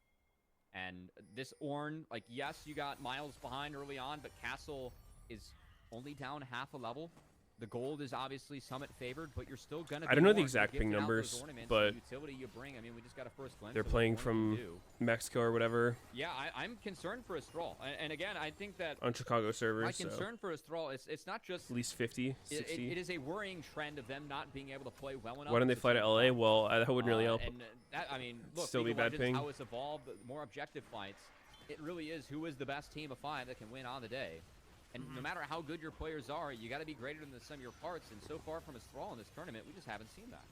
Speaker 3: And this Ornn, like, yes, you got Miles behind early on, but Castle is only down half a level. The gold is obviously Summit favored, but you're still gonna.
Speaker 2: I don't know the exact ping numbers, but
Speaker 3: utility you bring. I mean, we just got a first glimpse.
Speaker 2: They're playing from Mexico or whatever.
Speaker 3: Yeah, I'm concerned for Astral, and again, I think that
Speaker 2: on Chicago servers.
Speaker 3: My concern for Astral is it's not just
Speaker 2: at least 50, 60.
Speaker 3: It is a worrying trend of them not being able to play well enough.
Speaker 2: Why don't they fly to LA? Well, that wouldn't really help.
Speaker 3: And that, I mean, look,
Speaker 2: still be bad ping.
Speaker 3: How it's evolved, more objective fights. It really is who is the best team of 5 that can win on the day. And no matter how good your players are, you got to be greater than the sum of your parts. And so far from Astral in this tournament, we just haven't seen that.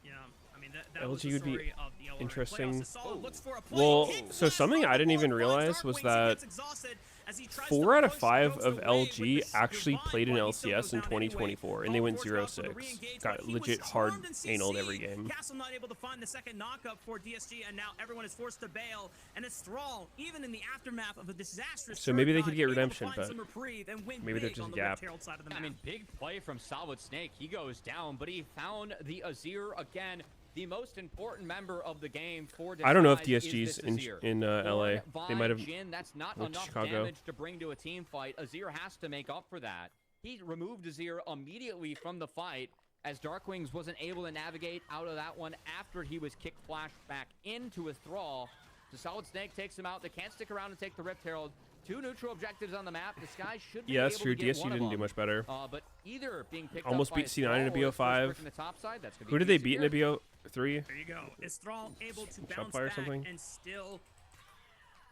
Speaker 1: Yeah, I mean, that
Speaker 2: LG
Speaker 1: was the
Speaker 2: would be
Speaker 1: story of the LRA
Speaker 2: interesting.
Speaker 1: playoffs. Looks for a play.
Speaker 2: Well,
Speaker 1: Kicks
Speaker 2: so
Speaker 1: left
Speaker 2: something
Speaker 1: from
Speaker 2: I
Speaker 1: the
Speaker 2: didn't even
Speaker 1: ball.
Speaker 2: realize was
Speaker 1: Darkwings
Speaker 2: that
Speaker 1: gets exhausted as he tries
Speaker 2: 4
Speaker 1: to
Speaker 2: out of
Speaker 1: push,
Speaker 2: 5
Speaker 1: goes
Speaker 2: of
Speaker 1: away
Speaker 2: LG
Speaker 1: with the
Speaker 2: actually
Speaker 1: revive,
Speaker 2: played in
Speaker 1: but he still
Speaker 2: LCS
Speaker 1: goes
Speaker 2: in
Speaker 1: down anyway.
Speaker 2: 2024, and they went
Speaker 1: Ball forced out for the
Speaker 2: 0-6.
Speaker 1: re-engage,
Speaker 2: Got
Speaker 1: but he
Speaker 2: legit
Speaker 1: was
Speaker 2: hard
Speaker 1: charmed in
Speaker 2: analed
Speaker 1: CC.
Speaker 2: every game.
Speaker 1: Castle not able to find the second knockup for DSG, and now everyone is forced to bail. And it's Thrall, even in the aftermath of a disastrous
Speaker 2: So maybe they
Speaker 1: third
Speaker 2: could get
Speaker 1: run, able to
Speaker 2: redemption,
Speaker 1: find
Speaker 2: but
Speaker 1: some reprieve and win
Speaker 2: maybe they're
Speaker 1: big
Speaker 2: just
Speaker 1: on the
Speaker 2: gapped.
Speaker 1: Red-tailed side of the map.
Speaker 3: I mean, big play from Solid Snake. He goes down, but he found the Azir again. The most important member of the game for Disguise.
Speaker 2: I don't know if
Speaker 3: is
Speaker 2: DSG's
Speaker 3: this
Speaker 2: in
Speaker 3: Azir.
Speaker 2: LA. They might have
Speaker 3: Jin, that's not
Speaker 2: went to
Speaker 3: enough
Speaker 2: Chicago.
Speaker 3: damage to bring to a team fight. Azir has to make up for that. He removed Azir immediately from the fight as Darkwings wasn't able to navigate out of that one after he was kicked flashed back into a Thrall. So Solid Snake takes him out. They can't stick around and take the Rift Herald. 2 neutral objectives on the map. Disguise should be
Speaker 2: Yeah,
Speaker 3: able
Speaker 2: that's true.
Speaker 3: to get
Speaker 2: DSG
Speaker 3: one of
Speaker 2: didn't do
Speaker 3: them.
Speaker 2: much better.
Speaker 3: But either being picked
Speaker 2: Almost
Speaker 3: up
Speaker 2: beat
Speaker 3: by
Speaker 2: C9 in a
Speaker 3: Thrall or
Speaker 2: BO5.
Speaker 3: first person to top side, that's gonna
Speaker 2: Who
Speaker 3: be
Speaker 2: did they
Speaker 3: Azir.
Speaker 2: beat in a BO3?
Speaker 1: There you go. Is Thrall able to bounce
Speaker 2: Shopify or
Speaker 1: back
Speaker 2: something?
Speaker 1: and still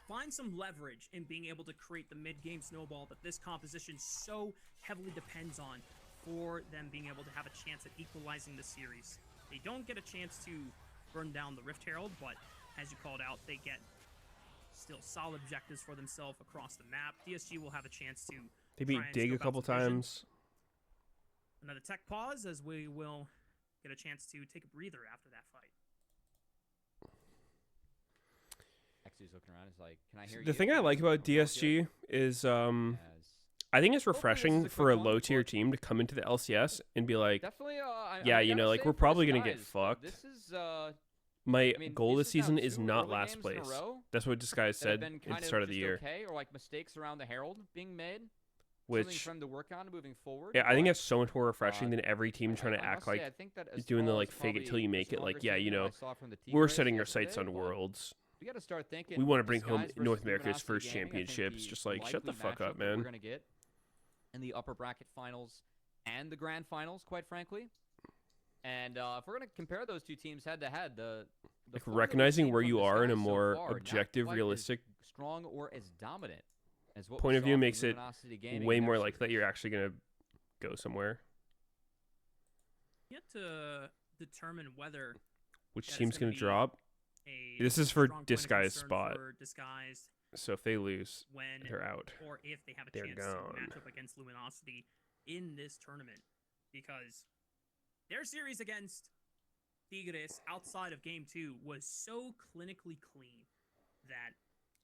Speaker 1: find some leverage in being able to create the mid-game snowball that this composition so heavily depends on for them being able to have a chance at equalizing the series? They don't get a chance to burn down the Rift Herald, but as you called out, they get still solid objectives for themselves across the map. DSG will have a chance to
Speaker 2: They beat
Speaker 1: try and
Speaker 2: Dig a
Speaker 1: scope out
Speaker 2: couple
Speaker 1: some vision.
Speaker 2: times.
Speaker 1: Another tech pause as we will get a chance to take a breather after that fight.
Speaker 3: Xy's looking around. He's like, "Can I hear you?"
Speaker 2: The thing I like about DSG is I think it's refreshing for a low-tier team to come into the LCS and be like,
Speaker 3: Definitely.
Speaker 2: yeah, you know, like, we're probably gonna get fucked.
Speaker 3: This is
Speaker 2: my
Speaker 3: I mean,
Speaker 2: goal this
Speaker 3: this is now
Speaker 2: season is
Speaker 3: 2
Speaker 2: not
Speaker 3: early
Speaker 2: last
Speaker 3: games in a
Speaker 2: place.
Speaker 3: row
Speaker 2: That's what Disguise
Speaker 3: that have
Speaker 2: said
Speaker 3: been
Speaker 2: at
Speaker 3: kind
Speaker 2: the
Speaker 3: of
Speaker 2: start of the
Speaker 3: just
Speaker 2: year.
Speaker 3: okay, or like mistakes around the Herald being made. Something
Speaker 2: Which,
Speaker 3: for them to work on moving forward.
Speaker 2: yeah, I think
Speaker 3: but,
Speaker 2: that's so much more refreshing than every team trying to
Speaker 3: I
Speaker 2: act
Speaker 3: must say,
Speaker 2: like
Speaker 3: I think that as
Speaker 2: doing the
Speaker 3: far
Speaker 2: like
Speaker 3: as
Speaker 2: fake it till
Speaker 3: probably
Speaker 2: you
Speaker 3: the
Speaker 2: make it. Like,
Speaker 3: stronger
Speaker 2: yeah,
Speaker 3: team
Speaker 2: you
Speaker 3: that
Speaker 2: know,
Speaker 3: I saw from the T
Speaker 2: we're
Speaker 3: race
Speaker 2: setting our
Speaker 3: yesterday,
Speaker 2: sights on
Speaker 3: but
Speaker 2: Worlds.
Speaker 3: We got to start thinking.
Speaker 2: We want to bring home
Speaker 3: Disguise versus
Speaker 2: North America's
Speaker 3: Luminosity
Speaker 2: first
Speaker 3: Gaming, I think
Speaker 2: championships.
Speaker 3: the
Speaker 2: Just like, shut the
Speaker 3: likely
Speaker 2: fuck
Speaker 3: matchup
Speaker 2: up,
Speaker 3: that We're
Speaker 2: man.
Speaker 3: gonna get in the upper bracket finals and the grand finals, quite frankly. And if we're gonna compare those two teams head to head, the
Speaker 2: Like,
Speaker 3: form that we've
Speaker 2: recognizing
Speaker 3: seen
Speaker 2: where
Speaker 3: from
Speaker 2: you are in a
Speaker 3: Disguise so
Speaker 2: more
Speaker 3: far, not
Speaker 2: objective,
Speaker 3: quite as
Speaker 2: realistic
Speaker 3: strong or as dominant as what
Speaker 2: point
Speaker 3: we
Speaker 2: of
Speaker 3: saw
Speaker 2: view
Speaker 3: from
Speaker 2: makes it
Speaker 3: Luminosity Gaming
Speaker 2: way
Speaker 3: in
Speaker 2: more
Speaker 3: their
Speaker 2: likely that
Speaker 3: series.
Speaker 2: you're actually gonna go somewhere.
Speaker 1: Yet to determine whether
Speaker 2: Which
Speaker 1: That is
Speaker 2: team's
Speaker 1: gonna
Speaker 2: gonna
Speaker 1: be
Speaker 2: drop?
Speaker 1: a
Speaker 2: This is for
Speaker 1: strong point of
Speaker 2: Disguise
Speaker 1: concern
Speaker 2: spot.
Speaker 1: for Disguise
Speaker 2: So if they lose,
Speaker 1: when
Speaker 2: they're out.
Speaker 1: or if they have a
Speaker 2: They're
Speaker 1: chance
Speaker 2: gone.
Speaker 1: to match up against Luminosity in this tournament, because their series against Tigres outside of Game 2 was so clinically clean that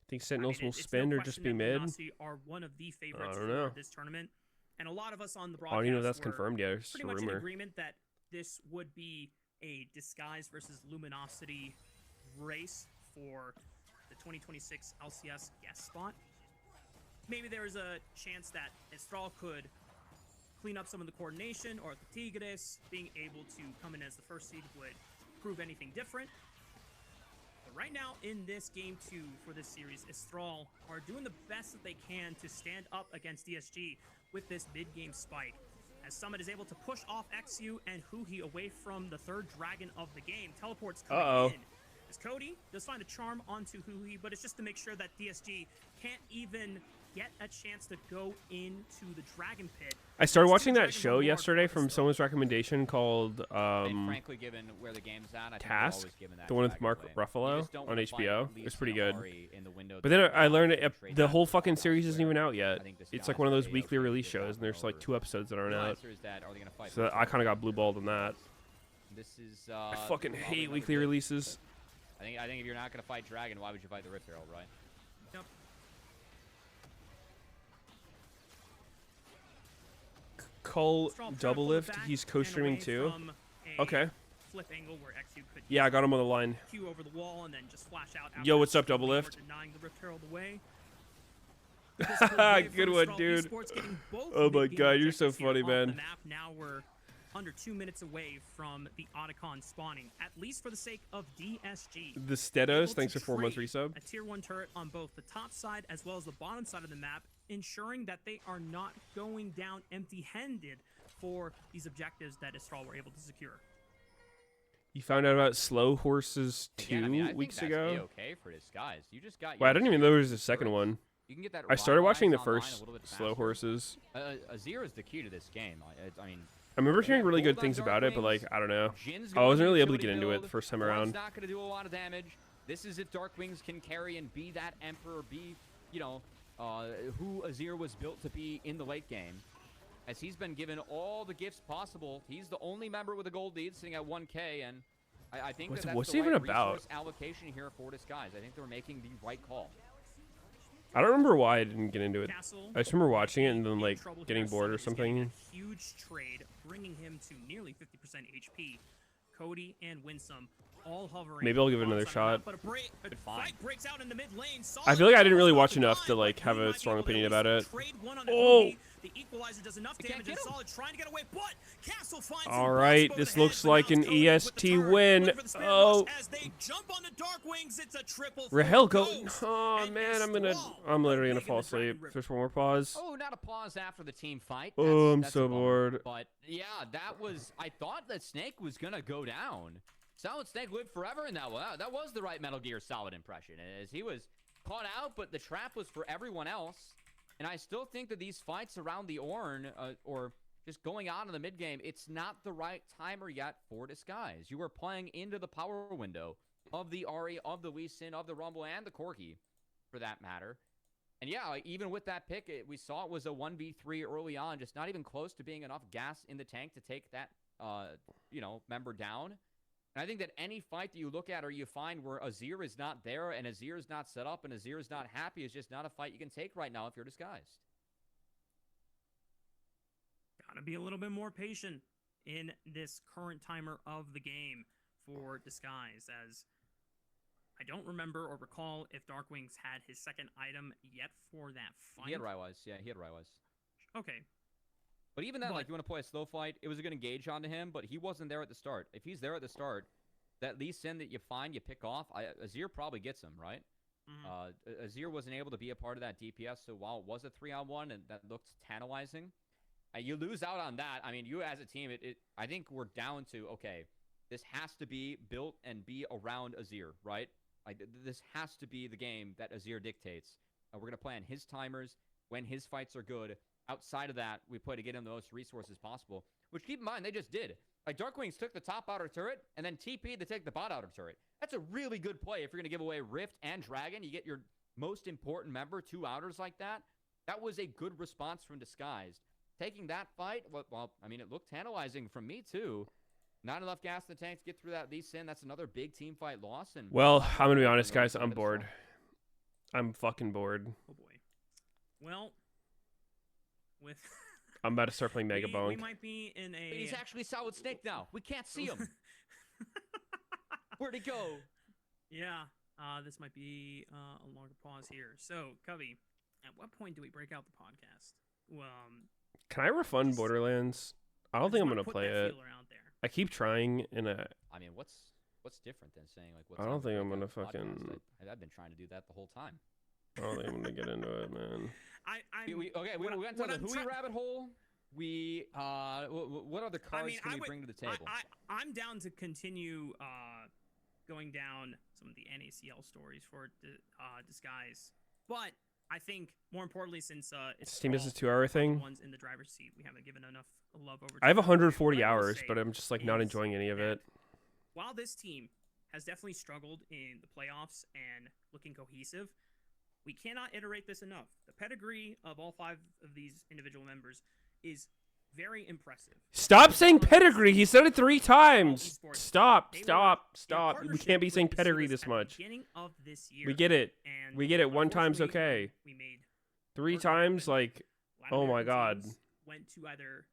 Speaker 2: Think
Speaker 1: I
Speaker 2: Sentinels
Speaker 1: mean,
Speaker 2: will
Speaker 1: it's
Speaker 2: spend
Speaker 1: no
Speaker 2: or just
Speaker 1: question
Speaker 2: be
Speaker 1: that
Speaker 2: mid?
Speaker 1: Luminosity are one of the favorites
Speaker 2: don't
Speaker 1: for
Speaker 2: know.
Speaker 1: this tournament, and a lot of us on the
Speaker 2: I
Speaker 1: broadcast
Speaker 2: don't even know if that's
Speaker 1: were
Speaker 2: confirmed yet. It's just
Speaker 1: pretty
Speaker 2: a
Speaker 1: much in
Speaker 2: rumor.
Speaker 1: agreement that this would be a Disguise versus Luminosity race for the 2026 LCS guest spot. Maybe there is a chance that Estral could clean up some of the coordination, or the Tigres being able to come in as the first seed would prove anything different. But right now in this Game 2 for this series, Estral are doing the best that they can to stand up against DSG with this mid-game spike. As Summit is able to push off XU and Huhi away from the third dragon of the game. Teleports coming in. As Cody does find a charm onto Huhi, but it's just to make sure that DSG can't even get a chance to go into the dragon pit.
Speaker 2: I started
Speaker 1: It's
Speaker 2: watching
Speaker 1: two
Speaker 2: that
Speaker 1: dragons
Speaker 2: show
Speaker 1: on board
Speaker 2: yesterday
Speaker 1: for
Speaker 2: from
Speaker 1: Estral.
Speaker 2: someone's recommendation called
Speaker 3: And frankly, given where the game's at, I think they're
Speaker 2: Task,
Speaker 3: always given that
Speaker 2: the one with
Speaker 3: dragon
Speaker 2: Mark
Speaker 3: play. You
Speaker 2: Ruffalo
Speaker 3: just don't
Speaker 2: on
Speaker 3: wanna find
Speaker 2: HBO.
Speaker 3: Lee
Speaker 2: It was pretty
Speaker 3: and
Speaker 2: good.
Speaker 3: Ahri in the window
Speaker 2: But then
Speaker 3: that
Speaker 2: I learned
Speaker 3: and trade
Speaker 2: the
Speaker 3: that
Speaker 2: whole
Speaker 3: for
Speaker 2: fucking
Speaker 3: elsewhere.
Speaker 2: series isn't even out yet.
Speaker 3: I think
Speaker 2: It's
Speaker 3: Disguise
Speaker 2: like one of those
Speaker 3: may
Speaker 2: weekly
Speaker 3: okay
Speaker 2: release
Speaker 3: get
Speaker 2: shows,
Speaker 3: that
Speaker 2: and there's like
Speaker 3: over.
Speaker 2: 2 episodes that aren't
Speaker 3: Real
Speaker 2: out.
Speaker 3: answer is that, are they gonna fight
Speaker 2: So
Speaker 3: for
Speaker 2: I kind of got blue balled on that.
Speaker 3: This is.
Speaker 2: I fucking
Speaker 3: probably
Speaker 2: hate
Speaker 3: another
Speaker 2: weekly
Speaker 3: good-
Speaker 2: releases.
Speaker 3: I think if you're not gonna fight Dragon, why would you fight the Rift Herald, right?
Speaker 1: Yep.
Speaker 2: Cull
Speaker 1: Straw trying to
Speaker 2: double
Speaker 1: pull it
Speaker 2: lift.
Speaker 1: back
Speaker 2: He's
Speaker 1: and
Speaker 2: co-streaming
Speaker 1: away
Speaker 2: too.
Speaker 1: from a
Speaker 2: Okay.
Speaker 1: Flip angle where XU could
Speaker 2: Yeah, I got him on the line.
Speaker 1: Q over the wall and then just flash out.
Speaker 2: Yo, what's up,
Speaker 1: after
Speaker 2: double lift?
Speaker 1: denying the Rift Herald away.
Speaker 2: Good one, dude. Oh my god, you're so funny, man.
Speaker 1: Now we're under 2 minutes away from the Otacon spawning, at least for the sake of DSG.
Speaker 2: The Stedos, thanks for 4 months resub.
Speaker 1: A tier 1 turret on both the top side as well as the bottom side of the map, ensuring that they are not going down empty-handed for these objectives that Astral were able to secure.
Speaker 2: You found out about slow horses 2
Speaker 3: Again, I
Speaker 2: weeks
Speaker 3: think that's
Speaker 2: ago?
Speaker 3: okay for Disguise. You just got.
Speaker 2: Wow, I didn't even know there was a second one.
Speaker 3: You can get that
Speaker 2: I started watching the
Speaker 3: Rise online
Speaker 2: first
Speaker 3: a little bit
Speaker 2: slow
Speaker 3: faster.
Speaker 2: horses.
Speaker 3: Azir is the key to this game. I mean,
Speaker 2: I remember
Speaker 3: yeah,
Speaker 2: hearing really good
Speaker 3: hold on
Speaker 2: things about it, but like,
Speaker 3: Darkwings.
Speaker 2: I don't know.
Speaker 3: Jin's
Speaker 2: I
Speaker 3: going
Speaker 2: wasn't
Speaker 3: to
Speaker 2: really able to
Speaker 3: utility
Speaker 2: get into it
Speaker 3: build.
Speaker 2: the first time
Speaker 3: Blood's
Speaker 2: around.
Speaker 3: not going to do a lot of damage. This is if Darkwings can carry and be that Emperor, be, you know, who Azir was built to be in the late game. As he's been given all the gifts possible. He's the only member with a gold lead sitting at 1K, and I think that's
Speaker 2: What's
Speaker 3: the
Speaker 2: even
Speaker 3: right
Speaker 2: about?
Speaker 3: resource allocation here for Disguise. I think they're making the right call.
Speaker 2: I don't remember why I didn't get into it.
Speaker 1: Castle
Speaker 2: I just remember watching it and then
Speaker 1: in
Speaker 2: like
Speaker 1: trouble
Speaker 2: getting
Speaker 1: here.
Speaker 2: bored or
Speaker 1: Summit is getting
Speaker 2: something.
Speaker 1: a huge trade, bringing him to nearly 50% HP. Cody and Winsome all hovering.
Speaker 2: Maybe I'll give it
Speaker 1: on
Speaker 2: another
Speaker 1: side
Speaker 2: shot.
Speaker 1: of the map, but a fight breaks out in the mid lane.
Speaker 2: I feel like I didn't really
Speaker 1: Solid
Speaker 2: watch
Speaker 1: off the
Speaker 2: enough to
Speaker 1: line,
Speaker 2: like
Speaker 1: but
Speaker 2: have
Speaker 1: he
Speaker 2: a
Speaker 1: might be
Speaker 2: strong
Speaker 1: able to
Speaker 2: opinion
Speaker 1: at
Speaker 2: about it.
Speaker 1: least trade one on
Speaker 2: Oh!
Speaker 1: Adobe. The equalizer does enough
Speaker 3: You can't
Speaker 1: damage, and
Speaker 3: get him.
Speaker 1: Solid trying to get away, but Castle finds
Speaker 2: All
Speaker 1: him,
Speaker 2: right,
Speaker 1: crossbow
Speaker 2: this
Speaker 1: to
Speaker 2: looks
Speaker 1: head, but
Speaker 2: like
Speaker 1: now
Speaker 2: an
Speaker 1: it's Cody with the
Speaker 2: EST
Speaker 1: turret,
Speaker 2: win.
Speaker 1: looking for the Spirit
Speaker 2: Oh.
Speaker 1: Rush as they jump on the Darkwings. It's a triple for
Speaker 2: Rahel go.
Speaker 1: Ghost,
Speaker 2: Oh
Speaker 1: and
Speaker 2: man,
Speaker 1: Astral
Speaker 2: I'm literally
Speaker 1: are
Speaker 2: gonna
Speaker 1: big in
Speaker 2: fall
Speaker 1: the Dragon
Speaker 2: asleep.
Speaker 1: River.
Speaker 2: There's one more pause.
Speaker 3: Oh, not a pause after the team fight.
Speaker 2: Oh, I'm
Speaker 3: That's
Speaker 2: so
Speaker 3: a bummer.
Speaker 2: bored.
Speaker 3: But yeah, that was. I thought that Snake was gonna go down. Solid Snake lived forever in that one. That was the right Metal Gear Solid impression, as he was caught out, but the trap was for everyone else. And I still think that these fights around the Ornn, or just going on in the mid game, it's not the right timer yet for Disguise. You are playing into the power window of the Ahri, of the Lee Sin, of the Rumble, and the Corki, for that matter. And yeah, even with that pick, we saw it was a 1v3 early on, just not even close to being enough gas in the tank to take that, member down. And I think that any fight that you look at or you find where Azir is not there and Azir is not set up and Azir is not happy is just not a fight you can take right now if you're Disguised.
Speaker 1: Gotta be a little bit more patient in this current timer of the game for Disguise, as I don't remember or recall if Darkwings had his second item yet for that fight.
Speaker 3: He had Rywise. Yeah, he had Rywise.
Speaker 1: Okay.
Speaker 3: But even then,
Speaker 1: But-
Speaker 3: like, you want to play a slow fight, it was a good engage onto him, but he wasn't there at the start. If he's there at the start, that Lee Sin that you find, you pick off, Azir probably gets him, right?
Speaker 1: Mhm.
Speaker 3: Azir wasn't able to be a part of that DPS, so while it was a 3-on-1 and that looked tantalizing, you lose out on that. I mean, you as a team, I think we're down to, okay, this has to be built and be around Azir, right? Like, this has to be the game that Azir dictates. We're going to play on his timers when his fights are good. Outside of that, we play to get him the most resources possible, which, keep in mind, they just did. Like, Darkwings took the top outer turret and then TP'd to take the bot outer turret. That's a really good play if you're going to give away Rift and Dragon. You get your most important member, 2 outers like that. That was a good response from Disguised. Taking that fight, well, I mean, it looked tantalizing from me, too. Not enough gas in the tank to get through that Lee Sin. That's another big team fight loss. And
Speaker 2: Well, I'm gonna be honest, guys. I'm bored. I'm fucking bored.
Speaker 1: Oh boy. Well, with
Speaker 2: I'm about to start playing Mega
Speaker 1: we
Speaker 2: Bonk.
Speaker 1: might be in a.
Speaker 3: He's actually Solid Snake now. We can't see him. Where'd he go?
Speaker 1: Yeah. This might be a longer pause here. So, Covey, at what point do we break out the podcast?
Speaker 2: Can I refund Borderlands? I don't think I'm gonna play it.
Speaker 1: Out there.
Speaker 2: I keep trying, and
Speaker 3: I mean, what's different than saying like? What's
Speaker 2: I don't
Speaker 3: on
Speaker 2: think I'm
Speaker 3: break
Speaker 2: gonna
Speaker 3: out the podcast?
Speaker 2: fucking-
Speaker 3: I've been trying to do that the whole time.
Speaker 2: I don't think I'm gonna get into it, man.
Speaker 1: We
Speaker 3: We went down the Hui rabbit hole. We what other cards can we bring to the table?
Speaker 1: I'm down to continue going down some of the NACL stories for Disguise, but I think more importantly, since it's
Speaker 2: Steam is
Speaker 1: all
Speaker 2: this 2-hour thing.
Speaker 1: ones in the driver's seat, we haven't given enough love over.
Speaker 2: I have
Speaker 1: to
Speaker 2: 140
Speaker 1: what I will
Speaker 2: hours,
Speaker 1: say
Speaker 2: but I'm just like not
Speaker 1: is
Speaker 2: enjoying any of
Speaker 1: that
Speaker 2: it.
Speaker 1: While this team has definitely struggled in the playoffs and looking cohesive, we cannot iterate this enough. The pedigree of all 5 of these individual members is very impressive.
Speaker 2: Stop saying pedigree. He said it 3 times.
Speaker 1: Esports,
Speaker 2: Stop.
Speaker 1: they were
Speaker 2: Stop.
Speaker 1: in
Speaker 2: Stop. We
Speaker 1: partnership
Speaker 2: can't be
Speaker 1: with
Speaker 2: saying
Speaker 1: the
Speaker 2: pedigree
Speaker 1: Suez
Speaker 2: this
Speaker 1: at the
Speaker 2: much.
Speaker 1: beginning of this year,
Speaker 2: We get it.
Speaker 1: and
Speaker 2: We get it. 1 time's
Speaker 1: unfortunately,
Speaker 2: okay.
Speaker 1: We made
Speaker 2: 3
Speaker 1: work
Speaker 2: times,
Speaker 1: happen.
Speaker 2: like,
Speaker 1: Latin
Speaker 2: oh my
Speaker 1: American
Speaker 2: God.
Speaker 1: teams went to either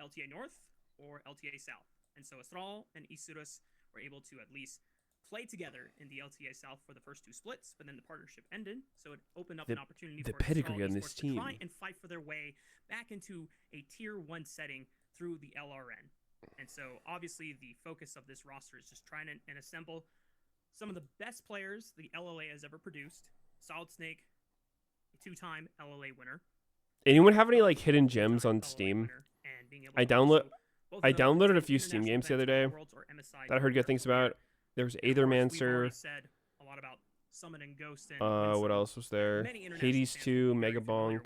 Speaker 1: LTA North or LTA South. And so Astral and Isurus were able to at least play together in the LTA South for the first 2 splits, but then the partnership ended, so it opened up an opportunity for
Speaker 2: pedigree
Speaker 1: Astral
Speaker 2: on this
Speaker 1: Esports
Speaker 2: team
Speaker 1: to try and fight for their way back into a Tier 1 setting through the LRN. And so, obviously, the focus of this roster is just trying to assemble some of the best players the LLA has ever produced. Solid Snake, a 2-time LLA winner.
Speaker 2: Anyone have any like hidden gems on Steam? I downloaded a few Steam games the other day that I heard good things about. There was Aethermancer.
Speaker 1: Said a lot about Summon and Ghost and
Speaker 2: what else was there? Hades 2, Megabonk.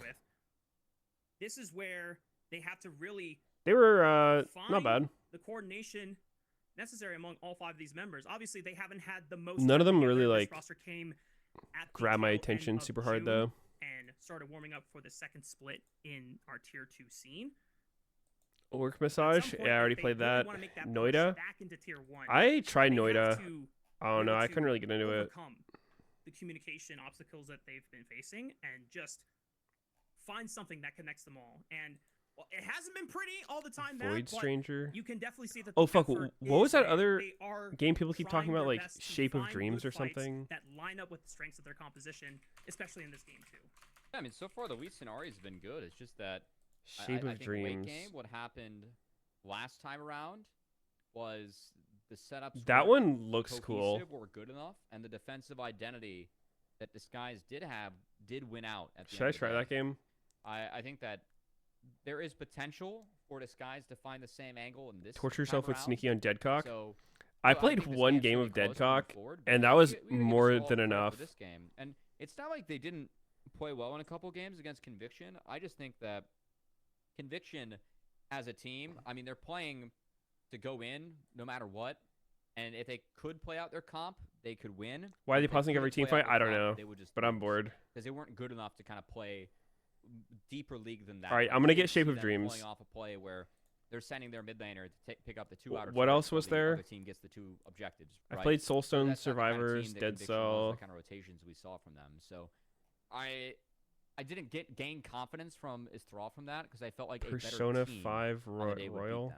Speaker 1: This is where they have to really
Speaker 2: They were not bad.
Speaker 1: The coordination necessary among all 5 of these members. Obviously, they haven't had the most.
Speaker 2: None of them
Speaker 1: together.
Speaker 2: really
Speaker 1: This
Speaker 2: like
Speaker 1: roster came at the
Speaker 2: grab my
Speaker 1: tail
Speaker 2: attention
Speaker 1: end of
Speaker 2: super hard
Speaker 1: June
Speaker 2: though.
Speaker 1: and started warming up for the second split in our Tier 2 scene.
Speaker 2: Work Massage? Yeah, I already played that. Noida? I tried Noida. I don't know. I couldn't really get into it.
Speaker 1: The communication obstacles that they've been facing and just find something that connects them all. And well, it hasn't been pretty all the time, Matt,
Speaker 2: Void Stranger.
Speaker 1: you can definitely see that.
Speaker 2: Oh fuck! What was that other
Speaker 1: they are
Speaker 2: game people keep talking
Speaker 1: trying
Speaker 2: about,
Speaker 1: their
Speaker 2: like
Speaker 1: best to
Speaker 2: Shape of
Speaker 1: find
Speaker 2: Dreams
Speaker 1: good
Speaker 2: or
Speaker 1: fights
Speaker 2: something?
Speaker 1: that line up with the strengths of their composition, especially in this game too.
Speaker 3: Yeah, I mean, so far the Wii scenario's been good. It's just that
Speaker 2: Shape
Speaker 3: I
Speaker 2: of
Speaker 3: think
Speaker 2: Dreams.
Speaker 3: late game, what happened last time around was the setups.
Speaker 2: That
Speaker 3: were
Speaker 2: one looks cool.
Speaker 3: cohesive, were good enough, and the defensive identity that Disguise did have did win out at the
Speaker 2: Should
Speaker 3: end
Speaker 2: I
Speaker 3: of the
Speaker 2: try
Speaker 3: day.
Speaker 2: that game?
Speaker 3: I think that there is potential for Disguise to find the same angle in this.
Speaker 2: Torture yourself
Speaker 3: time
Speaker 2: with
Speaker 3: around.
Speaker 2: Sneaky on Deadcock.
Speaker 3: So,
Speaker 2: I
Speaker 3: so
Speaker 2: played
Speaker 3: think this
Speaker 2: one
Speaker 3: game's
Speaker 2: game
Speaker 3: really
Speaker 2: of
Speaker 3: close moving
Speaker 2: Deadcock,
Speaker 3: forward,
Speaker 2: and
Speaker 3: but
Speaker 2: that was
Speaker 3: we gotta give
Speaker 2: more
Speaker 3: us all
Speaker 2: than
Speaker 3: credit for
Speaker 2: enough.
Speaker 3: This game, and it's not like they didn't play well in a couple games against Conviction. I just think that Conviction, as a team, I mean, they're playing to go in no matter what. And if they could play out their comp, they could win.
Speaker 2: Why are they
Speaker 3: If
Speaker 2: pausing every
Speaker 3: couldn't
Speaker 2: team
Speaker 3: play out
Speaker 2: fight?
Speaker 3: their
Speaker 2: I don't
Speaker 3: comp,
Speaker 2: know,
Speaker 3: they would just
Speaker 2: but I'm
Speaker 3: lose,
Speaker 2: bored.
Speaker 3: because they weren't good enough to kind of play deeper league than that.
Speaker 2: All right,
Speaker 3: Like,
Speaker 2: I'm
Speaker 3: you
Speaker 2: gonna
Speaker 3: didn't
Speaker 2: get Shape
Speaker 3: see
Speaker 2: of
Speaker 3: them
Speaker 2: Dreams.
Speaker 3: Pulling off a play where they're sending their mid laner to pick up the 2 outer.
Speaker 2: What else was
Speaker 3: The
Speaker 2: there?
Speaker 3: other team gets the 2 objectives.
Speaker 2: I
Speaker 3: right?
Speaker 2: played
Speaker 3: So
Speaker 2: Soulstone
Speaker 3: that's not the kind of
Speaker 2: Survivors,
Speaker 3: team that
Speaker 2: Dead
Speaker 3: Conviction was,
Speaker 2: Cell.
Speaker 3: the kind of rotations we saw from them. So I didn't gain confidence from Istral from that, because I felt like
Speaker 2: Persona
Speaker 3: a better team
Speaker 2: 5
Speaker 3: on the day would beat
Speaker 2: Royal.
Speaker 3: them.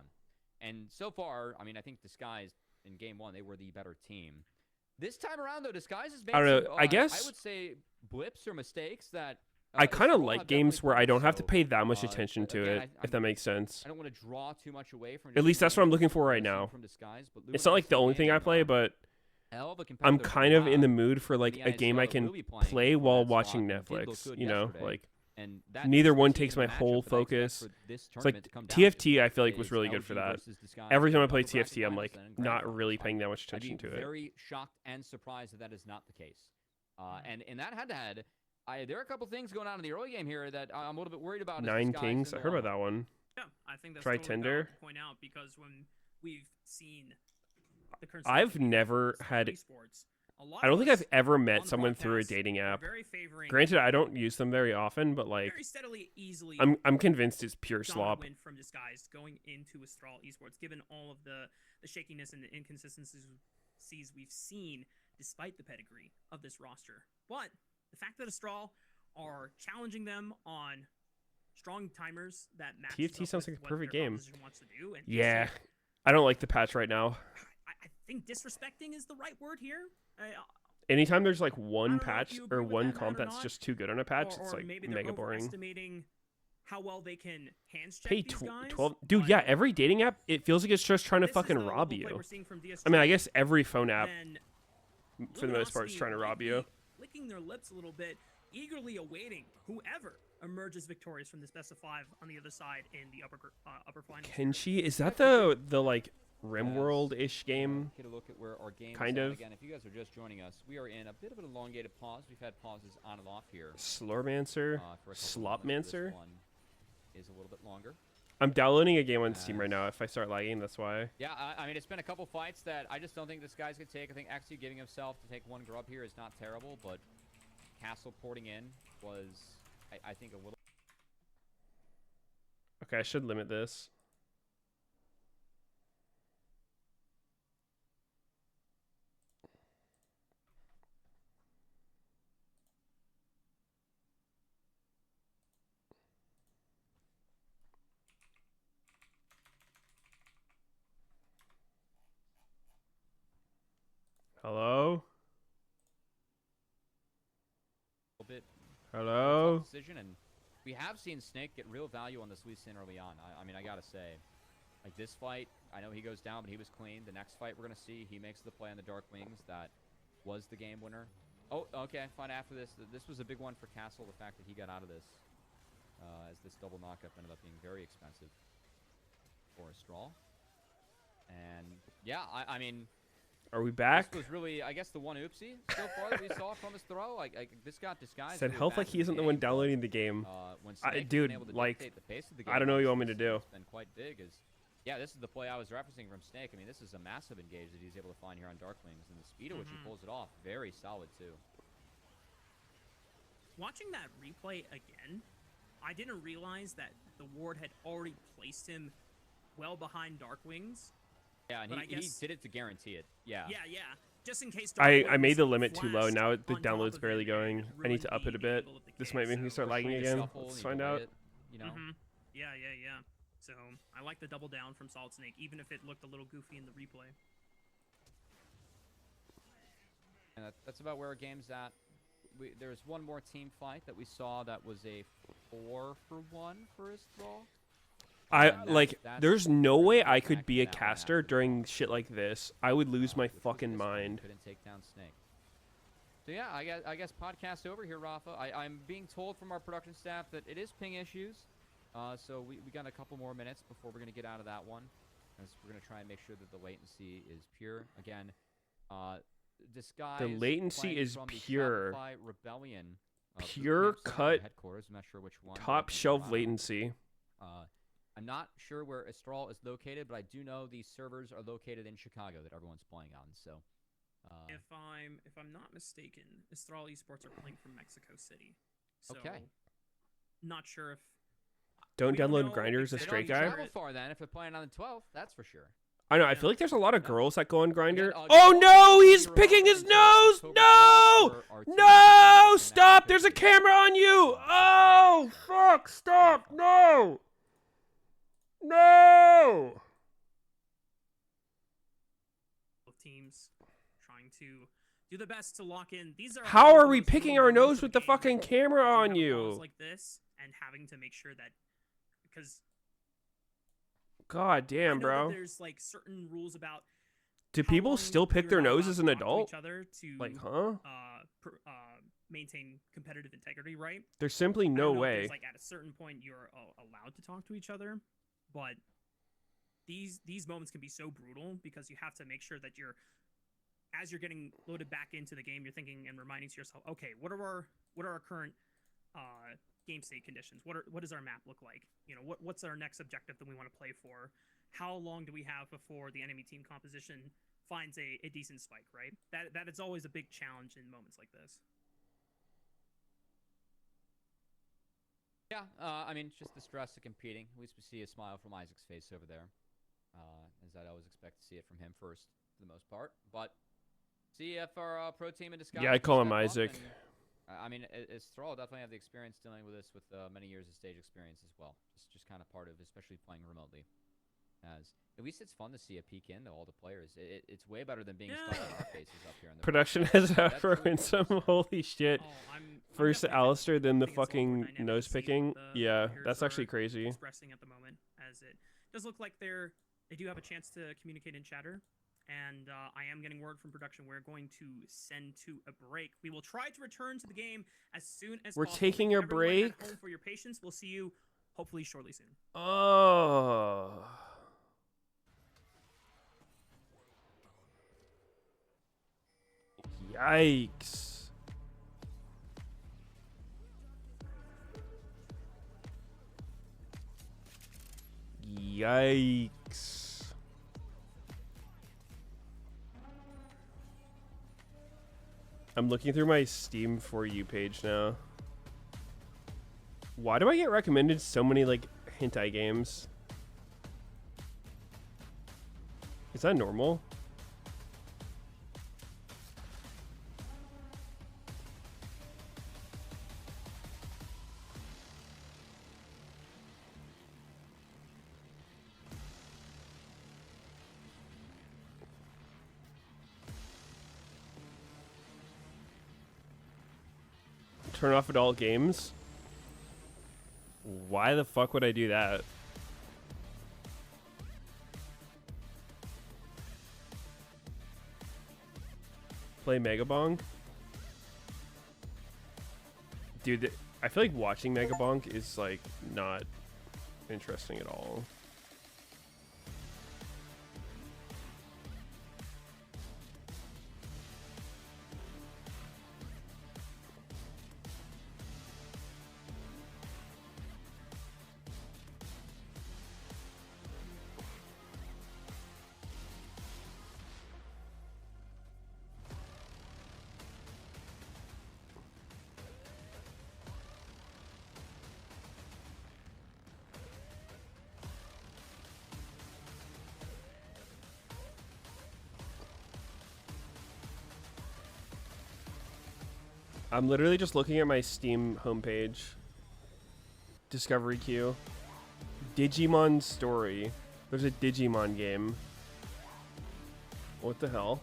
Speaker 3: And so far, I mean, I think Disguise in game 1, they were the better team. This time around, though, Disguise has made
Speaker 2: I don't know,
Speaker 3: some,
Speaker 2: I guess-
Speaker 3: I would say blips or mistakes that
Speaker 2: I kind of
Speaker 3: Istral
Speaker 2: like
Speaker 3: have
Speaker 2: games
Speaker 3: definitely
Speaker 2: where I
Speaker 3: pulled.
Speaker 2: don't have to
Speaker 3: So,
Speaker 2: pay that much attention to
Speaker 3: again,
Speaker 2: it, if that makes sense.
Speaker 3: I don't want to draw too much away from.
Speaker 2: At least that's what I'm looking for right
Speaker 3: seeing
Speaker 2: now.
Speaker 3: From Disguise, but
Speaker 2: It's not like the only thing I play, but I'm kind of in the mood for like a game I can play while watching Netflix. You know, like
Speaker 3: and that
Speaker 2: neither
Speaker 3: is the
Speaker 2: one
Speaker 3: team
Speaker 2: takes
Speaker 3: and
Speaker 2: my
Speaker 3: the
Speaker 2: whole
Speaker 3: matchup that I expect
Speaker 2: focus.
Speaker 3: for this
Speaker 2: It's like
Speaker 3: tournament to come down
Speaker 2: TFT.
Speaker 3: to
Speaker 2: I feel like was
Speaker 3: is
Speaker 2: really good for
Speaker 3: LG
Speaker 2: that.
Speaker 3: versus Disguise
Speaker 2: Every time I
Speaker 3: in
Speaker 2: play
Speaker 3: upper bracket
Speaker 2: TFT, I'm like
Speaker 3: finals and
Speaker 2: not
Speaker 3: grand
Speaker 2: really
Speaker 3: finals.
Speaker 2: paying that much
Speaker 3: I'd be
Speaker 2: attention to it.
Speaker 3: very shocked and surprised that that is not the case. And in that head-to-head, there are a couple things going on in the early game here that I'm a little bit worried about.
Speaker 2: Nine Kings. I heard about that one.
Speaker 1: Yeah, I think that's
Speaker 2: Try
Speaker 1: totally
Speaker 2: Tinder.
Speaker 1: valid to point out, because when we've seen the current
Speaker 2: I've
Speaker 1: state of
Speaker 2: never
Speaker 1: esports,
Speaker 2: had.
Speaker 1: a lot
Speaker 2: I don't
Speaker 1: of
Speaker 2: think I've
Speaker 1: us
Speaker 2: ever
Speaker 1: on
Speaker 2: met
Speaker 1: the
Speaker 2: someone through a
Speaker 1: podcast
Speaker 2: dating
Speaker 1: are
Speaker 2: app.
Speaker 1: very favoring
Speaker 2: Granted, I don't use them very often, but like
Speaker 1: very steadily, easily
Speaker 2: I'm convinced it's pure
Speaker 1: dominant
Speaker 2: slop.
Speaker 1: win from Disguise going into Astral Esports, given all of the shakiness and the inconsistencies we've seen despite the pedigree of this roster. But the fact that Astral are challenging them on strong timers that match
Speaker 2: TFT sounds like a perfect game.
Speaker 1: Wants to do, and
Speaker 2: Yeah, I don't like the patch right now.
Speaker 1: I think disrespecting is the right word here.
Speaker 2: Anytime there's like
Speaker 1: I
Speaker 2: one
Speaker 1: don't know if
Speaker 2: patch
Speaker 1: you agree
Speaker 2: or
Speaker 1: with
Speaker 2: one
Speaker 1: that, Matt,
Speaker 2: comp
Speaker 1: or
Speaker 2: that's
Speaker 1: not,
Speaker 2: just too good on a patch,
Speaker 1: or
Speaker 2: it's like
Speaker 1: maybe they're
Speaker 2: mega boring.
Speaker 1: overestimating how well they can hands check
Speaker 2: Pay
Speaker 1: these guys.
Speaker 2: 12, dude.
Speaker 1: but
Speaker 2: Yeah, every dating app, it feels like it's just trying to
Speaker 1: this is
Speaker 2: fucking
Speaker 1: the
Speaker 2: rob
Speaker 1: level of play
Speaker 2: you.
Speaker 1: we're seeing from
Speaker 2: I mean, I
Speaker 1: DSG,
Speaker 2: guess every phone app,
Speaker 1: then
Speaker 2: for the most part, is
Speaker 1: Luminosity
Speaker 2: trying to
Speaker 1: might
Speaker 2: rob
Speaker 1: be
Speaker 2: you.
Speaker 1: licking their lips a little bit, eagerly awaiting whoever emerges victorious from this best of 5 on the other side in the upper finals.
Speaker 2: Kenshi, is that the like RimWorld-ish game?
Speaker 3: Get a look at where our game
Speaker 2: Kind
Speaker 3: is at.
Speaker 2: of.
Speaker 3: Again, if you guys are just joining us, we are in a bit of an elongated pause. We've had pauses on and off here.
Speaker 2: Slurmancer,
Speaker 3: For a couple of moments. This
Speaker 2: Slopmancer.
Speaker 3: one is a little bit longer.
Speaker 2: I'm downloading a game on Steam right now. If I start lagging, that's why.
Speaker 3: Yeah, I mean, it's been a couple fights that I just don't think this guy's going to take. I think actually giving himself to take one grub here is not terrible, but Castle porting in was, I think, a little...
Speaker 2: Okay, I should limit this. Hello?
Speaker 3: A little bit
Speaker 2: Hello?
Speaker 3: tough decision, and we have seen Snake get real value on this Lee Sin early on. I mean, I gotta say, like this fight, I know he goes down, but he was clean. The next fight we're gonna see, he makes the play on the Dark Wings that was the game winner. Oh, okay, fine. After this, this was a big one for Castle. The fact that he got out of this, as this double knockup ended up being very expensive for Astral. And yeah, I mean,
Speaker 2: Are we back?
Speaker 3: this was really, I guess, the one oopsie so far that we saw from his throw. Like this got disguised.
Speaker 2: Said
Speaker 3: really
Speaker 2: health
Speaker 3: bad
Speaker 2: like
Speaker 3: in
Speaker 2: he isn't the
Speaker 3: game,
Speaker 2: one
Speaker 3: but,
Speaker 2: downloading the game.
Speaker 3: when Snake has
Speaker 2: dude,
Speaker 3: been able to
Speaker 2: like,
Speaker 3: dictate the pace of the
Speaker 2: I
Speaker 3: game,
Speaker 2: don't know what you
Speaker 3: obviously,
Speaker 2: want me to do.
Speaker 3: It's been quite big. Yeah, this is the play I was referencing from Snake. I mean, this is a massive engage that he's able to find here on Darklings, and the speed at which he pulls it off, very solid too.
Speaker 1: Watching that replay again, I didn't realize that the ward had already placed him well behind Darkwings.
Speaker 3: Yeah, and
Speaker 1: But I
Speaker 3: he
Speaker 1: guess-
Speaker 3: did it to guarantee it. Yeah.
Speaker 1: Yeah. Just in case.
Speaker 2: I made the
Speaker 1: Darkwings
Speaker 2: limit too low.
Speaker 1: flashed
Speaker 2: Now the
Speaker 1: on top
Speaker 2: download's
Speaker 1: of
Speaker 2: barely
Speaker 1: him
Speaker 2: going.
Speaker 1: and
Speaker 2: I need to
Speaker 1: ruined
Speaker 2: up it a
Speaker 1: the
Speaker 2: bit.
Speaker 1: angle of the
Speaker 2: This
Speaker 1: kick,
Speaker 2: might make me
Speaker 1: so-
Speaker 2: start lagging
Speaker 3: Free to
Speaker 2: again.
Speaker 3: shuffle,
Speaker 2: Let's
Speaker 3: and you
Speaker 2: find
Speaker 3: delay
Speaker 2: out.
Speaker 3: it, you know.
Speaker 1: Yeah. So I like the double down from Solid Snake, even if it looked a little goofy in the replay.
Speaker 3: And that's about where our game's at. There's one more team fight that we saw that was a 4-for-1 for his throw.
Speaker 2: Like, there's no way I could be a caster during shit like this. I would lose my fucking mind.
Speaker 3: Couldn't take down Snake. So yeah, I guess podcast over here, Rafa. I'm being told from our production staff that it is ping issues. So we got a couple more minutes before we're gonna get out of that one. As we're gonna try and make sure that the latency is pure. Again, Disguise.
Speaker 2: The latency
Speaker 3: playing
Speaker 2: is
Speaker 3: from the
Speaker 2: pure.
Speaker 3: Shopify Rebellion.
Speaker 2: Pure
Speaker 3: bootcamp site,
Speaker 2: cut,
Speaker 3: headquarters. I'm not sure which one. but I
Speaker 2: top
Speaker 3: think
Speaker 2: shelf
Speaker 3: Toronto.
Speaker 2: latency.
Speaker 3: I'm not sure where Astral is located, but I do know these servers are located in Chicago that everyone's playing on. So,
Speaker 1: If I'm not mistaken, Astral Esports are playing from Mexico City. So,
Speaker 3: Okay.
Speaker 1: Not sure if.
Speaker 2: Don't
Speaker 1: We don't
Speaker 2: download
Speaker 1: know
Speaker 2: Grindr as a
Speaker 1: if they
Speaker 2: straight
Speaker 1: don't
Speaker 2: guy.
Speaker 3: travel far then if they're playing on the 12th. That's for sure.
Speaker 2: I know. I feel like there's a lot of girls that go on Grindr.
Speaker 3: Again,
Speaker 2: Oh
Speaker 3: Gold
Speaker 2: no!
Speaker 3: is
Speaker 2: He's
Speaker 3: 0
Speaker 2: picking his
Speaker 3: until
Speaker 2: nose.
Speaker 3: October
Speaker 2: No!
Speaker 3: 12th for our team.
Speaker 2: No!
Speaker 3: And
Speaker 2: Stop!
Speaker 3: that's
Speaker 2: There's a
Speaker 3: 50.
Speaker 2: camera on you. Oh fuck! Stop! No! No!
Speaker 1: both teams trying to do the best to lock in. These are
Speaker 2: How
Speaker 1: always
Speaker 2: are
Speaker 1: the
Speaker 2: we
Speaker 1: most
Speaker 2: picking
Speaker 1: brutal
Speaker 2: our
Speaker 1: moments
Speaker 2: nose
Speaker 1: of
Speaker 2: with
Speaker 1: the
Speaker 2: the
Speaker 1: game
Speaker 2: fucking
Speaker 1: when
Speaker 2: camera
Speaker 1: you
Speaker 2: on
Speaker 1: have
Speaker 2: you?
Speaker 1: balls like this and having to make sure that because
Speaker 2: God
Speaker 1: I
Speaker 2: damn,
Speaker 1: know
Speaker 2: bro.
Speaker 1: that there's like certain rules about
Speaker 2: Do
Speaker 1: how
Speaker 2: people
Speaker 1: long
Speaker 2: still pick
Speaker 1: you're
Speaker 2: their
Speaker 1: not
Speaker 2: nose
Speaker 1: allowed
Speaker 2: as
Speaker 1: to
Speaker 2: an
Speaker 1: talk to
Speaker 2: adult?
Speaker 1: each other to
Speaker 2: Like, huh?
Speaker 1: maintain competitive integrity, right?
Speaker 2: There's simply
Speaker 1: I
Speaker 2: no
Speaker 1: don't know if
Speaker 2: way.
Speaker 1: there's, like at a certain point you're allowed to talk to each other, but these moments can be so brutal because you have to make sure that as you're getting loaded back into the game, you're thinking and reminding to yourself, okay, what are our current game state conditions? What does our map look like? You know, what's our next objective that we want to play for? How long do we have before the enemy team composition finds a decent spike, right? That is always a big challenge in moments like this.
Speaker 3: Yeah, I mean, it's just the stress of competing. At least we see a smile from Isaac's face over there. As I'd always expect to see it from him first, for the most part. But see if our pro team in Disguise.
Speaker 2: Yeah, I
Speaker 3: can
Speaker 2: call him
Speaker 3: step up
Speaker 2: Isaac.
Speaker 3: and, I mean, Thrall definitely have the experience dealing with this with many years of stage experience as well. It's just kind of part of, especially playing remotely. As at least it's fun to see a peek into all the players. It's way better than being stuck in our faces up here. In the
Speaker 2: Production
Speaker 3: broadcast.
Speaker 2: has
Speaker 3: That's
Speaker 2: after
Speaker 3: really
Speaker 2: some
Speaker 3: cool.
Speaker 2: holy shit.
Speaker 1: I'm
Speaker 2: First
Speaker 1: definitely
Speaker 2: Alistair, then the
Speaker 1: think it's a lot more
Speaker 2: fucking
Speaker 1: dynamic to
Speaker 2: nose
Speaker 1: see what
Speaker 2: picking.
Speaker 1: the
Speaker 2: Yeah,
Speaker 1: players
Speaker 2: that's actually
Speaker 1: are
Speaker 2: crazy.
Speaker 1: expressing at the moment, as it does look like they do have a chance to communicate in chatter. And I am getting word from production. We're going to send to a break. We will try to return to the game as soon as
Speaker 2: We're
Speaker 1: possible.
Speaker 2: taking
Speaker 1: Thank
Speaker 2: a
Speaker 1: you everyone at
Speaker 2: break?
Speaker 1: home for your patience. We'll see you hopefully shortly soon.
Speaker 2: Oh. Yikes. Yikes. I'm looking through my Steam For You page now. Why do I get recommended so many, like, hentai games? Is that normal? Turn off adult games. Why the fuck would I do that? Play Megabonk? Dude, I feel like watching Megabonk is like not interesting at all. I'm literally just looking at my Steam homepage. Discovery queue. Digimon story. There's a Digimon game. What the hell?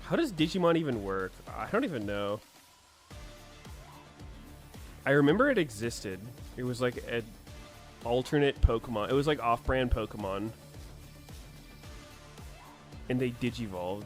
Speaker 2: How does Digimon even work? I don't even know. I remember it existed. It was like an alternate Pokemon. It was like off-brand Pokemon. And they digivolved.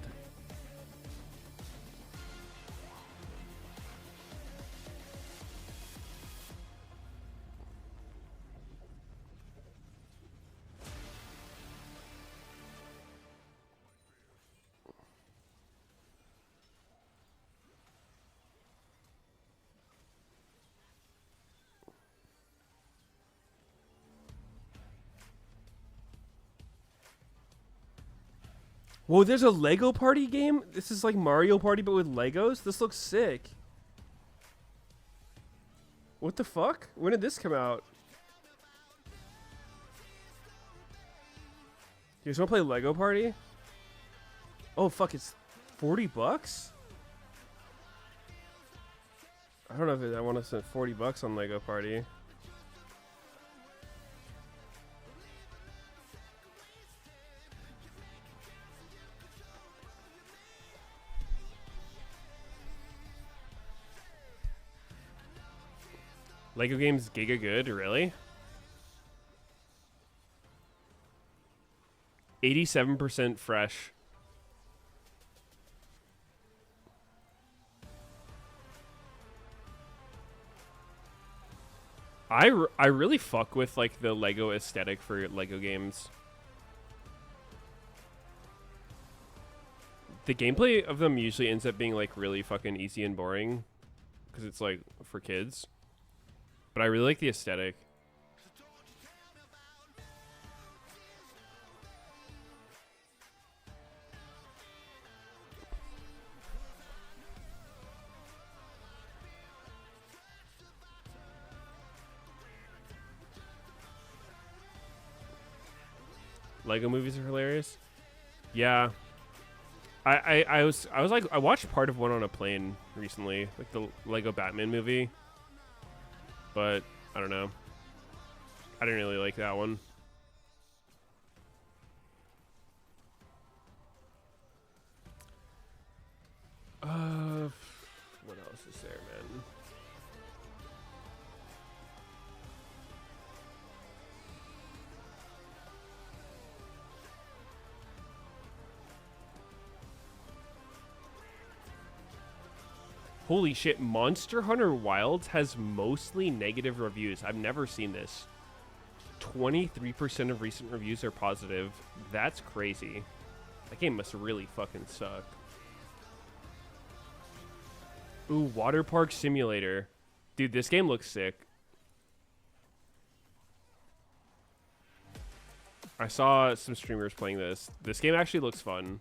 Speaker 2: Whoa, there's a Lego Party game? This is like Mario Party, but with Legos? This looks sick. What the fuck? When did this come out? You guys want to play Lego Party? Oh, fuck, it's 40 bucks? I don't know if I want to spend 40 bucks on Lego Party. Lego games giga good, really? 87% fresh. I really fuck with like the Lego aesthetic for Lego games. The gameplay of them usually ends up being like really fucking easy and boring because it's like for kids. But I really like the aesthetic. Lego movies are hilarious. Yeah. I was like, I watched part of one on a plane recently, like the Lego Batman movie. But I don't know. I didn't really like that one. What else is there, man? Holy shit, Monster Hunter Wilds has mostly negative reviews. I've never seen this. 23% of recent reviews are positive. That's crazy. That game must really fucking suck. Ooh, Water Park Simulator. Dude, this game looks sick. I saw some streamers playing this. This game actually looks fun.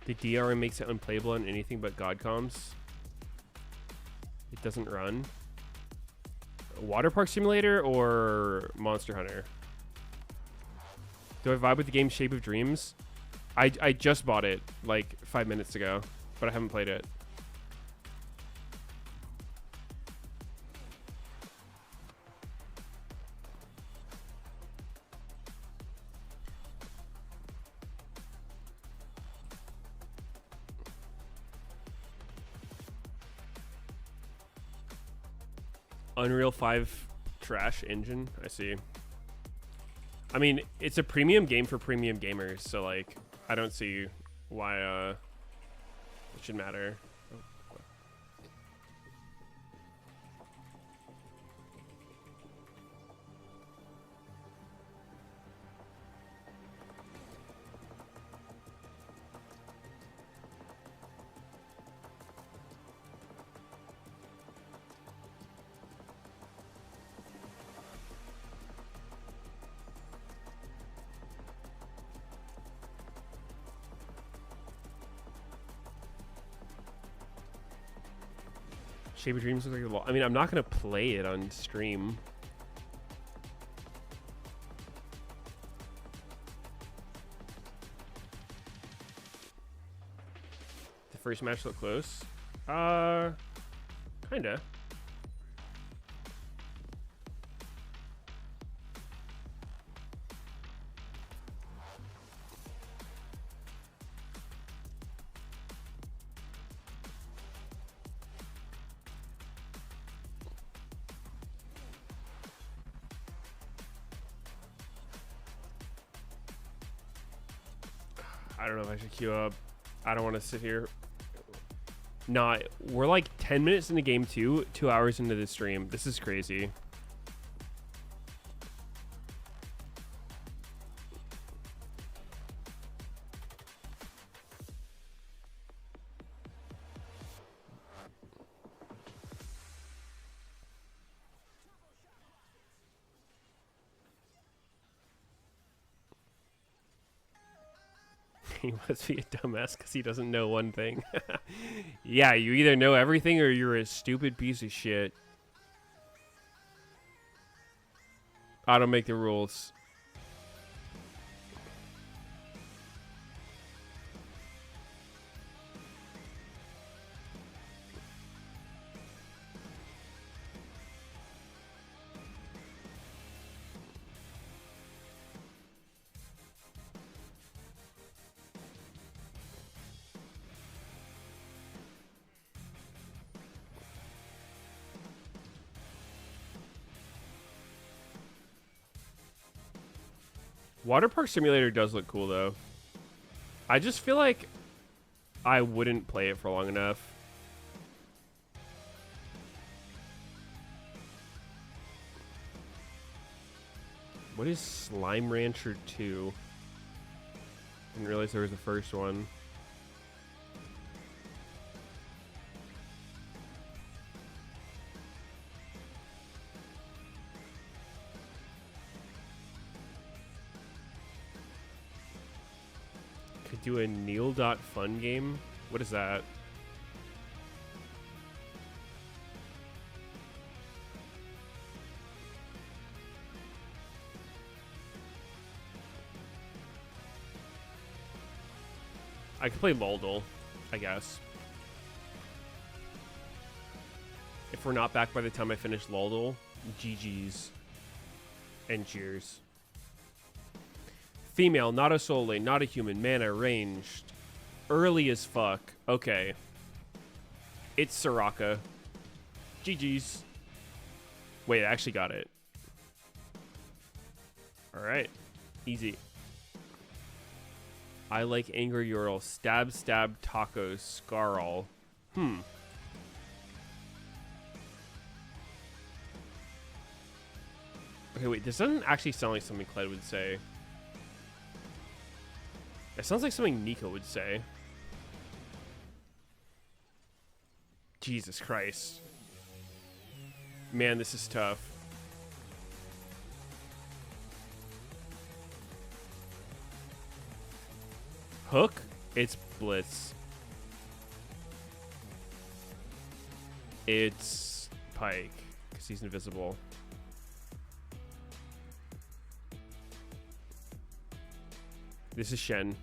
Speaker 2: The DRM makes it unplayable on anything but God comms. It doesn't run. Water Park Simulator or Monster Hunter? Do I vibe with the game Shape of Dreams? I just bought it like 5 minutes ago, but I haven't played it. Unreal 5 trash engine. I see. I mean, it's a premium game for premium gamers, so like I don't see why it should matter. Shape of Dreams looks like a lot. I mean, I'm not gonna play it on stream. The first match looked close. Kinda. I don't know if I should queue up. I don't want to sit here. Nah, we're like 10 minutes into game 2, 2 hours into the stream. This is crazy. He must be a dumbass because he doesn't know one thing. Yeah, you either know everything or you're a stupid piece of shit. I don't make the rules. Water Park Simulator does look cool, though. I just feel like I wouldn't play it for long enough. What is Slime Rancher 2? Didn't realize there was a first one. Do a Neil.fun game? What is that? I could play Loldal, I guess. If we're not back by the time I finish Loldal, GG's and cheers. Female, not a soul lane, not a human, mana ranged. Early as fuck. Okay. It's Soraka. GG's. Wait, I actually got it. Alright. Easy. I like Angry Ural. Stab, stab, tacos, Scarl. Okay, wait. This doesn't actually sound like something Kled would say. It sounds like something Nico would say. Jesus Christ. Man, this is tough. Hook? It's Blitz. It's Pike. because he's invisible. This is Shen.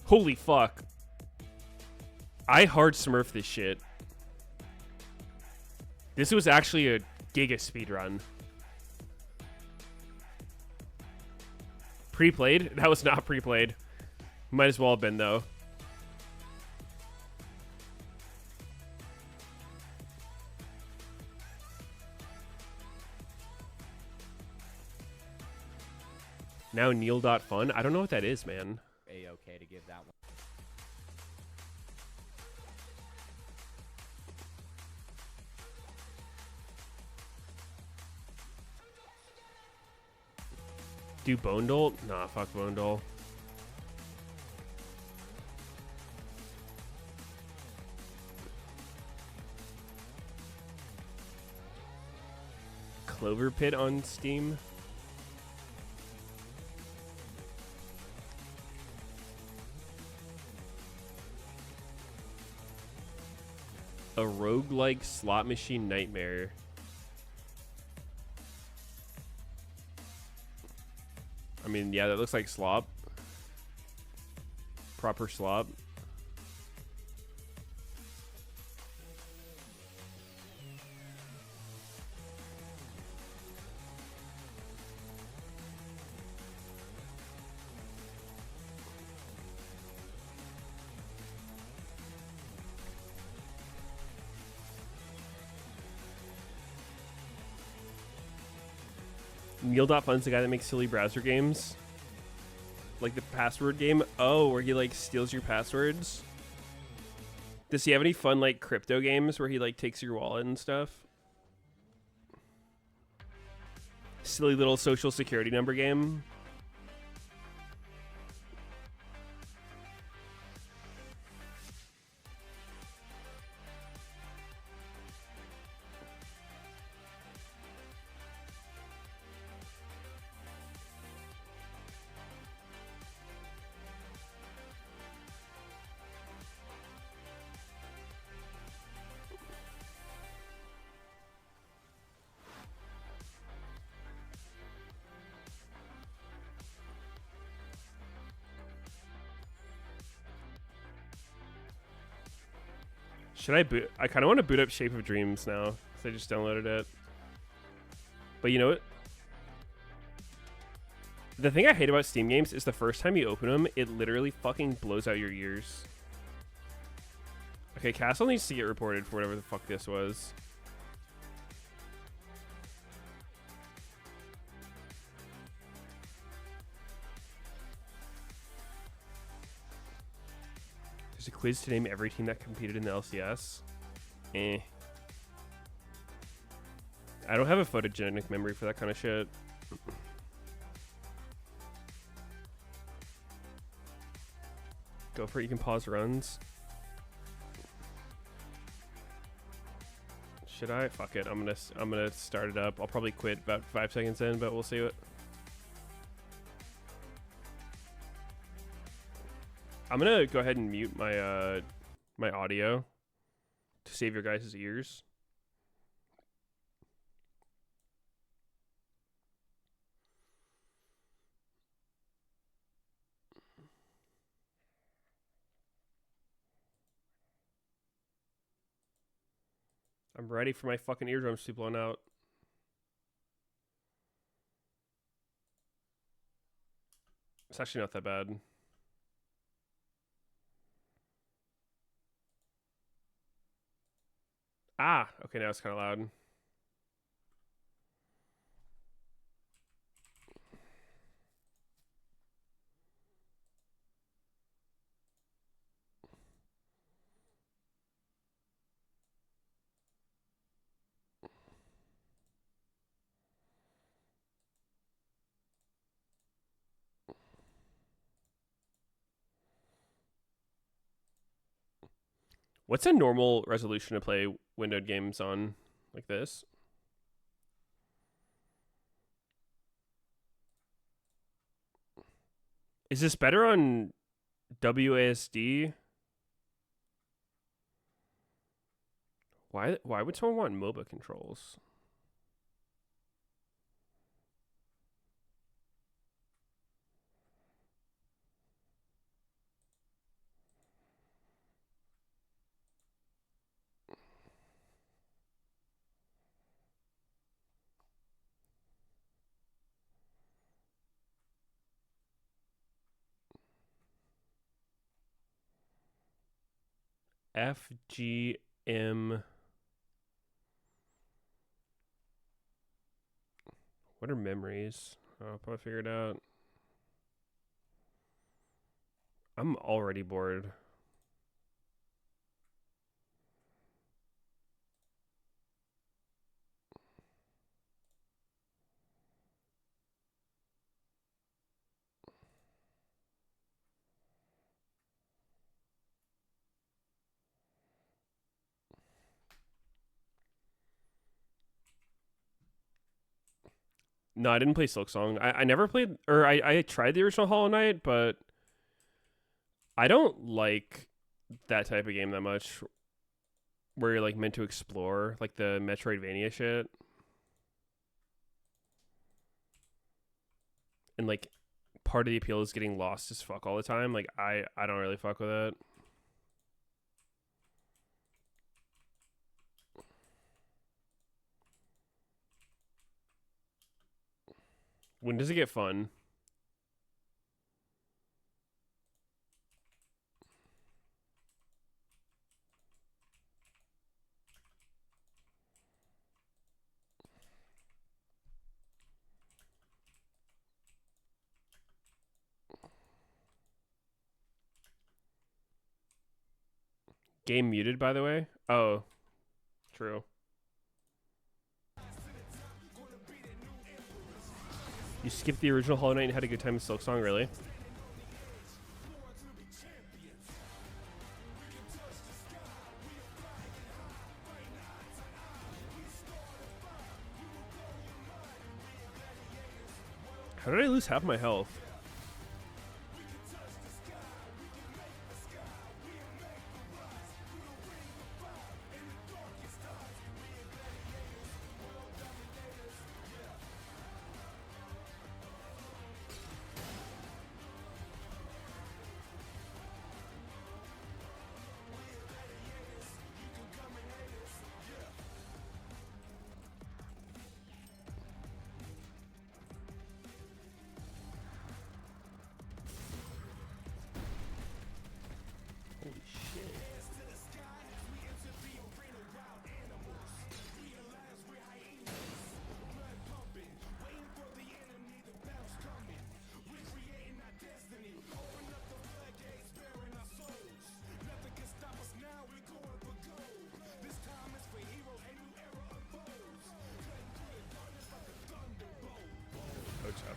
Speaker 2: Holy fuck. I hard smurf this shit. This was actually a giga speedrun. Pre-played? That was not pre-played. Might as well have been, though. Now Neil.fun? I don't know what that is, man.
Speaker 3: A-okay to give that one.
Speaker 2: Do Bonedole? Nah, fuck Bonedole. Clover Pit on Steam? A roguelike slot machine nightmare. I mean, yeah, that looks like slop. Proper slop. Neil.fun's the guy that makes silly browser games. Like the password game. Oh, where he like steals your passwords. Does he have any fun like crypto games where he like takes your wallet and stuff? Silly little social security number game. Should I boot? I kind of want to boot up Shape of Dreams now because I just downloaded it. But you know what? The thing I hate about Steam games is the first time you open them, it literally fucking blows out your ears. Okay, Castle needs to get reported for whatever the fuck this was. There's a quiz to name every team that competed in the LCS. Eh. I don't have a photogenic memory for that kind of shit. Go for it. You can pause runs. Should I? Fuck it. I'm gonna start it up. I'll probably quit about 5 seconds in, but we'll see what. I'm gonna go ahead and mute my my audio to save your guys' ears. I'm ready for my fucking eardrums to be blown out. It's actually not that bad. Ah, okay, now it's kind of loud. What's a normal resolution to play windowed games on like this? Is this better on WASD? Why would someone want MOBA controls? FGM. What are memories? I'll probably figure it out. I'm already bored. No, I didn't play Silksong. I never played, or I tried the original Hollow Knight, but I don't like that type of game that much, where you're like meant to explore, like the Metroidvania shit, and like part of the appeal is getting lost as fuck all the time. Like I don't really fuck with it. When does it get fun? Game muted, by the way. Oh, true. You skipped the original Hollow Knight and had a good time with Silksong, really? How did I lose half my health?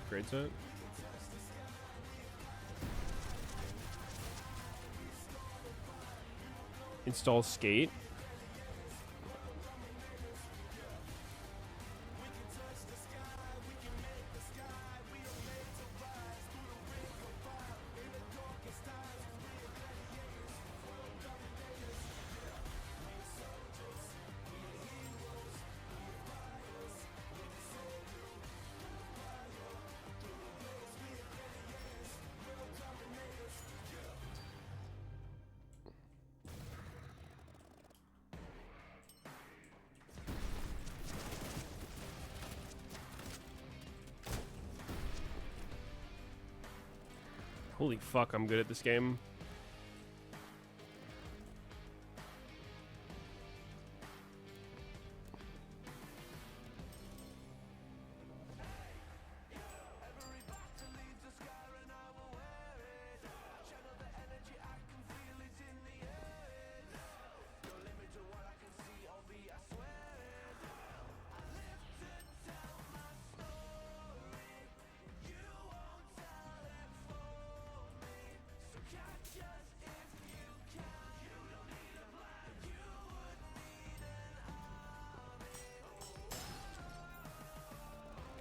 Speaker 2: Upgrades it. Install skate. Holy fuck, I'm good at this game.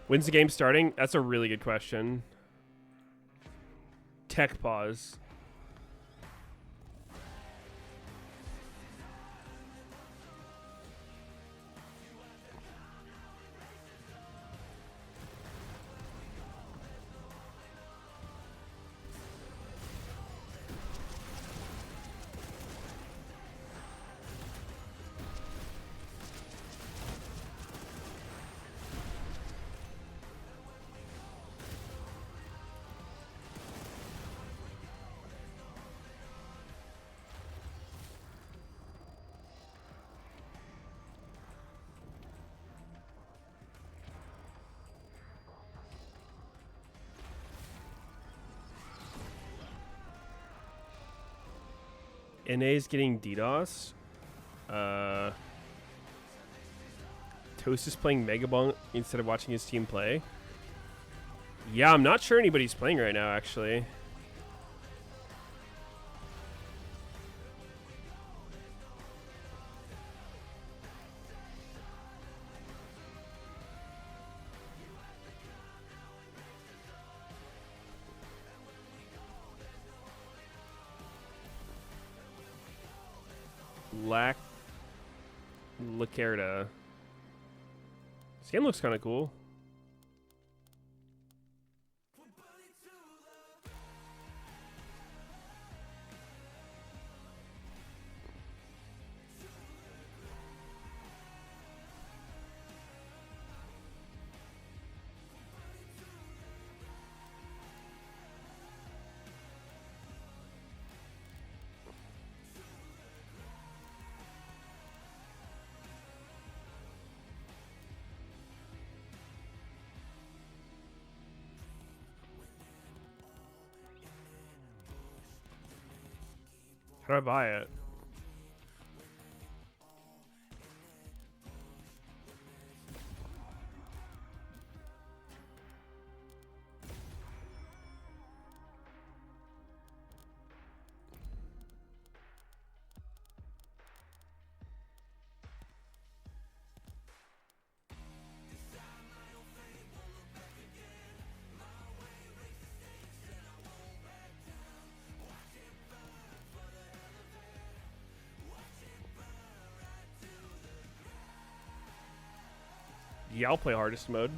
Speaker 2: When's the game starting? That's a really good question. Tech pause. NA's getting DDoS. Toast is playing Megabong instead of watching his team play. Yeah, I'm not sure anybody's playing right now, actually. Lacerda. This game looks kind of cool. How do I buy it? Yeah, I'll play hardest mode.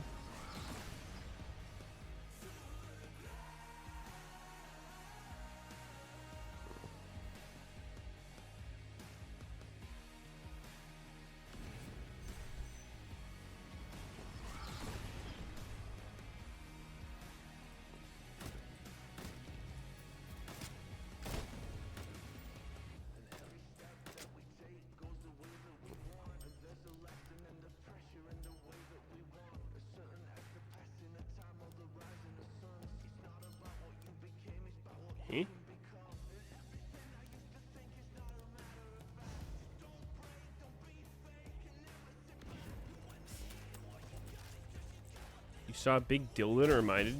Speaker 2: You saw a big dildo and it reminded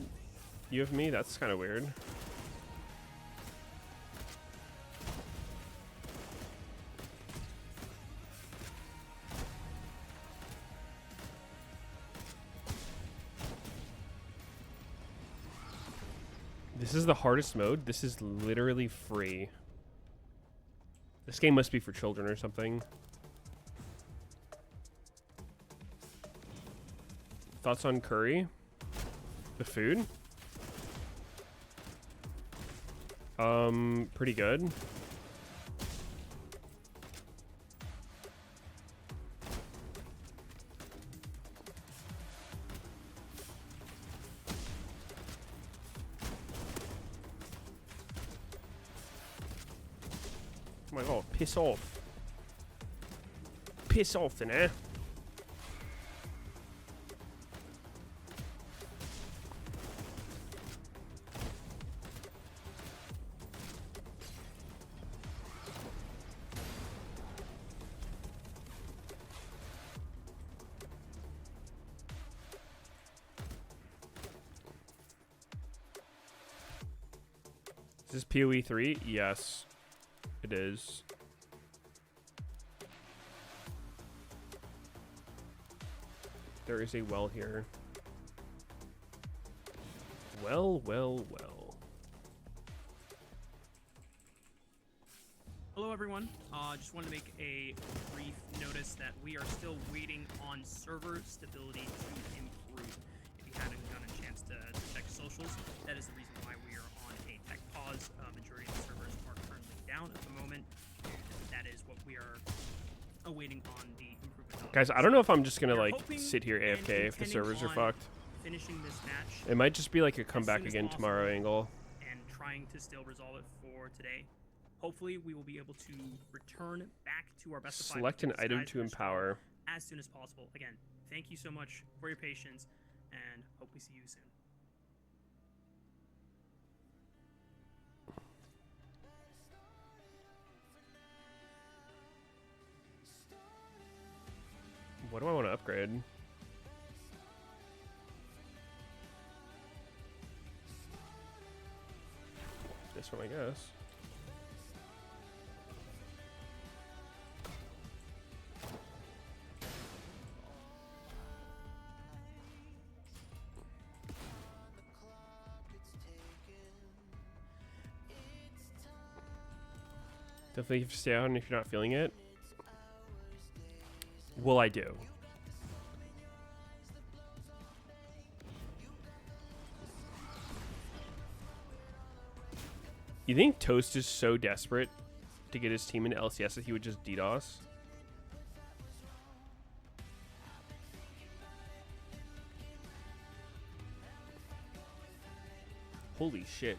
Speaker 2: you of me? That's kind of weird. This is the hardest mode. This is literally free. This game must be for children or something. Thoughts on curry? The food? Pretty good. Oh my god, piss off. Piss off then, eh? Is this PoE 3? Yes, it is. There is a well here. Well, well, well.
Speaker 1: Hello, everyone. Just wanted to make a brief notice that we are still waiting on server stability to improve. If you haven't gotten a chance to check socials, that is the reason why we are on a tech pause. Majority of the servers are currently down at the moment, and that is what we are awaiting on the improvement of.
Speaker 2: Guys, I don't know if I'm just gonna like sit here AFK if the servers are fucked.
Speaker 1: Finishing this match.
Speaker 2: It might just be like a comeback again tomorrow angle.
Speaker 1: And trying to still resolve it for today. Hopefully, we will be able to return back to our best.
Speaker 2: Select an item to empower
Speaker 1: as soon as possible. Again, thank you so much for your patience, and hope we see you soon.
Speaker 2: What do I want to upgrade? This one, I guess. Definitely have to stay out, and if you're not feeling it, well, I do. You think Toast is so desperate to get his team into LCS that he would just DDoS? Holy shit.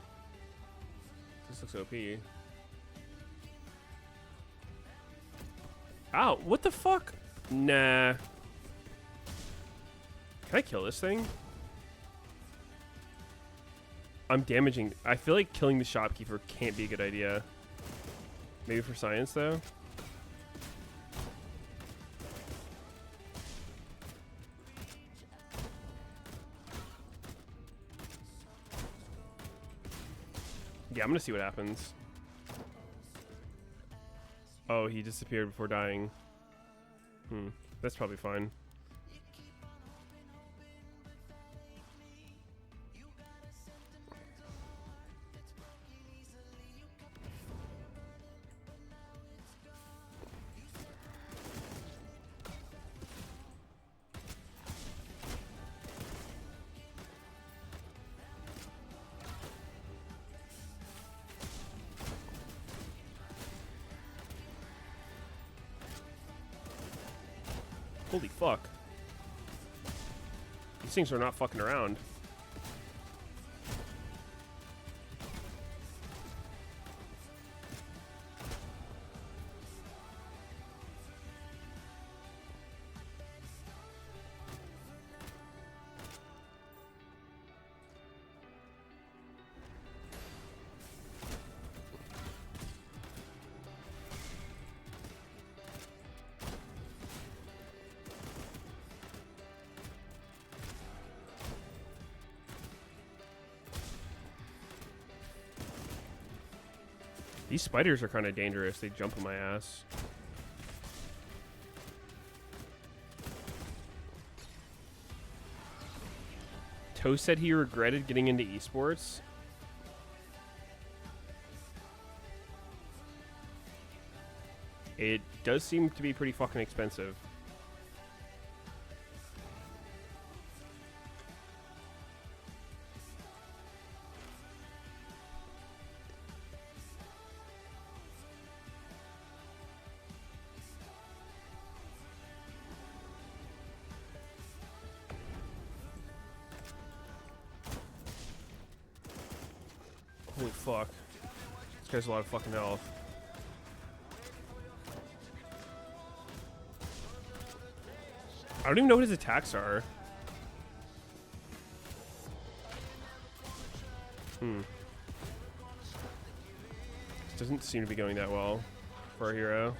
Speaker 2: This looks OP. Ow, what the fuck? Nah. Can I kill this thing? I'm damaging. I feel like killing the shopkeeper can't be a good idea. Maybe for science, though. Yeah, I'm gonna see what happens. Oh, he disappeared before dying. That's probably fine. Holy fuck. These things are not fucking around. These spiders are kind of dangerous. They jump on my ass. Toast said he regretted getting into esports. It does seem to be pretty fucking expensive. Holy fuck. This guy's a lot of fucking health. I don't even know what his attacks are. This doesn't seem to be going that well for a hero.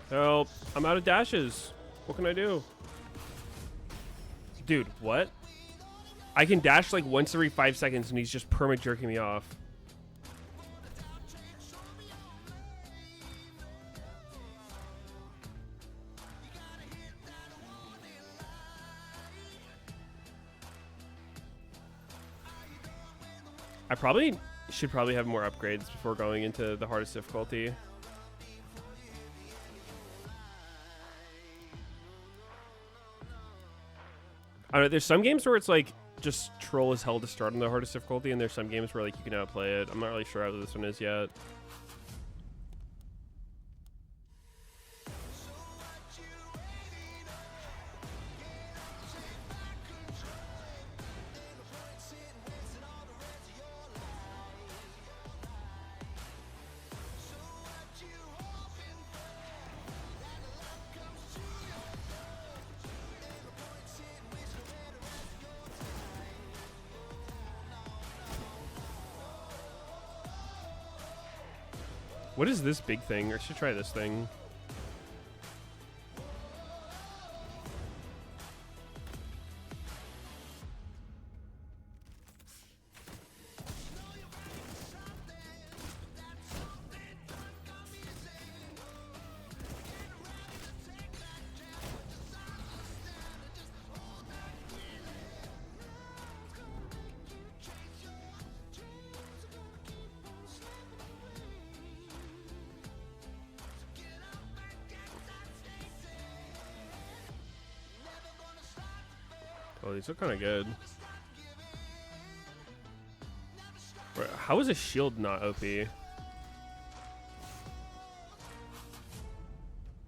Speaker 2: Help! I'm out of dashes. What can I do? Dude, what? I can dash like once every 5 seconds and he's just perma-jerking me off. I should probably have more upgrades before going into the hardest difficulty. I don't know, there's some games where it's like just troll as hell to start on the hardest difficulty, and there's some games where like you can outplay it. I'm not really sure how this one is yet. What is this big thing? I should try this thing. Oh, these look kind of good. How is a shield not OP? That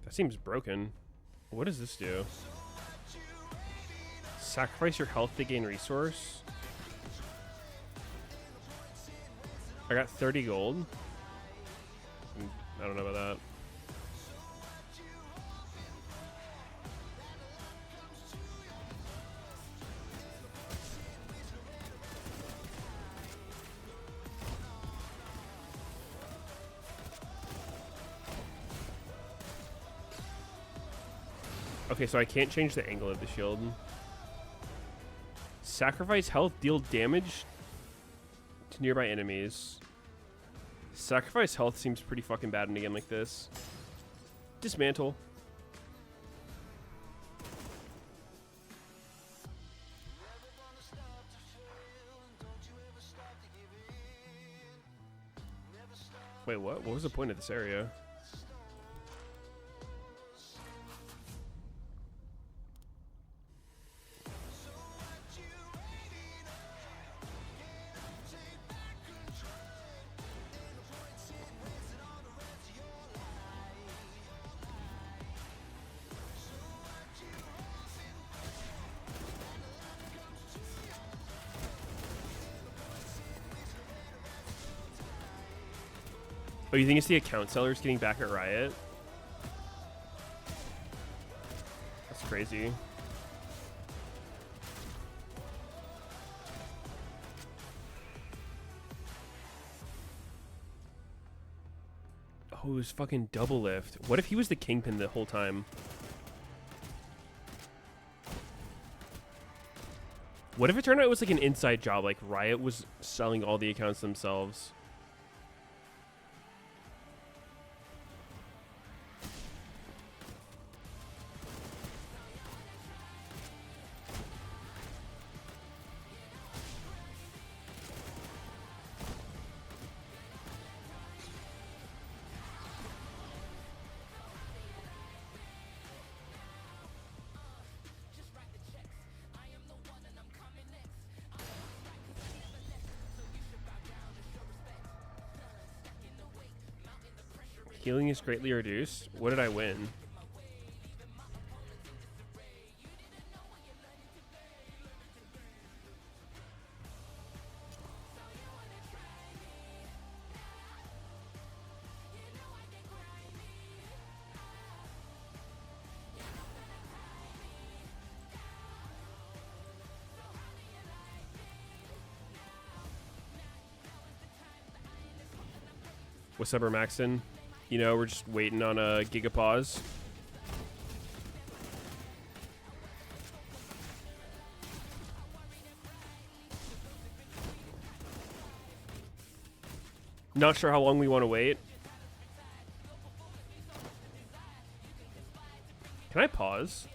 Speaker 2: seems broken. What does this do? Sacrifice your health to gain resource. I got 30 gold. I don't know about that. Okay, so I can't change the angle of the shield. Sacrifice health, deal damage to nearby enemies. Sacrifice health seems pretty fucking bad in a game like this. Dismantle. Wait, what? What was the point of this area? Oh, you think it's the account sellers getting back at Riot? That's crazy. Oh, it was fucking double lift. What if he was the kingpin the whole time? What if it turned out it was like an inside job, like Riot was selling all the accounts themselves? Healing is greatly reduced. What did I win? What's up, Maxton? You know, we're just waiting on a gigapause. Not sure how long we want to wait. Can I pause?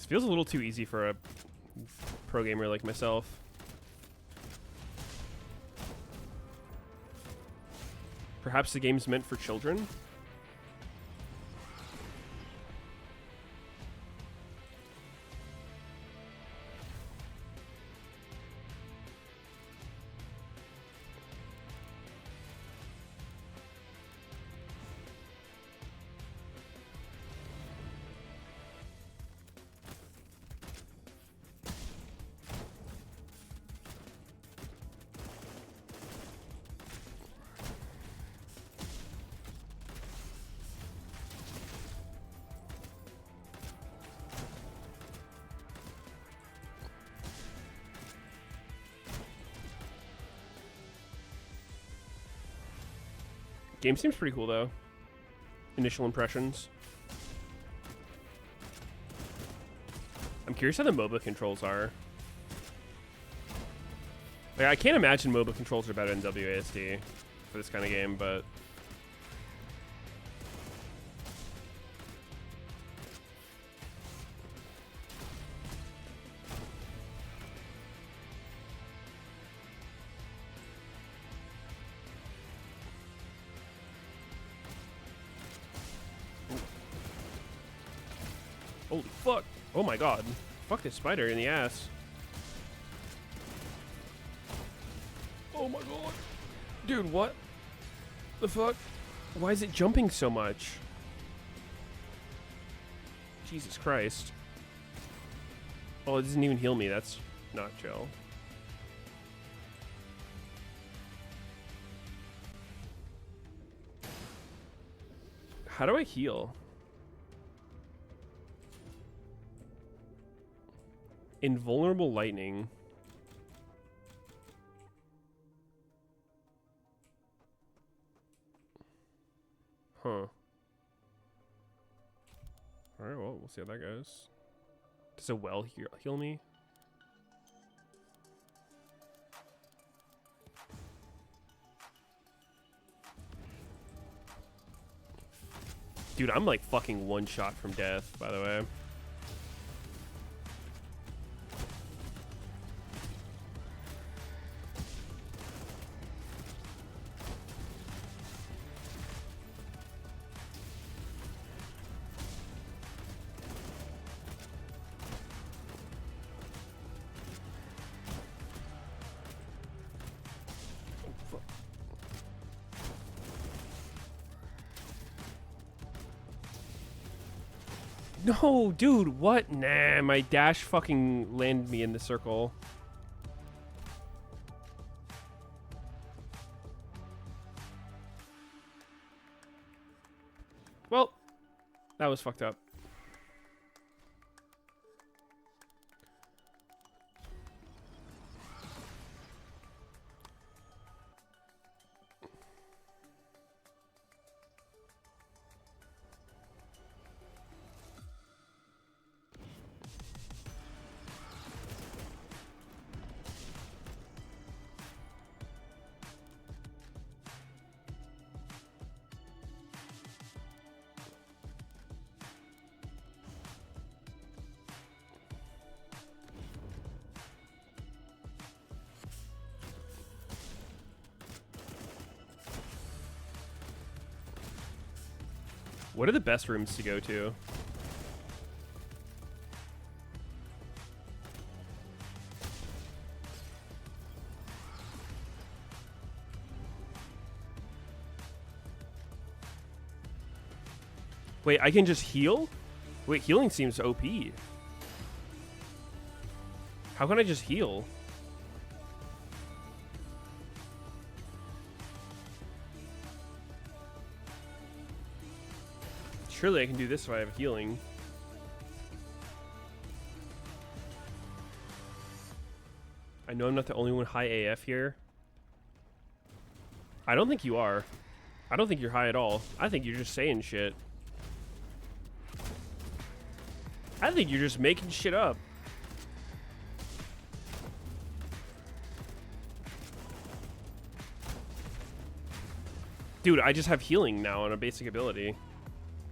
Speaker 2: This feels a little too easy for a pro gamer like myself. Perhaps the game's meant for children? Game seems pretty cool though. Initial impressions. I'm curious how the MOBA controls are. Like, I can't imagine MOBA controls are better than WASD for this kind of game, but holy fuck. Oh my god. Fuck this spider in the ass. Oh my god. Dude, what the fuck? Why is it jumping so much? Jesus Christ. Oh, it doesn't even heal me. That's not chill. How do I heal? Invulnerable lightning. Huh. Alright, well, we'll see how that goes. Does a well heal me? Dude, I'm like fucking one shot from death, by the way. No, dude, what? Nah, my dash fucking landed me in the circle. Well, that was fucked up. What are the best rooms to go to? Wait, I can just heal? Wait, healing seems OP. How can I just heal? Surely I can do this if I have healing. I know I'm not the only one high AF here. I don't think you are. I don't think you're high at all. I think you're just saying shit. I think you're just making shit up. Dude, I just have healing now on a basic ability.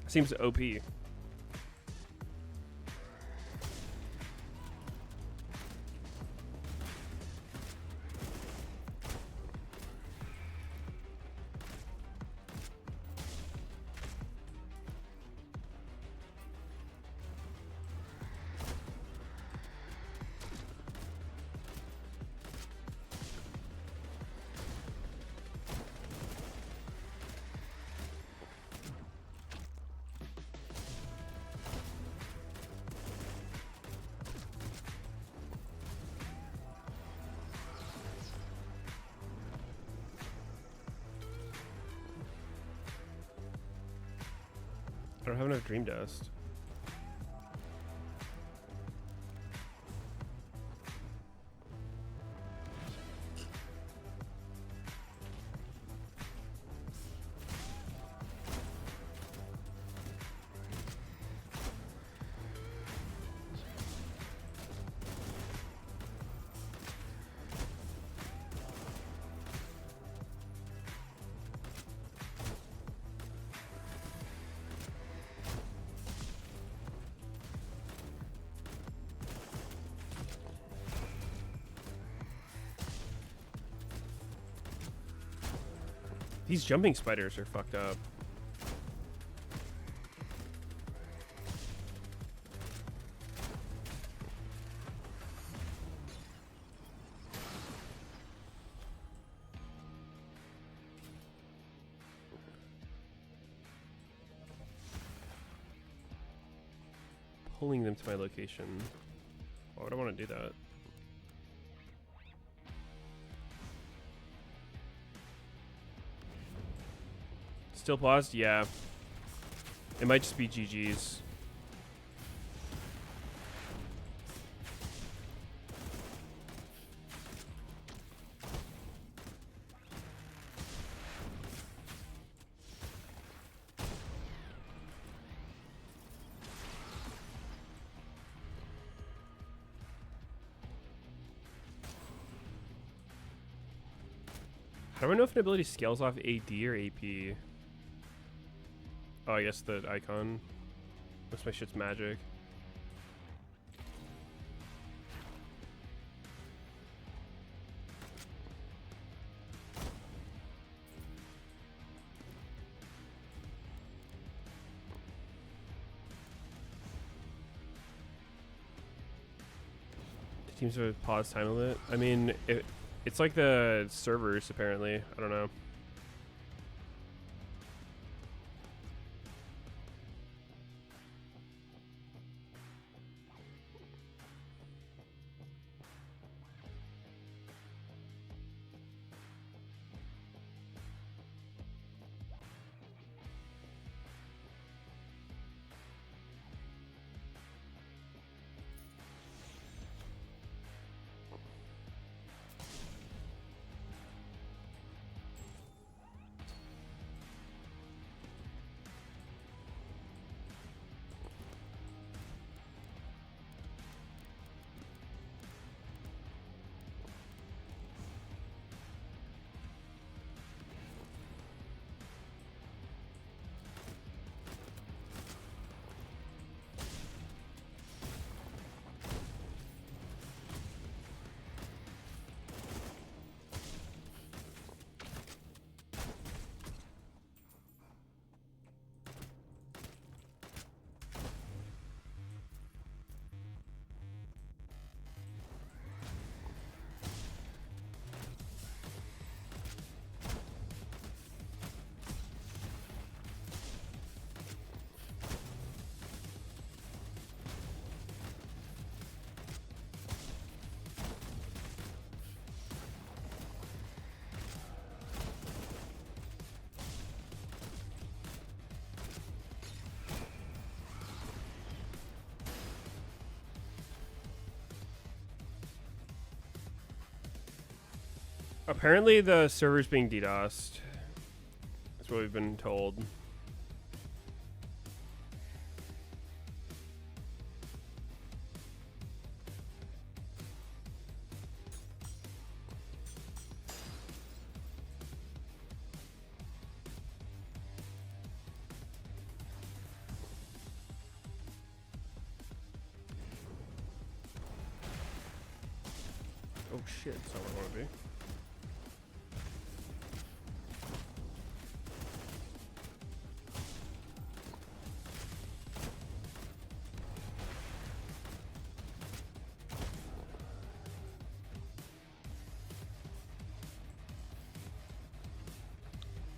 Speaker 2: Seems OP. I don't have enough dream dust. These jumping spiders are fucked up. Pulling them to my location. Why would I want to do that? Still paused? Yeah. It might just be GG's. How do I know if an ability scales off AD or AP? Oh, I guess the icon. Unless my shit's magic. The teams have a pause time limit. I mean, it's like the servers, apparently. I don't know. Apparently the server's being DDoSed. That's what we've been told. Oh shit, that's not what I want to be.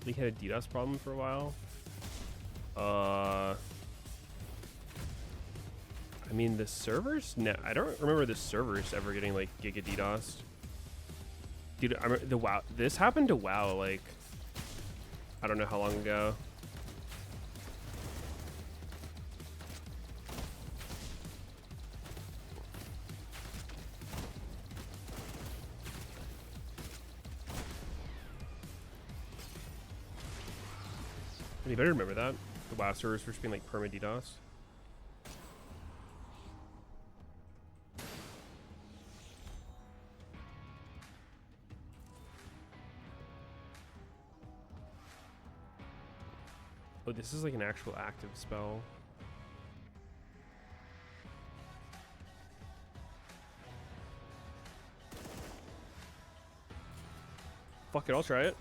Speaker 2: They had a DDoS problem for a while. I mean, the servers? No, I don't remember the servers ever getting like giga DDoSed. Dude, I remember the WoW. This happened to WoW like I don't know how long ago. You better remember that. The WoW servers were just being like perma DDoS. Oh, this is like an actual active spell. Fuck it, I'll try it.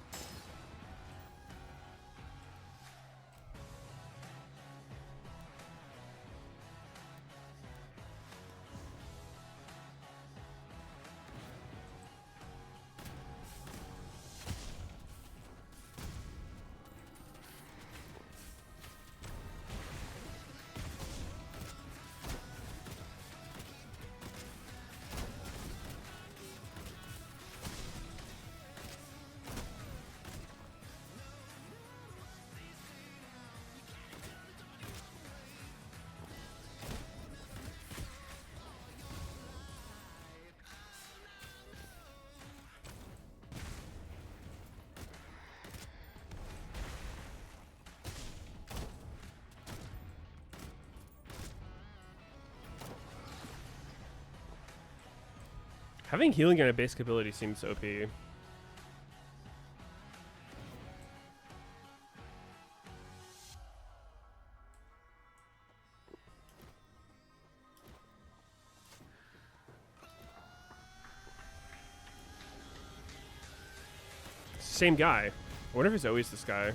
Speaker 2: Having healing and a basic ability seems OP. Same guy. I wonder if it's always this guy.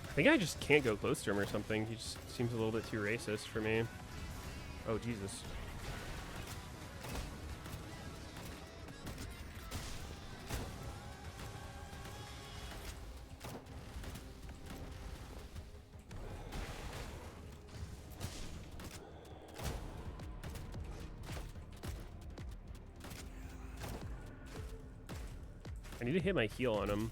Speaker 2: I think I just can't go close to him or something. He just seems a little bit too racist for me. Oh, Jesus. I need to hit my heal on him.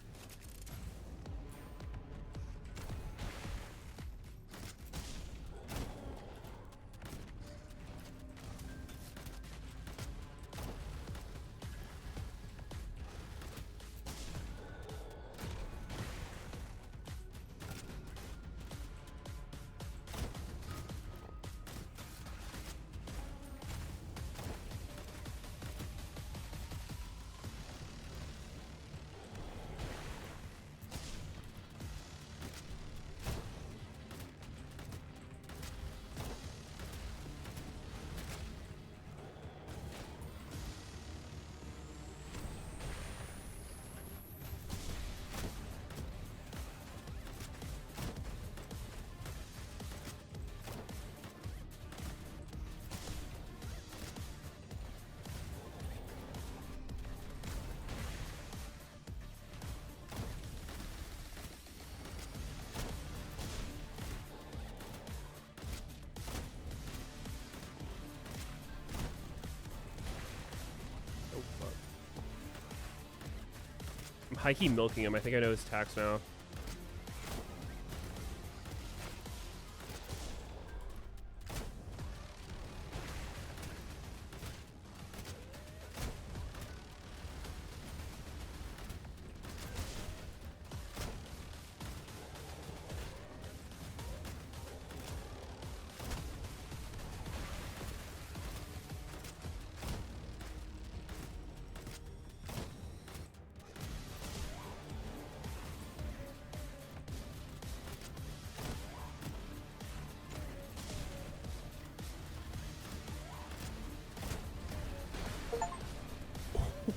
Speaker 2: I'm high-key milking him. I think I know his attacks now.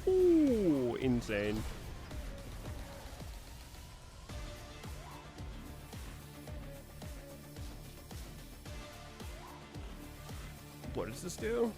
Speaker 2: Ooh, insane. What does this do?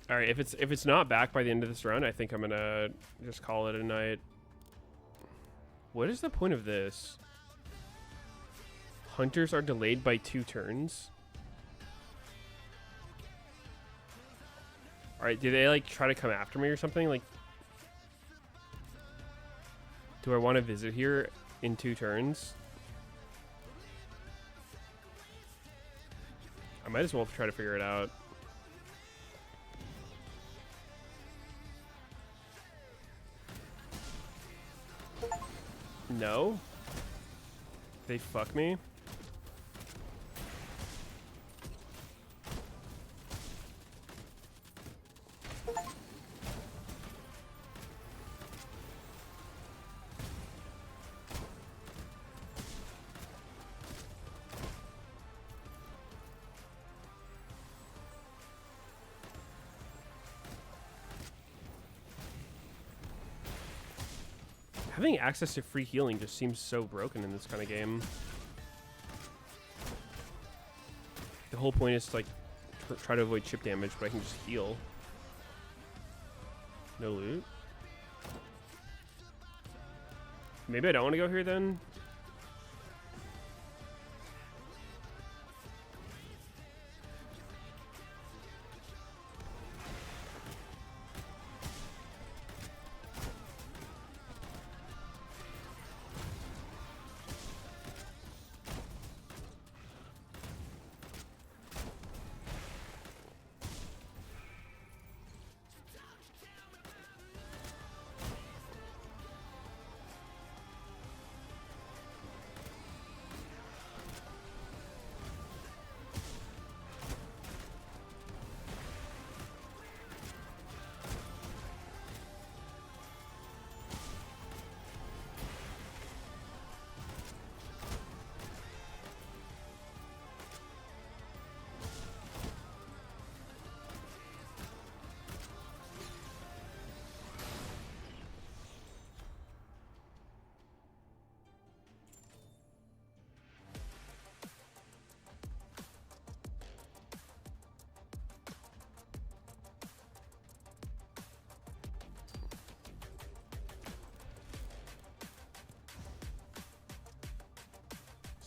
Speaker 2: All right, if it's not back by the end of this run, I think I'm gonna just call it a night. What is the point of this? Hunters are delayed by 2 turns. All right, do they like try to come after me or something? Like, do I want to visit here in 2 turns? I might as well try to figure it out. No? They fuck me? Having access to free healing just seems so broken in this kind of game. The whole point is to like try to avoid chip damage, but I can just heal. No loot. Maybe I don't want to go here then.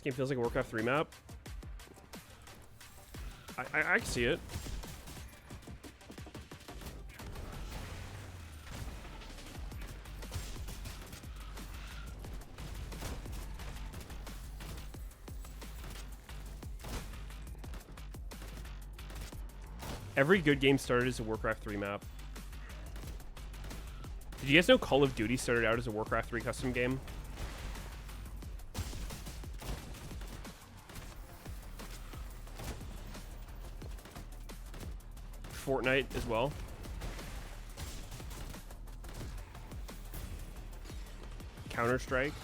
Speaker 2: Game feels like a Warcraft 3 map. I can see it. Every good game started as a Warcraft 3 map. Did you guys know Call of Duty started out as a Warcraft 3 custom game? Fortnite as well. Counter-Strike.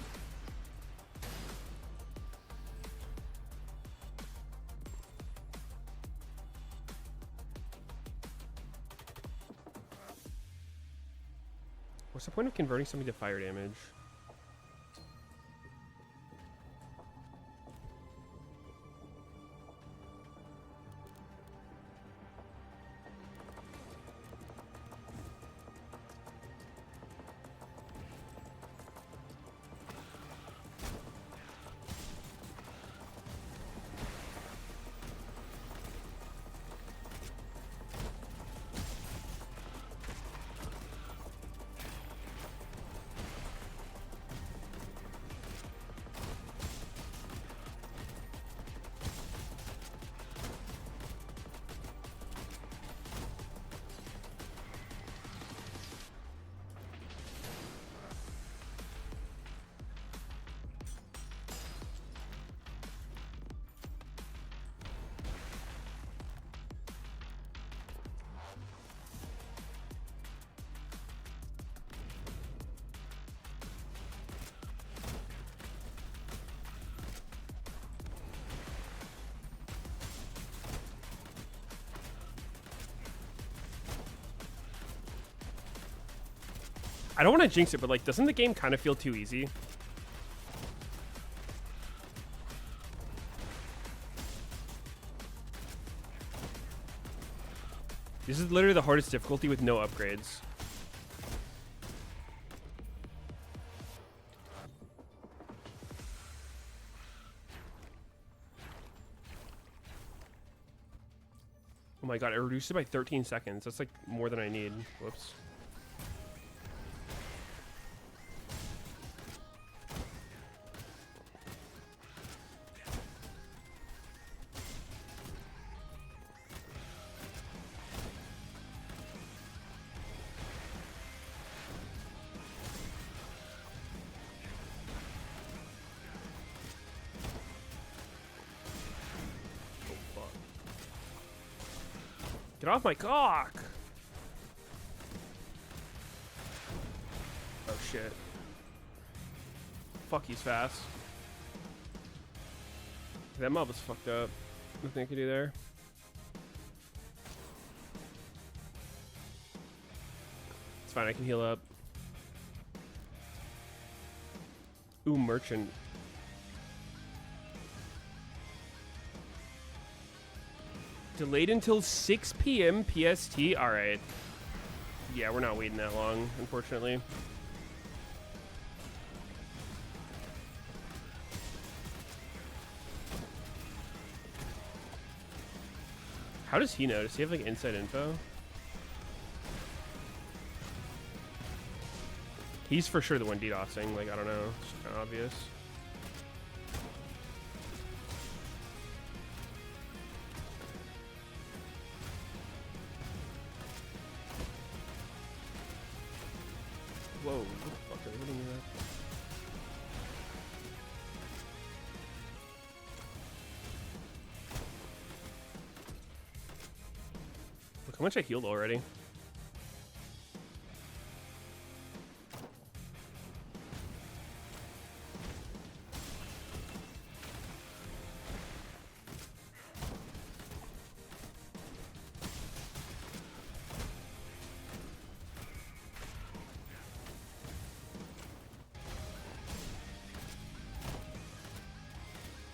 Speaker 2: What's the point of converting something to fire damage? I don't want to jinx it, but like, doesn't the game kind of feel too easy? This is literally the hardest difficulty with no upgrades. Oh my god, I reduced it by 13 seconds. That's like more than I need. Whoops. Get off my cock! Oh shit. Fuck, he's fast. That mob was fucked up. Nothing I can do there. It's fine, I can heal up. Ooh, merchant. Delayed until 6 p.m. PST. All right. Yeah, we're not waiting that long, unfortunately. How does he know? Does he have like inside info? He's for sure the one DDoSing. Like, I don't know. It's kind of obvious. Whoa, what the fuck are they hitting me with? Look how much I healed already.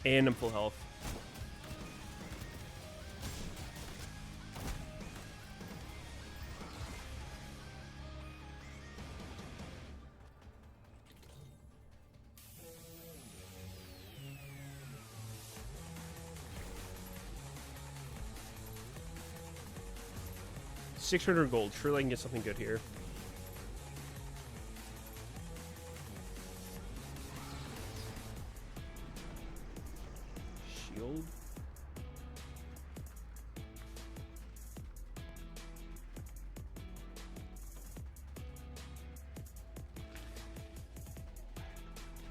Speaker 2: And I'm full health. 600 gold. Surely I can get something good here. Shield.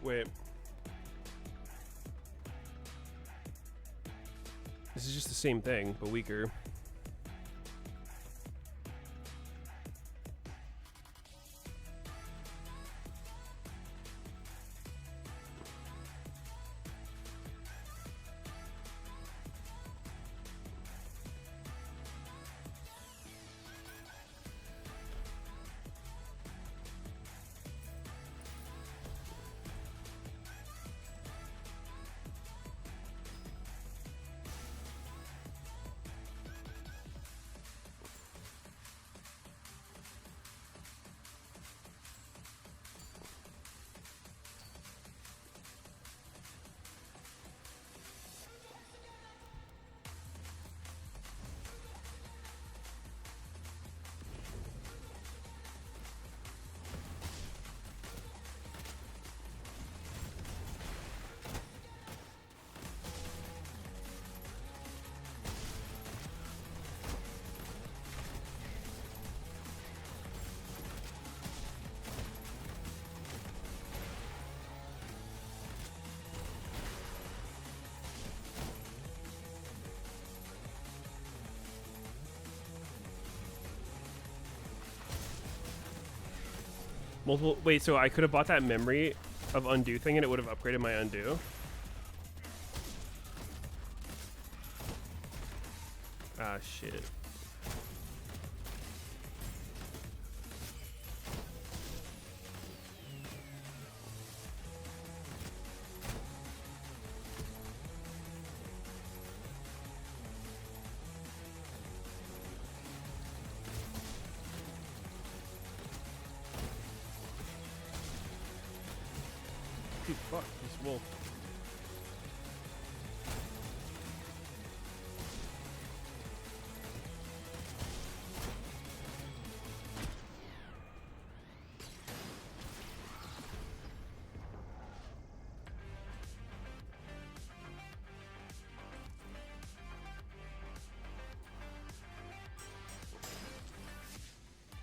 Speaker 2: Wait. This is just the same thing, but weaker. Multiple. Wait, so I could have bought that memory of undo thing and it would have upgraded my undo? Ah, shit. Dude, fuck, this wolf.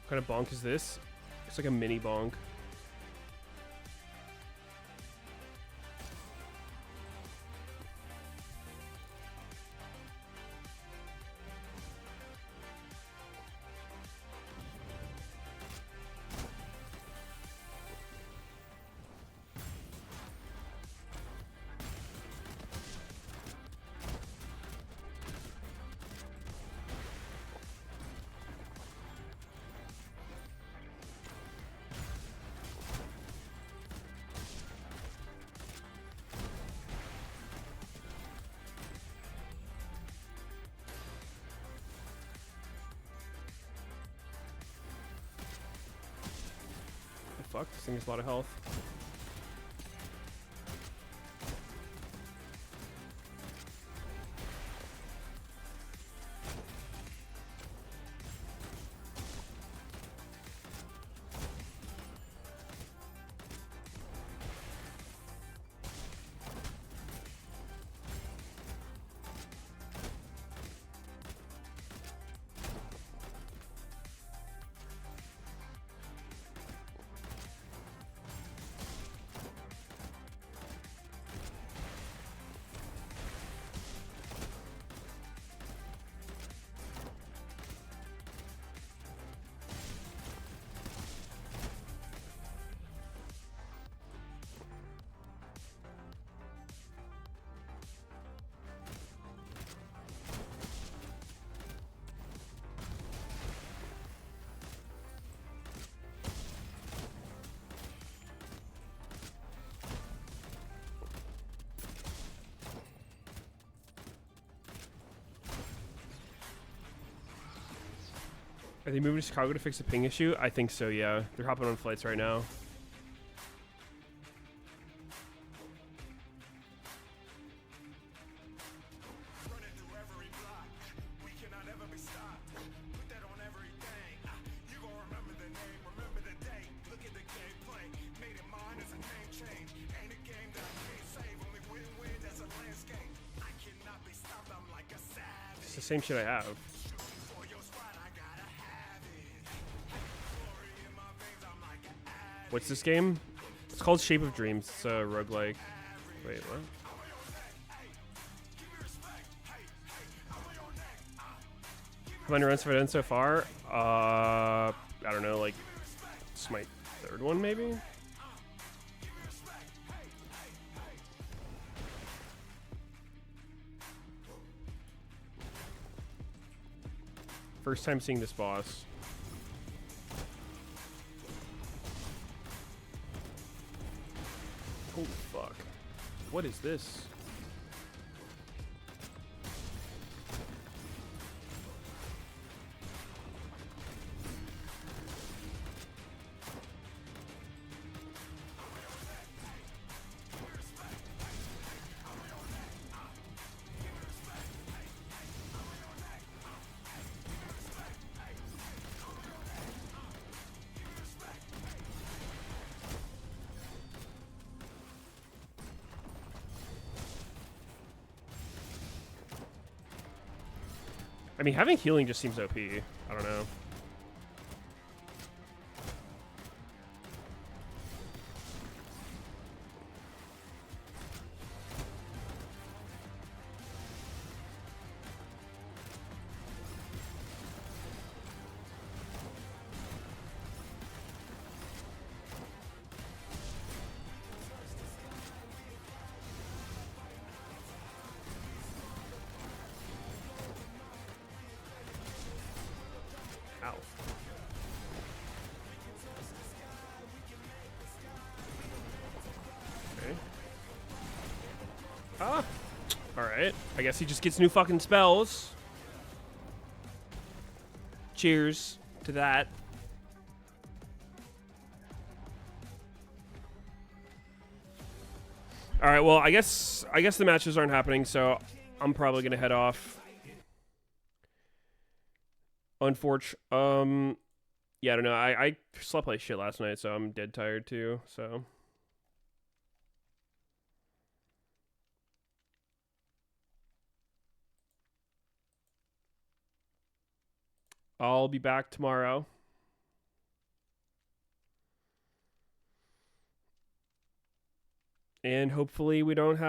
Speaker 2: What kind of bonk is this? It's like a mini bonk. Fuck, this thing has a lot of health. Are they moving to Chicago to fix the ping issue? I think so, yeah. They're hopping on flights right now. the same shit I have. What's this game? It's called Shape of Dreams. It's a roguelike. Wait, what? How many runs have I done so far? I don't know, like, it's my third one, maybe? First time seeing this boss. Holy fuck. What is this? I mean, having healing just seems OP. I don't know. Ow. Okay. Ah! Alright. I guess he just gets new fucking spells. Cheers to that. Alright, well, I guess the matches aren't happening, so I'm probably gonna head off. Unfortunately, yeah, I don't know. I slept like shit last night, so I'm dead tired too. So I'll be back tomorrow. And hopefully we don't have